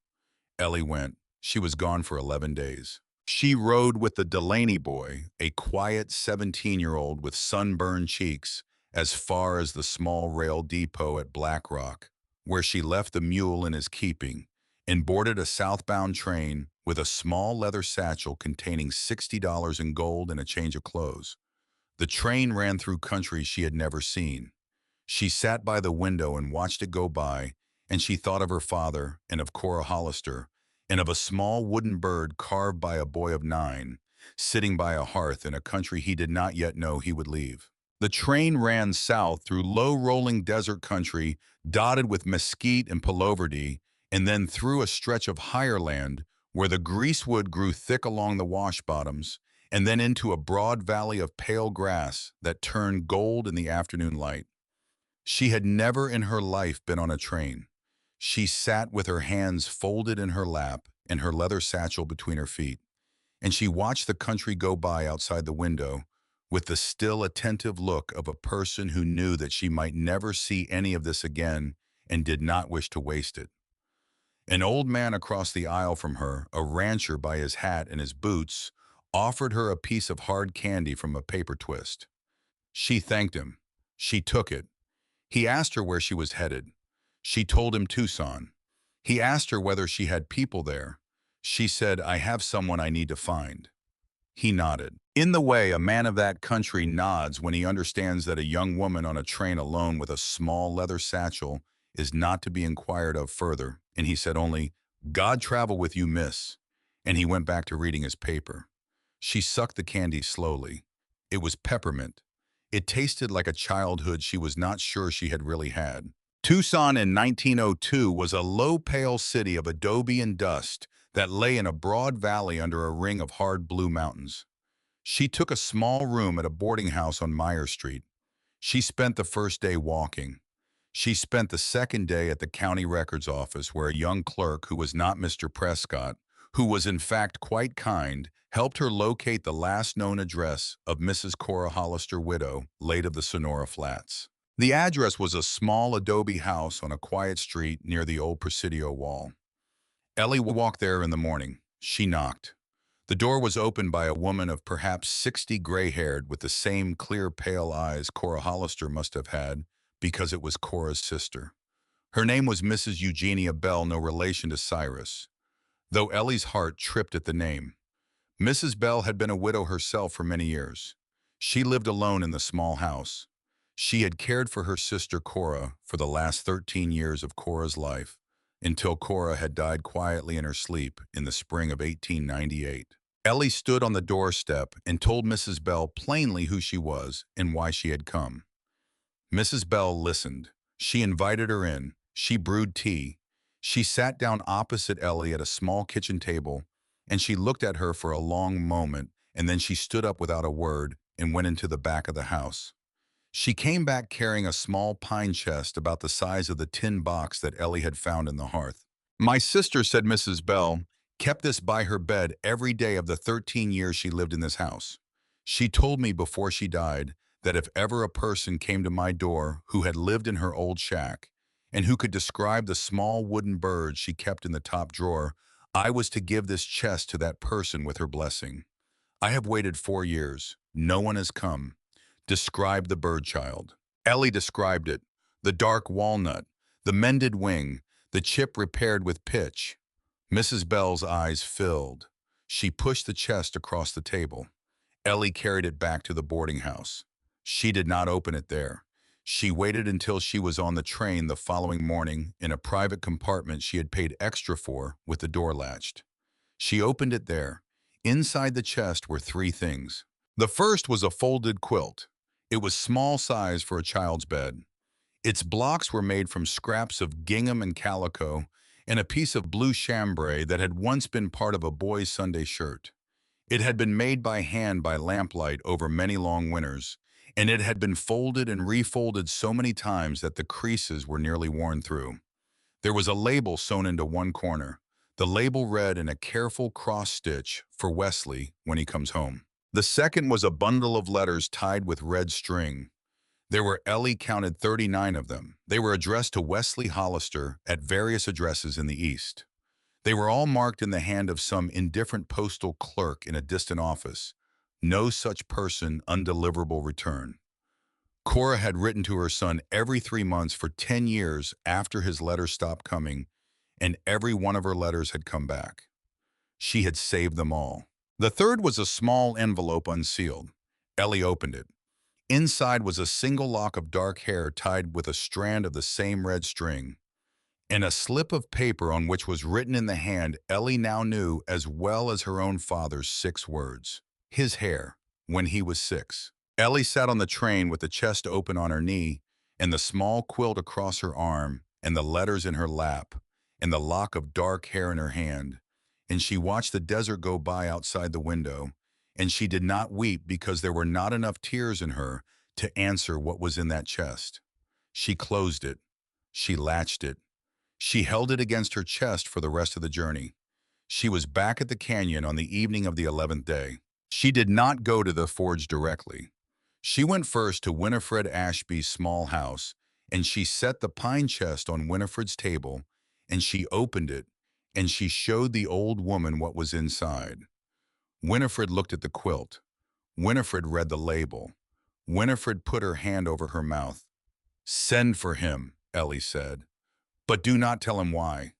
Ellie went. She was gone for 11 days. She rode with the Delaney boy, a quiet 17-year-old with sunburned cheeks, as far as the small rail depot at Black Rock, where she left the mule in his keeping, and boarded a southbound train with a small leather satchel containing $60 in gold and a change of clothes. The train ran through country she had never seen. She sat by the window and watched it go by, and she thought of her father and of Cora Hollister, and of a small wooden bird carved by a boy of 9, sitting by a hearth in a country he did not yet know he would leave. The train ran south through low-rolling desert country dotted with mesquite and palo verde, and then through a stretch of higher land where the greasewood grew thick along the wash bottoms, and then into a broad valley of pale grass that turned gold in the afternoon light. She had never in her life been on a train. She sat with her hands folded in her lap and her leather satchel between her feet, and she watched the country go by outside the window with the still attentive look of a person who knew that she might never see any of this again and did not wish to waste it. An old man across the aisle from her, a rancher by his hat and his boots, offered her a piece of hard candy from a paper twist. She thanked him. She took it. He asked her where she was headed. She told him Tucson. He asked her whether she had people there. She said, "I have someone I need to find." He nodded. In the way a man of that country nods when he understands that a young woman on a train alone with a small leather satchel is not to be inquired of further, and he said only, "God travel with you, miss," and he went back to reading his paper. She sucked the candy slowly. It was peppermint. It tasted like a childhood she was not sure she had really had. Tucson in 1902 was a low, pale city of adobe and dust that lay in a broad valley under a ring of hard blue mountains. She took a small room at a boarding house on Meyer Street. She spent the first day walking. She spent the second day at the county records office where a young clerk who was not Mr. Prescott, who was in fact quite kind, helped her locate the last known address of Mrs. Cora Hollister, widow, late of the Sonora Flats. The address was a small adobe house on a quiet street near the old Presidio wall. Ellie walked there in the morning. She knocked. The door was opened by a woman of perhaps 60, gray-haired, with the same clear, pale eyes Cora Hollister must have had, because it was Cora's sister. Her name was Mrs. Eugenia Bell, no relation to Cyrus, though Ellie's heart tripped at the name. Mrs. Bell had been a widow herself for many years. She lived alone in the small house. She had cared for her sister Cora for the last 13 years of Cora's life, until Cora had died quietly in her sleep in the spring of 1898. Ellie stood on the doorstep and told Mrs. Bell plainly who she was and why she had come. Mrs. Bell listened. She invited her in. She brewed tea. She sat down opposite Ellie at a small kitchen table, and she looked at her for a long moment, and then she stood up without a word and went into the back of the house. She came back carrying a small pine chest about the size of the tin box that Ellie had found in the hearth. "My sister," said Mrs. Bell, "kept this by her bed every day of the 13 years she lived in this house. She told me before she died that if ever a person came to my door who had lived in her old shack and who could describe the small wooden bird she kept in the top drawer, I was to give this chest to that person with her blessing. I have waited 4 years. No one has come. Describe the bird, child." Ellie described it: the dark walnut, the mended wing, the chip repaired with pitch. Mrs. Bell's eyes filled. She pushed the chest across the table. Ellie carried it back to the boarding house. She did not open it there. She waited until she was on the train the following morning in a private compartment she had paid extra for with the door latched. She opened it there. Inside the chest were 3 things. The first was a folded quilt. It was small size for a child's bed. Its blocks were made from scraps of gingham and calico and a piece of blue chambray that had once been part of a boy's Sunday shirt. It had been made by hand by lamplight over many long winters, and it had been folded and refolded so many times that the creases were nearly worn through. There was a label sewn into one corner. The label read in a careful cross-stitch, "For Wesley when he comes home." The second was a bundle of letters tied with red string. Ellie counted 39 of them. They were addressed to Wesley Hollister at various addresses in the East. They were all marked in the hand of some indifferent postal clerk in a distant office. No such person, undeliverable return. Cora had written to her son every 3 months for 10 years after his letters stopped coming, and every one of her letters had come back. She had saved them all. The third was a small envelope unsealed. Ellie opened it. Inside was a single lock of dark hair tied with a strand of the same red string, and a slip of paper on which was written in the hand Ellie now knew as well as her own father's 6 words: "His hair, when he was 6." Ellie sat on the train with the chest open on her knee, and the small quilt across her arm, and the letters in her lap, and the lock of dark hair in her hand, and she watched the desert go by outside the window, and she did not weep because there were not enough tears in her to answer what was in that chest. She closed it. She latched it. She held it against her chest for the rest of the journey. She was back at the canyon on the evening of the 11th day. She did not go to the forge directly. She went first to Winifred Ashby's small house, and she set the pine chest on Winifred's table, and she opened it, and she showed the old woman what was inside. Winifred looked at the quilt. Winifred read the label. Winifred put her hand over her mouth. "Send for him," Ellie said, "but do not tell him why."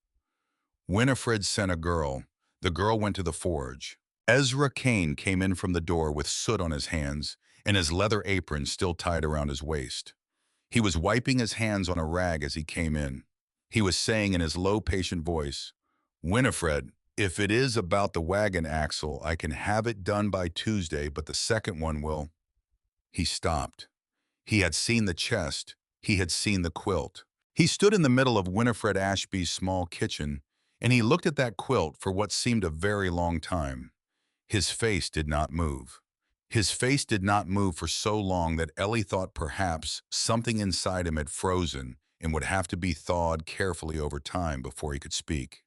Winifred sent a girl. The girl went to the forge. Ezra Kane came in from the door with soot on his hands and his leather apron still tied around his waist. He was wiping his hands on a rag as he came in. He was saying in his low, patient voice, "Winifred, if it is about the wagon axle, I can have it done by Tuesday, but the second one will." He stopped. He had seen the chest. He had seen the quilt. He stood in the middle of Winifred Ashby's small kitchen, and he looked at that quilt for what seemed a very long time. His face did not move. His face did not move for so long that Ellie thought perhaps something inside him had frozen and would have to be thawed carefully over time before he could speak.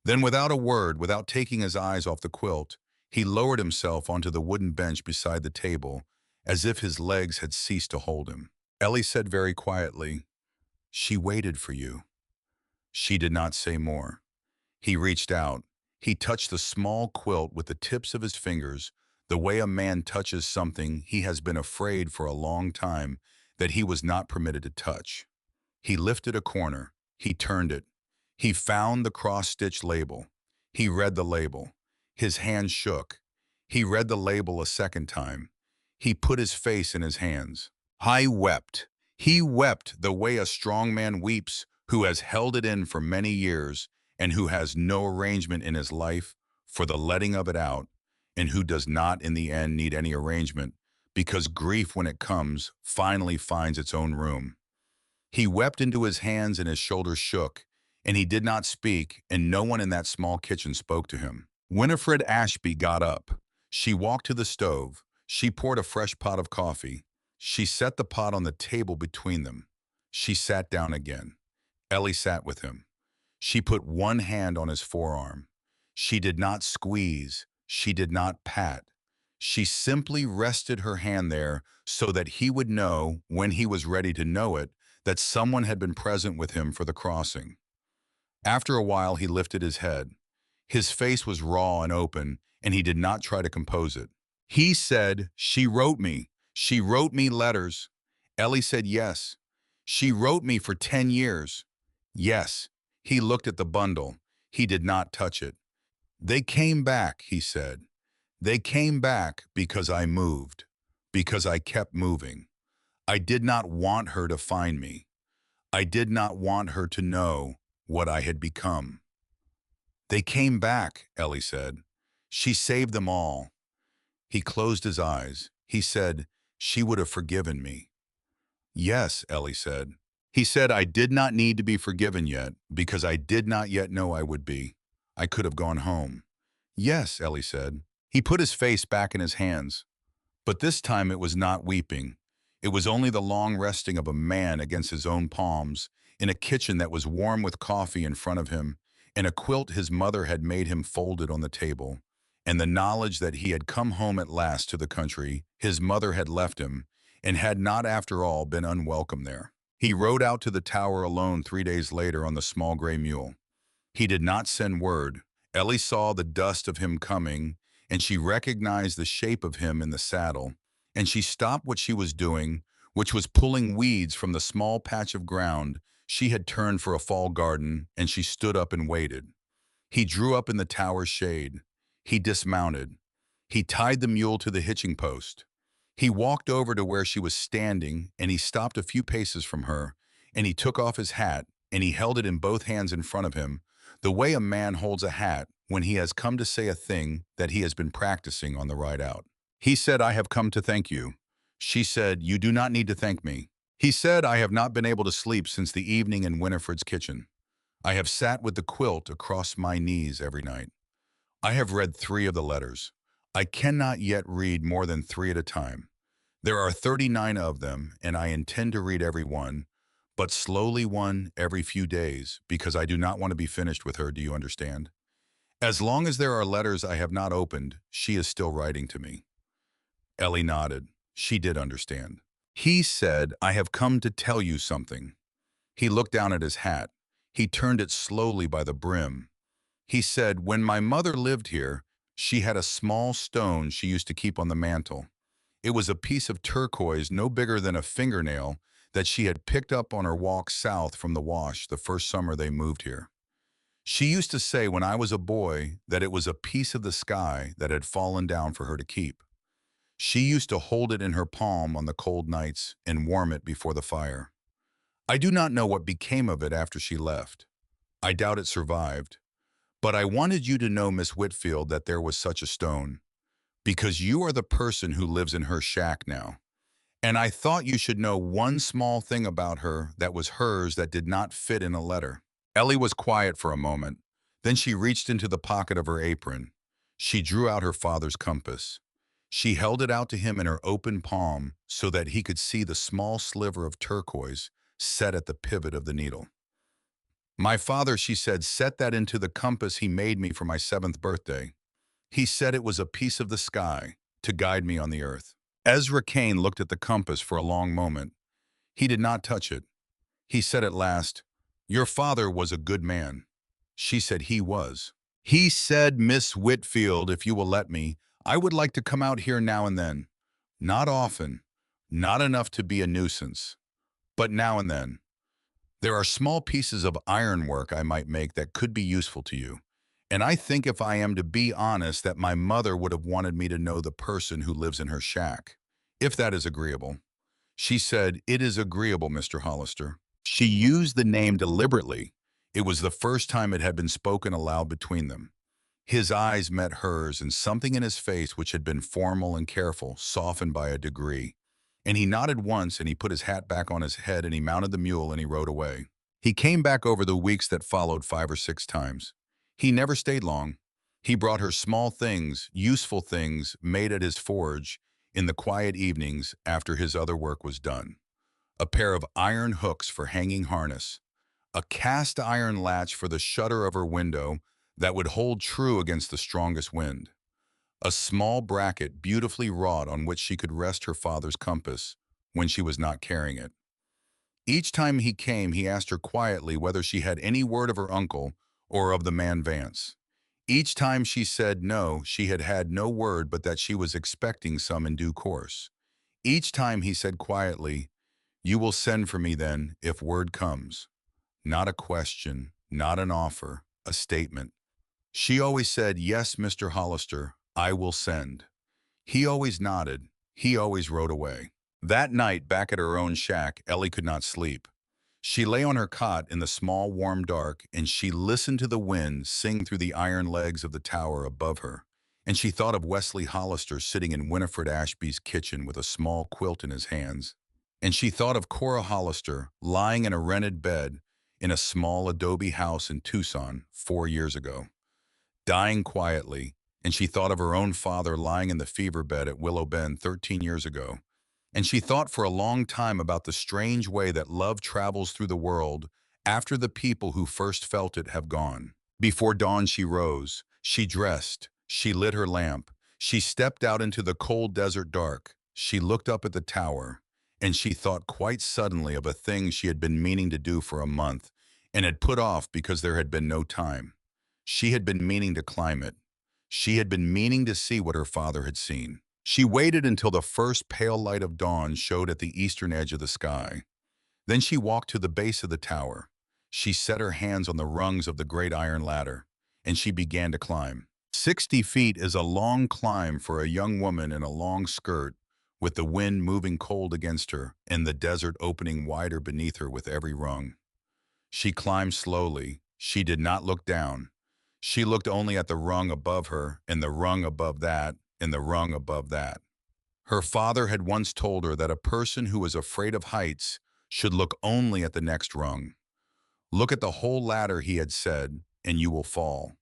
Then without a word, without taking his eyes off the quilt, he lowered himself onto the wooden bench beside the table, as if his legs had ceased to hold him. Ellie said very quietly, "She waited for you." She did not say more. He reached out. He touched the small quilt with the tips of his fingers, the way a man touches something he has been afraid for a long time that he was not permitted to touch. He lifted a corner. He turned it. He found the cross-stitch label. He read the label. His hand shook. He read the label a second time. He put his face in his hands. I wept. He wept the way a strong man weeps who has held it in for many years and who has no arrangement in his life for the letting of it out, and who does not in the end need any arrangement because grief, when it comes, finally finds its own room. He wept into his hands and his shoulders shook, and he did not speak, and no one in that small kitchen spoke to him. Winifred Ashby got up. She walked to the stove. She poured a fresh pot of coffee. She set the pot on the table between them. She sat down again. Ellie sat with him. She put one hand on his forearm. She did not squeeze. She did not pat. She simply rested her hand there so that he would know, when he was ready to know it, that someone had been present with him for the crossing. After a while, he lifted his head. His face was raw and open, and he did not try to compose it. He said, "She wrote me. She wrote me letters." Ellie said, "Yes." "She wrote me for 10 years. "Yes." He looked at the bundle. He did not touch it. "They came back," he said. "They came back because I moved, because I kept moving. I did not want her to find me. I did not want her to know what I had become." "They came back," Ellie said. "She saved them all." He closed his eyes. He said, "She would have forgiven me." "Yes," Ellie said. He said, "I did not need to be forgiven yet because I did not yet know I would be. I could have gone home." "Yes," Ellie said. He put his face back in his hands. But this time it was not weeping. It was only the long resting of a man against his own palms, in a kitchen that was warm with coffee in front of him, and a quilt his mother had made him folded on the table, and the knowledge that he had come home at last to the country his mother had left him, and had not after all been unwelcome there. He rode out to the tower alone 3 days later on the small gray mule. He did not send word. Ellie saw the dust of him coming, and she recognized the shape of him in the saddle, and she stopped what she was doing, which was pulling weeds from the small patch of ground she had turned for a fall garden, and she stood up and waited. He drew up in the tower's shade. He dismounted. He tied the mule to the hitching post. He walked over to where she was standing, and he stopped a few paces from her, and he took off his hat, and he held it in both hands in front of him, the way a man holds a hat when he has come to say a thing that he has been practicing on the ride out. He said, "I have come to thank you." She said, "You do not need to thank me." He said, "I have not been able to sleep since the evening in Winifred's kitchen. I have sat with the quilt across my knees every night. I have read 3 of the letters. I cannot yet read more than 3 at a time. There are 39 of them, and I intend to read every one, but slowly one every few days, because I do not want to be finished with her, do you understand? As long as there are letters I have not opened, she is still writing to me. Ellie nodded. She did understand. He said, I have come to tell you something. He looked down at his hat. He turned it slowly by the brim. He said, when my mother lived here, she had a small stone she used to keep on the mantle. It was a piece of turquoise no bigger than a fingernail that she had picked up on her walk south from the wash the first summer they moved here. She used to say when I was a boy that it was a piece of the sky that had fallen down for her to keep. She used to hold it in her palm on the cold nights and warm it before the fire. I do not know what became of it after she left. I doubt it survived. But I wanted you to know, Miss Whitfield, that there was such a stone, because you are the person who lives in her shack now. And I thought you should know one small thing about her that was hers that did not fit in a letter. Ellie was quiet for a moment. Then she reached into the pocket of her apron. She drew out her father's compass. She held it out to him in her open palm so that he could see the small sliver of turquoise set at the pivot of the needle. My father, she said, set that into the compass he made me for my 7th birthday. He said it was a piece of the sky to guide me on the earth. Ezra Kane looked at the compass for a long moment. He did not touch it. He said at last, your father was a good man. She said he was. He said, Miss Whitfield, if you will let me, I would like to come out here now and then. Not often, not enough to be a nuisance, but now and then. There are small pieces of ironwork I might make that could be useful to you. And I think if I am to be honest that my mother would have wanted me to know the person who lives in her shack, if that is agreeable. She said, it is agreeable, Mr. Hollister. She used the name deliberately. It was the first time it had been spoken aloud between them. His eyes met hers, and something in his face which had been formal and careful softened by a degree. And he nodded once, and he put his hat back on his head, and he mounted the mule, and he rode away. He came back over the weeks that followed 5 or 6 times. He never stayed long. He brought her small things, useful things, made at his forge in the quiet evenings after his other work was done. A pair of iron hooks for hanging harness, a cast iron latch for the shutter of her window that would hold true against the strongest wind, a small bracket beautifully wrought on which she could rest her father's compass when she was not carrying it. Each time he came, he asked her quietly whether she had any word of her uncle or of the man Vance. Each time she said no, she had had no word but that she was expecting some in due course. Each time he said quietly, you will send for me then, if word comes. Not a question, not an offer, a statement. She always said, yes, Mr. Hollister, I will send. He always nodded. He always rode away. That night, back at her own shack, Ellie could not sleep. She lay on her cot in the small, warm dark, and she listened to the wind sing through the iron legs of the tower above her. And she thought of Wesley Hollister sitting in Winifred Ashby's kitchen with a small quilt in his hands. And she thought of Cora Hollister lying in a rented bed in a small adobe house in Tucson 4 years ago, dying quietly. And she thought of her own father lying in the fever bed at Willow Bend 13 years ago. And she thought for a long time about the strange way that love travels through the world after the people who first felt it have gone. Before dawn she rose, she dressed, she lit her lamp, she stepped out into the cold desert dark, she looked up at the tower, and she thought quite suddenly of a thing she had been meaning to do for a month and had put off because there had been no time. She had been meaning to climb it. She had been meaning to see what her father had seen. She waited until the first pale light of dawn showed at the eastern edge of the sky. Then she walked to the base of the tower. She set her hands on the rungs of the great iron ladder, and she began to climb. 60 feet is a long climb for a young woman in a long skirt, with the wind moving cold against her and the desert opening wider beneath her with every rung. She climbed slowly. She did not look down. She looked only at the rung above her, and the rung above that, and the rung above that. Her father had once told her that a person who is afraid of heights should look only at the next rung. Look at the whole ladder, he had said, and you will fall.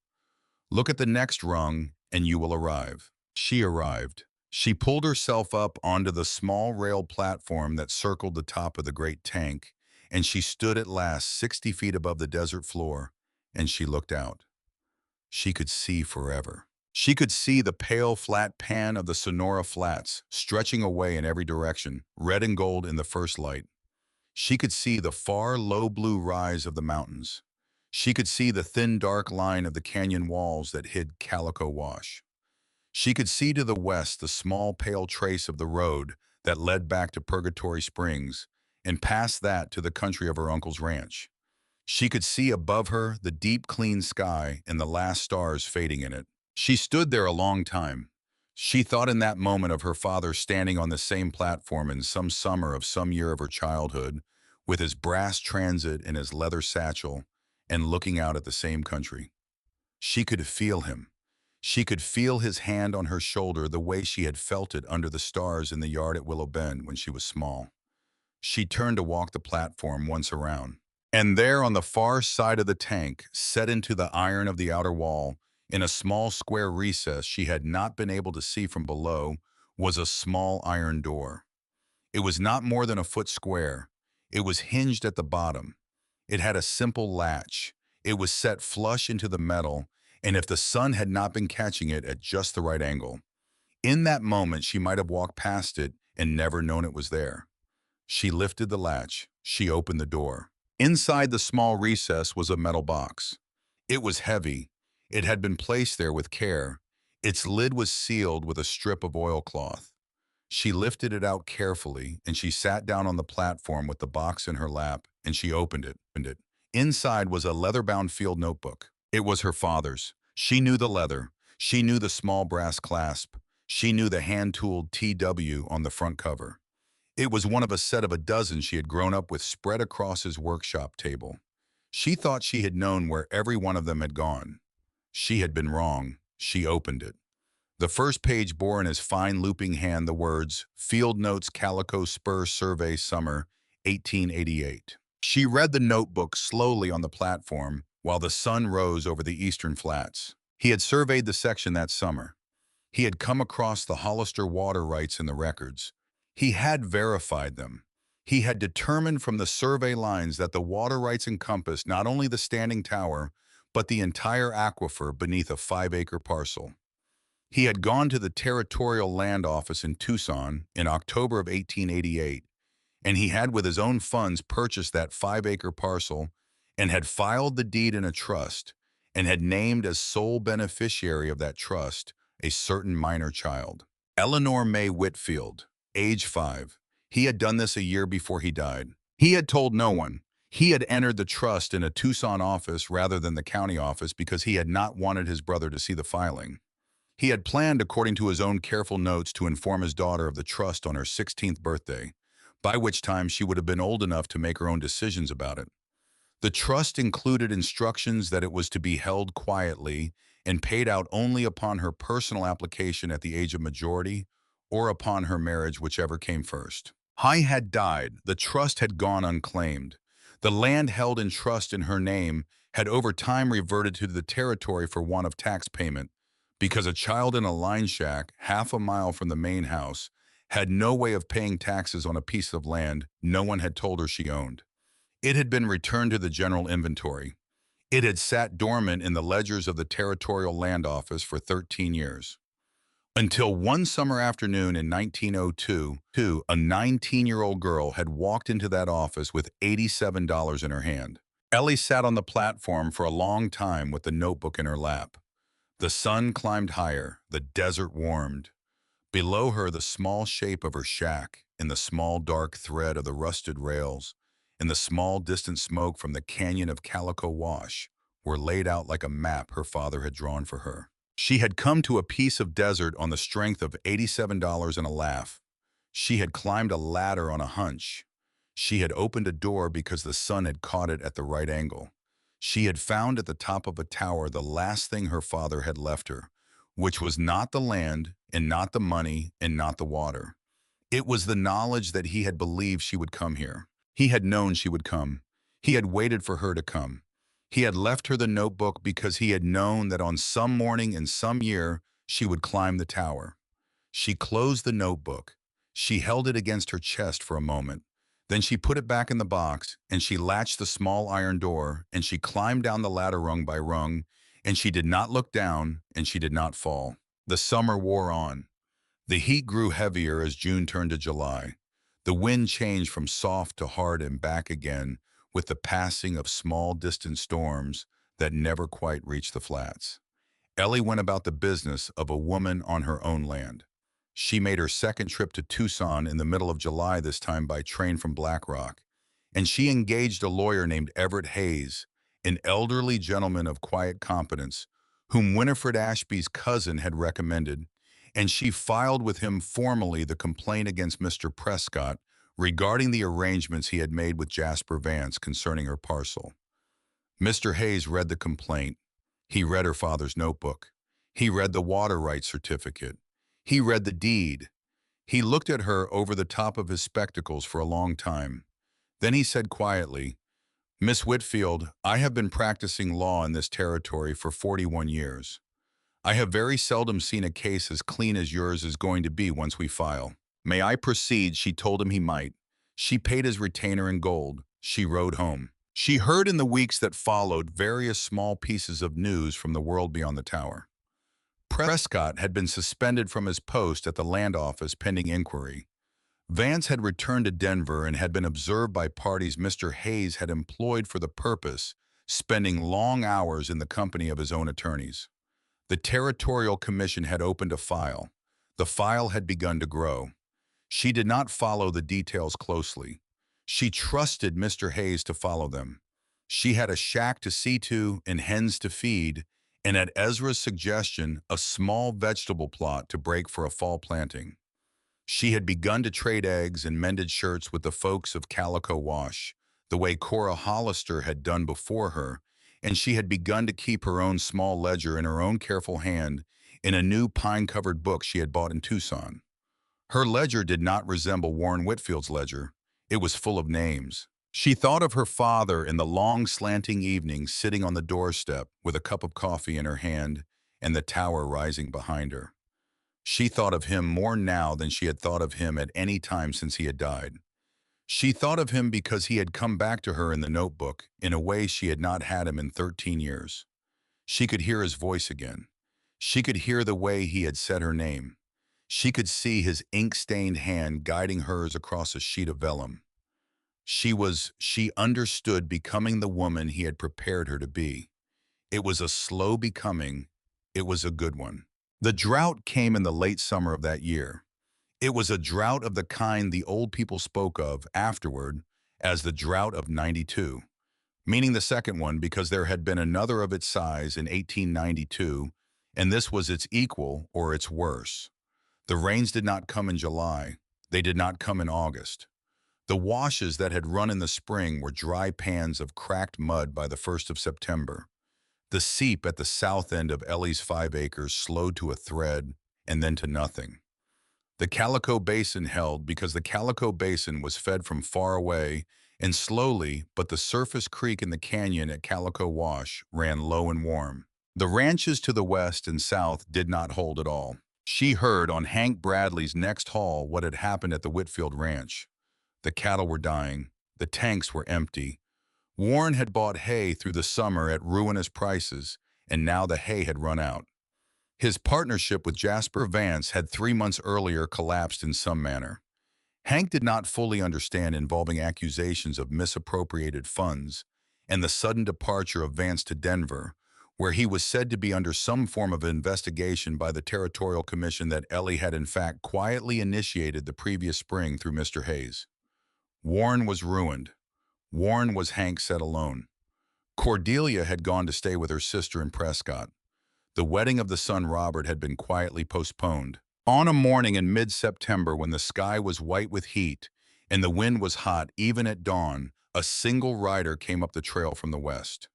Look at the next rung, and you will arrive. She arrived. She pulled herself up onto the small rail platform that circled the top of the great tank, and she stood at last 60 feet above the desert floor, and she looked out. She could see forever. She could see the pale, flat pan of the Sonora Flats stretching away in every direction, red and gold in the first light. She could see the far, low blue rise of the mountains. She could see the thin, dark line of the canyon walls that hid Calico Wash. She could see to the west the small, pale trace of the road that led back to Purgatory Springs, and past that to the country of her uncle's ranch. She could see above her the deep, clean sky and the last stars fading in it. She stood there a long time. She thought in that moment of her father standing on the same platform in some summer of some year of her childhood, with his brass transit and his leather satchel, and looking out at the same country. She could feel him. She could feel his hand on her shoulder the way she had felt it under the stars in the yard at Willow Bend when she was small. She turned to walk the platform once around. And there on the far side of the tank, set into the iron of the outer wall, in a small square recess she had not been able to see from below, was a small iron door. It was not more than a foot square. It was hinged at the bottom. It had a simple latch. It was set flush into the metal, and if the sun had not been catching it at just the right angle, in that moment she might have walked past it and never known it was there. She lifted the latch. She opened the door. Inside the small recess was a metal box. It was heavy. It had been placed there with care. Its lid was sealed with a strip of oilcloth. She lifted it out carefully, and she sat down on the platform with the box in her lap, and she opened it. Inside was a leather-bound field notebook. It was her father's. She knew the leather. She knew the small brass clasp. She knew the hand-tooled TW on the front cover. It was one of a set of a dozen she had grown up with spread across his workshop table. She thought she had known where every one of them had gone. She had been wrong. She opened it. The first page bore in his fine looping hand the words, Field Notes Calico Spur Survey Summer, 1888. She read the notebook slowly on the platform while the sun rose over the eastern flats. He had surveyed the section that summer. He had come across the Hollister water rights in the records. He had verified them. He had determined from the survey lines that the water rights encompassed not only the standing tower, but the entire aquifer beneath a 5-acre parcel. He had gone to the Territorial Land Office in Tucson in October of 1888, and he had with his own funds purchased that 5-acre parcel and had filed the deed in a trust and had named as sole beneficiary of that trust a certain minor child. Eleanor May Whitfield, age 5. He had done this a year before he died. He had told no one. He had entered the trust in a Tucson office rather than the county office because he had not wanted his brother to see the filing. He had planned, according to his own careful notes, to inform his daughter of the trust on her 16th birthday, by which time she would have been old enough to make her own decisions about it. The trust included instructions that it was to be held quietly and paid out only upon her personal application at the age of majority or upon her marriage, whichever came first. He had died. The trust had gone unclaimed. The land held in trust in her name had over time reverted to the territory for want of tax payment because a child in a line shack half a mile from the main house had no way of paying taxes on a piece of land no one had told her she owned. It had been returned to the general inventory. It had sat dormant in the ledgers of the Territorial Land Office for 13 years. Until one summer afternoon in 1902, a 19-year-old girl had walked into that office with $87 in her hand. Ellie sat on the platform for a long time with the notebook in her lap. The sun climbed higher, the desert warmed. Below her, the small shape of her shack, in the small dark thread of the rusted rails, in the small distant smoke from the canyon of Calico Wash, were laid out like a map her father had drawn for her. She had come to a piece of desert on the strength of $87 and a laugh. She had climbed a ladder on a hunch. She had opened a door because the sun had caught it at the right angle. She had found at the top of a tower the last thing her father had left her, which was not the land and not the money and not the water. It was the knowledge that he had believed she would come here. He had known she would come. He had waited for her to come. He had left her the notebook because he had known that on some morning in some year She would climb the tower. She closed the notebook. She held it against her chest for a moment. Then she put it back in the box, and she latched the small iron door, and she climbed down the ladder rung by rung, and she did not look down, and she did not fall. The summer wore on. The heat grew heavier as June turned to July. The wind changed from soft to hard and back again with the passing of small distant storms that never quite reached the flats. Ellie went about the business of a woman on her own land. She made her second trip to Tucson in the middle of July, this time by train from Black Rock, and she engaged a lawyer named Everett Hayes, an elderly gentleman of quiet competence, whom Winifred Ashby's cousin had recommended, and she filed with him formally the complaint against Mr. Prescott regarding the arrangements he had made with Jasper Vance concerning her parcel. Mr. Hayes read the complaint. He read her father's notebook. He read the water rights certificate. He read the deed. He looked at her over the top of his spectacles for a long time. Then he said quietly, "Miss Whitfield, I have been practicing law in this territory for 41 years. I have very seldom seen a case as clean as yours is going to be once we file. May I proceed?" She told him he might. She paid his retainer in gold. She rode home. She heard in the weeks that followed various small pieces of news from the world beyond the tower. Prescott had been suspended from his post at the land office pending inquiry. Vance had returned to Denver and had been observed by parties Mr. Hayes had employed for the purpose, spending long hours in the company of his own attorneys. The Territorial Commission had opened a file. The file had begun to grow. She did not follow the details closely. She trusted Mr. Hayes to follow them. She had a shack to see to and hens to feed, and at Ezra's suggestion, a small vegetable plot to break for a fall planting. She had begun to trade eggs and mended shirts with the folks of Calico Wash, the way Cora Hollister had done before her, and she had begun to keep her own small ledger in her own careful hand in a new pine-covered book she had bought in Tucson. Her ledger did not resemble Warren Whitfield's ledger. It was full of names. She thought of her father in the long slanting evenings sitting on the doorstep with a cup of coffee in her hand and the tower rising behind her. She thought of him more now than she had thought of him at any time since he had died. She thought of him because he had come back to her in the notebook in a way she had not had him in 13 years. She could hear his voice again. She could hear the way he had said her name. She could see his ink-stained hand guiding hers across a sheet of vellum. She understood becoming the woman he had prepared her to be. It was a slow becoming. It was a good one. The drought came in the late summer of that year. It was a drought of the kind the old people spoke of afterward as the drought of '92, meaning the second one because there had been another of its size in 1892, and this was its equal or its worse. The rains did not come in July. They did not come in August. The washes that had run in the spring were dry pans of cracked mud by the 1st of September. The seep at the south end of Ellie's 5 acres slowed to a thread and then to nothing. The Calico Basin held because the Calico Basin was fed from far away, and slowly, but the surface creek in the canyon at Calico Wash ran low and warm. The ranches to the west and south did not hold at all. She heard on Hank Bradley's next haul what had happened at the Whitfield Ranch. The cattle were dying. The tanks were empty. Warren had bought hay through the summer at ruinous prices, and now the hay had run out. His partnership with Jasper Vance had 3 months earlier collapsed in some manner. Hank did not fully understand involving accusations of misappropriated funds and the sudden departure of Vance to Denver, where he was said to be under some form of investigation by the Territorial Commission that Ellie had in fact quietly initiated the previous spring through Mr. Hayes. Warren was ruined. Warren was Hank set alone. Cordelia had gone to stay with her sister in Prescott. The wedding of the son Robert had been quietly postponed. On a morning in mid-September when the sky was white with heat and the wind was hot even at dawn, a single rider came up the trail from the west.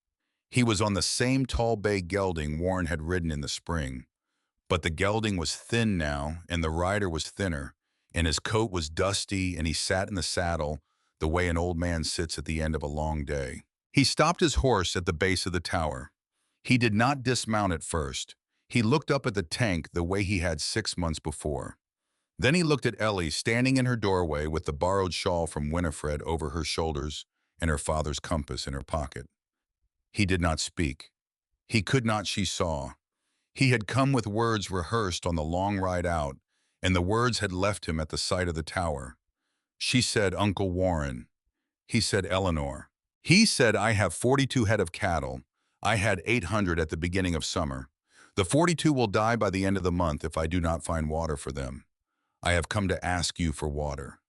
He was on the same tall bay gelding Warren had ridden in the spring, but the gelding was thin now and the rider was thinner, and his coat was dusty and he sat in the saddle the way an old man sits at the end of a long day. He stopped his horse at the base of the tower. He did not dismount at first. He looked up at the tank the way he had 6 months before. Then he looked at Ellie standing in her doorway with the borrowed shawl from Winifred over her shoulders and her father's compass in her pocket. He did not speak. He could not, she saw. He had come with words rehearsed on the long ride out, and the words had left him at the sight of the tower. She said, "Uncle Warren." He said, "Eleanor." He said, "I have 42 head of cattle. I had 800 at the beginning of summer. The 42 will die by the end of the month if I do not find water for them. I have come to ask you for water."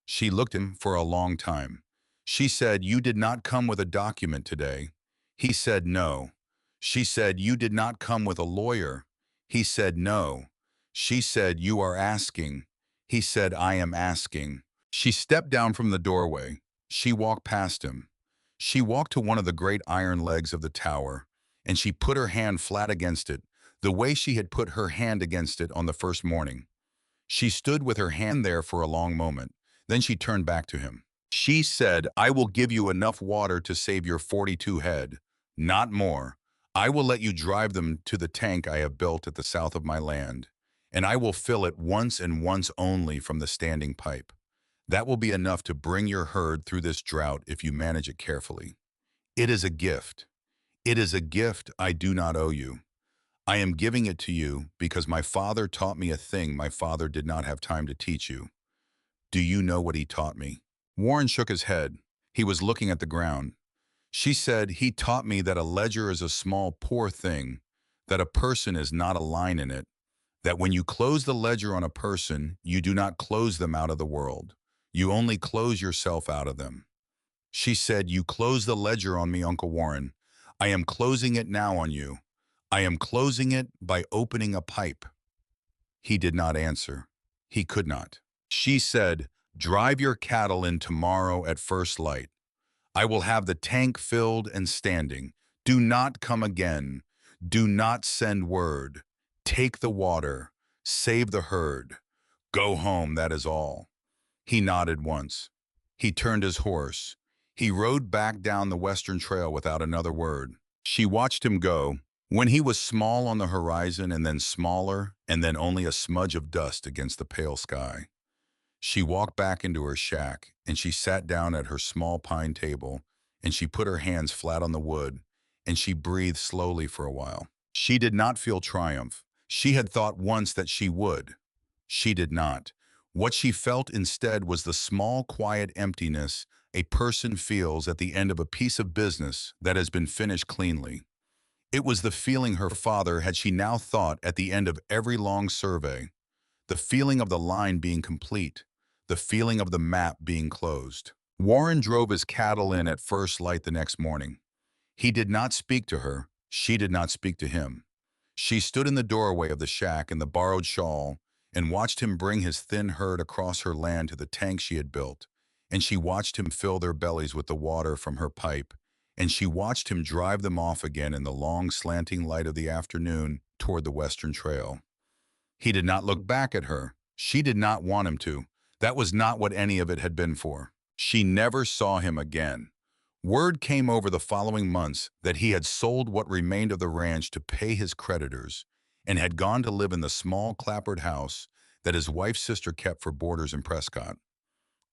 She looked at him for a long time. She said, "You did not come with a document today." He said, "No." She said, "You did not come with a lawyer." He said, "No." She said, "You are asking." He said, "I am asking." She stepped down from the doorway. She walked past him. She walked to one of the great iron legs of the tower, and she put her hand flat against it, the way she had put her hand against it on the first morning. She stood with her hand there for a long moment. Then she turned back to him. She said, "I will give you enough water to save your 42 head, not more. I will let you drive them to the tank I have built at the south of my land, and I will fill it once and once only from the standing pipe. That will be enough to bring your herd through this drought if you manage it carefully. It is a gift. It is a gift I do not owe you. I am giving it to you because my father taught me a thing my father did not have time to teach you. Do you know what he taught me?" Warren shook his head. He was looking at the ground. She said, "He taught me that a ledger is a small, poor thing, that a person is not a line in it, that when you close the ledger on a person, you do not close them out of the world. You only close yourself out of them." She said, "You close the ledger on me, Uncle Warren. I am closing it now on you. I am closing it by opening a pipe." He did not answer. He could not. She said, "Drive your cattle in tomorrow at first light. I will have the tank filled and standing. Do not come again. Do not send word. Take the water. Save the herd. Go home, that is all." He nodded once. He turned his horse. He rode back down the western trail without another word. She watched him go. When he was small on the horizon and then smaller and then only a smudge of dust against the pale sky. She walked back into her shack, and she sat down at her small pine table, and she put her hands flat on the wood, and she breathed slowly for a while. She did not feel triumph. She had thought once that she would. She did not. What she felt instead was the small, quiet emptiness a person feels at the end of a piece of business that has been finished cleanly. It was the feeling her father had she now thought at the end of every long survey, the feeling of the line being complete, the feeling of the map being closed. Warren drove his cattle in at first light the next morning. He did not speak to her. She did not speak to him. She stood in the doorway of the shack in the borrowed shawl and watched him bring his thin herd across her land to the tank she had built, and she watched him fill their bellies with the water from her pipe, and she watched him drive them off again in the long slanting light of the afternoon toward the western trail. He did not look back at her. She did not want him to. That was not what any of it had been for. She never saw him again. Word came over the following months that he had sold what remained of the ranch to pay his creditors and had gone to live in the small clapboard house that his wife's sister kept for boarders in Prescott.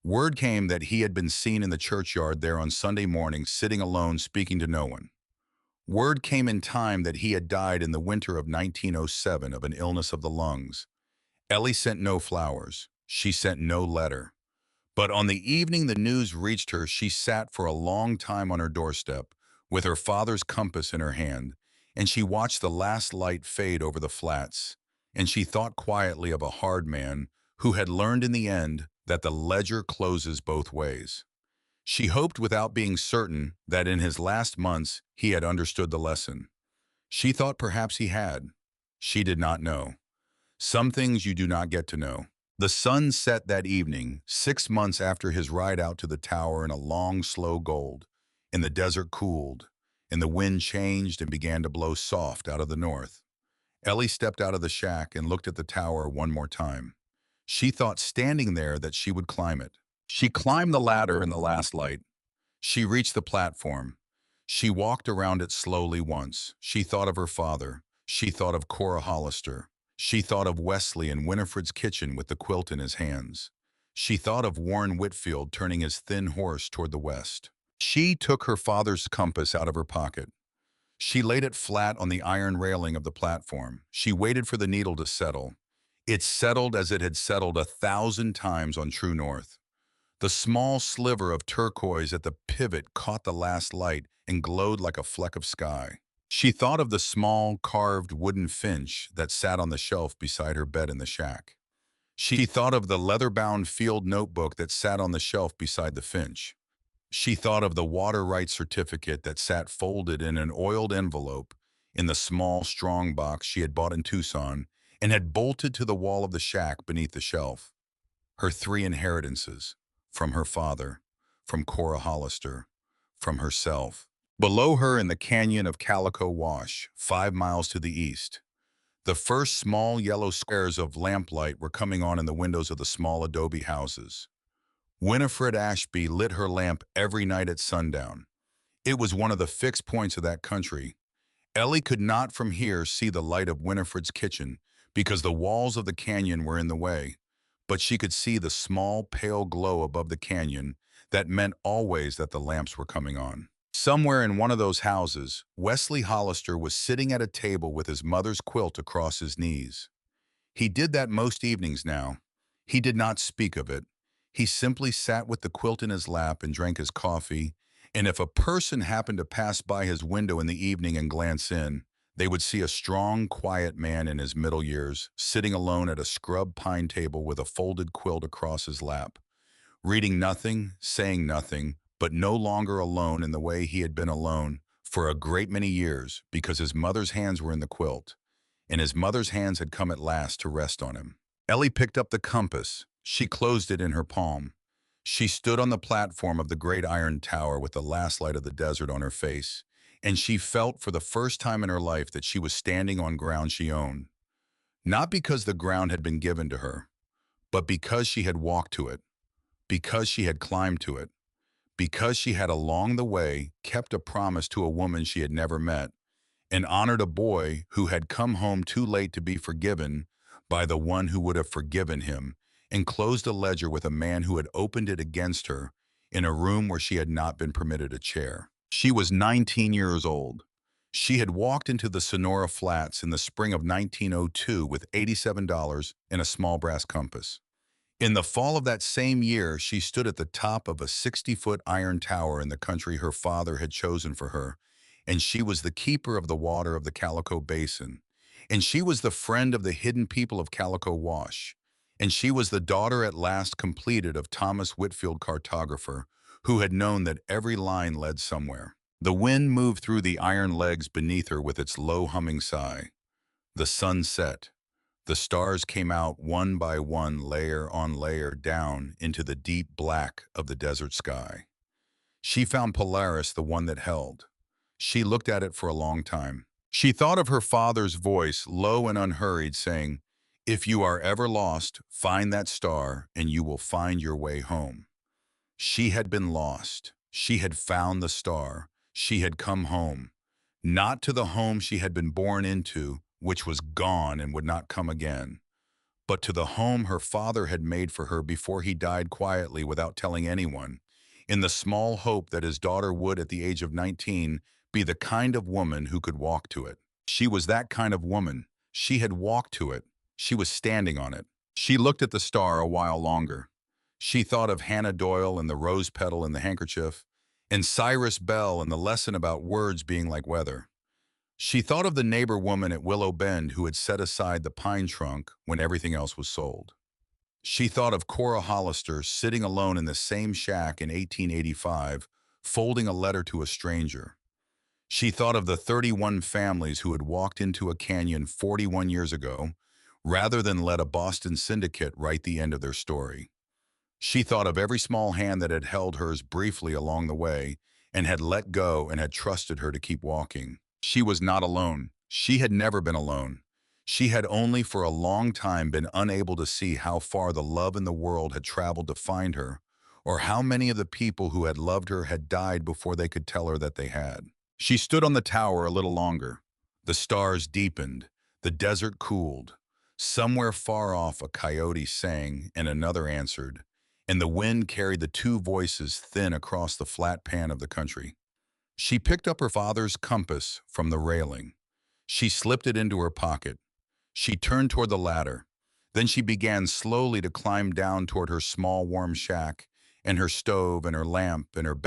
Word came that he had been seen in the churchyard there on Sunday morning sitting alone speaking to no one. Word came in time that he had died in the winter of 1907 of an illness of the lungs. Ellie sent no flowers. She sent no letter. But on the evening the news reached her, she sat for a long time on her doorstep with her father's compass in her hand, and she watched the last light fade over the flats, and she thought quietly of a hard man who had learned in the end that the ledger closes both ways. She hoped without being certain that in his last months he had understood the lesson. She thought perhaps he had. She did not know. Some things you do not get to know. The sun set that evening, 6 months after his ride out to the tower in a long, slow gold, and the desert cooled, and the wind changed and began to blow soft out of the north. Ellie stepped out of the shack and looked at the tower one more time. She thought standing there that she would climb it. She climbed the ladder in the last light. She reached the platform. She walked around it slowly once. She thought of her father. She thought of Cora Hollister. She thought of Wesley in Winifred's kitchen with the quilt in his hands. She thought of Warren Whitfield turning his thin horse toward the west. She took her father's compass out of her pocket. She laid it flat on the iron railing of the platform. She waited for the needle to settle. It settled as it had settled 1,000 times on True North. The small sliver of turquoise at the pivot caught the last light and glowed like a fleck of sky. She thought of the small, carved wooden finch that sat on the shelf beside her bed in the shack. She thought of the leather-bound field notebook that sat on the shelf beside the finch. She thought of the water rights certificate that sat folded in an oiled envelope in the small, strong box she had bought in Tucson and had bolted to the wall of the shack beneath the shelf. Her three inheritances, from her father, from Cora Hollister, from herself. Below her in the canyon of Calico Wash, 5 miles to the east, the first small yellow squares of lamplight were coming on in the windows of the small adobe houses. Winifred Ashby lit her lamp every night at sundown. It was one of the fixed points of that country. Ellie could not from here see the light of Winifred's kitchen because the walls of the canyon were in the way, but she could see the small, pale glow above the canyon that meant always that the lamps were coming on. Somewhere in one of those houses, Wesley Hollister was sitting at a table with his mother's quilt across his knees. He did that most evenings now. He did not speak of it. He simply sat with the quilt in his lap and drank his coffee, and if a person happened to pass by his window in the evening and glance in, they would see a strong, quiet man in his middle years, sitting alone at a scrub pine table with a folded quilt across his lap, reading nothing, saying nothing, but no longer alone in the way he had been alone for a great many years because his mother's hands were in the quilt, and his mother's hands had come at last to rest on him. Ellie picked up the compass. She closed it in her palm. She stood on the platform of the great iron tower with the last light of the desert on her face, and she felt for the first time in her life that she was standing on ground she owned. Not because the ground had been given to her, but because she had walked to it, because she had climbed to it, because she had along the way kept a promise to a woman she had never met, and honored a boy who had come home too late to be forgiven by the one who would have forgiven him, and closed a ledger with a man who had opened it against her in a room where she had not been permitted a chair. She was 19 years old. She had walked into the Sonora Flats in the spring of 1902 with $87 and a small brass compass. In the fall of that same year, she stood at the top of a 60-foot iron tower in the country her father had chosen for her, and she was the keeper of the water of the Calico Basin, and she was the friend of the hidden people of Calico Wash, and she was the daughter at last completed of Thomas Whitfield, cartographer, who had known that every line led somewhere. The wind moved through the iron legs beneath her with its low humming sigh. The sun set. The stars came out one by one, layer on layer, down into the deep black of the desert sky. She found Polaris the one that held. She looked at it for a long time. She thought of her father's voice, low and unhurried, saying, "If you are ever lost, find that star and you will find your way home." She had been lost. She had found the star. She had come home. Not to the home she had been born into, which was gone and would not come again, but to the home her father had made for her before he died quietly without telling anyone, in the small hope that his daughter would, at the age of 19, be the kind of woman who could walk to it. She was that kind of woman. She had walked to it. She was standing on it. She looked at the star a while longer. She thought of Hannah Doyle and the rose petal in the handkerchief, and Cyrus Bell and the lesson about words being like weather. She thought of the neighbor woman at Willow Bend who had set aside the pine trunk when everything else was sold. She thought of Cora Hollister sitting alone in the same shack in 1885, folding a letter to a stranger. She thought of the 31 families who had walked into a canyon 41 years ago, rather than let a Boston syndicate write the end of their story. She thought of every small hand that had held hers briefly along the way and had let go and had trusted her to keep walking. She was not alone. She had never been alone. She had only for a long time been unable to see how far the love in the world had traveled to find her, or how many of the people who had loved her had died before they could tell her that they had. She stood on the tower a little longer. The stars deepened, the desert cooled. Somewhere far off a coyote sang and another answered, and the wind carried the two voices thin across the flat pan of the country. She picked up her father's compass from the railing. She slipped it into her pocket. She turned toward the ladder. Then she began slowly to climb down toward her small warm shack and her stove and her lamp and her bed.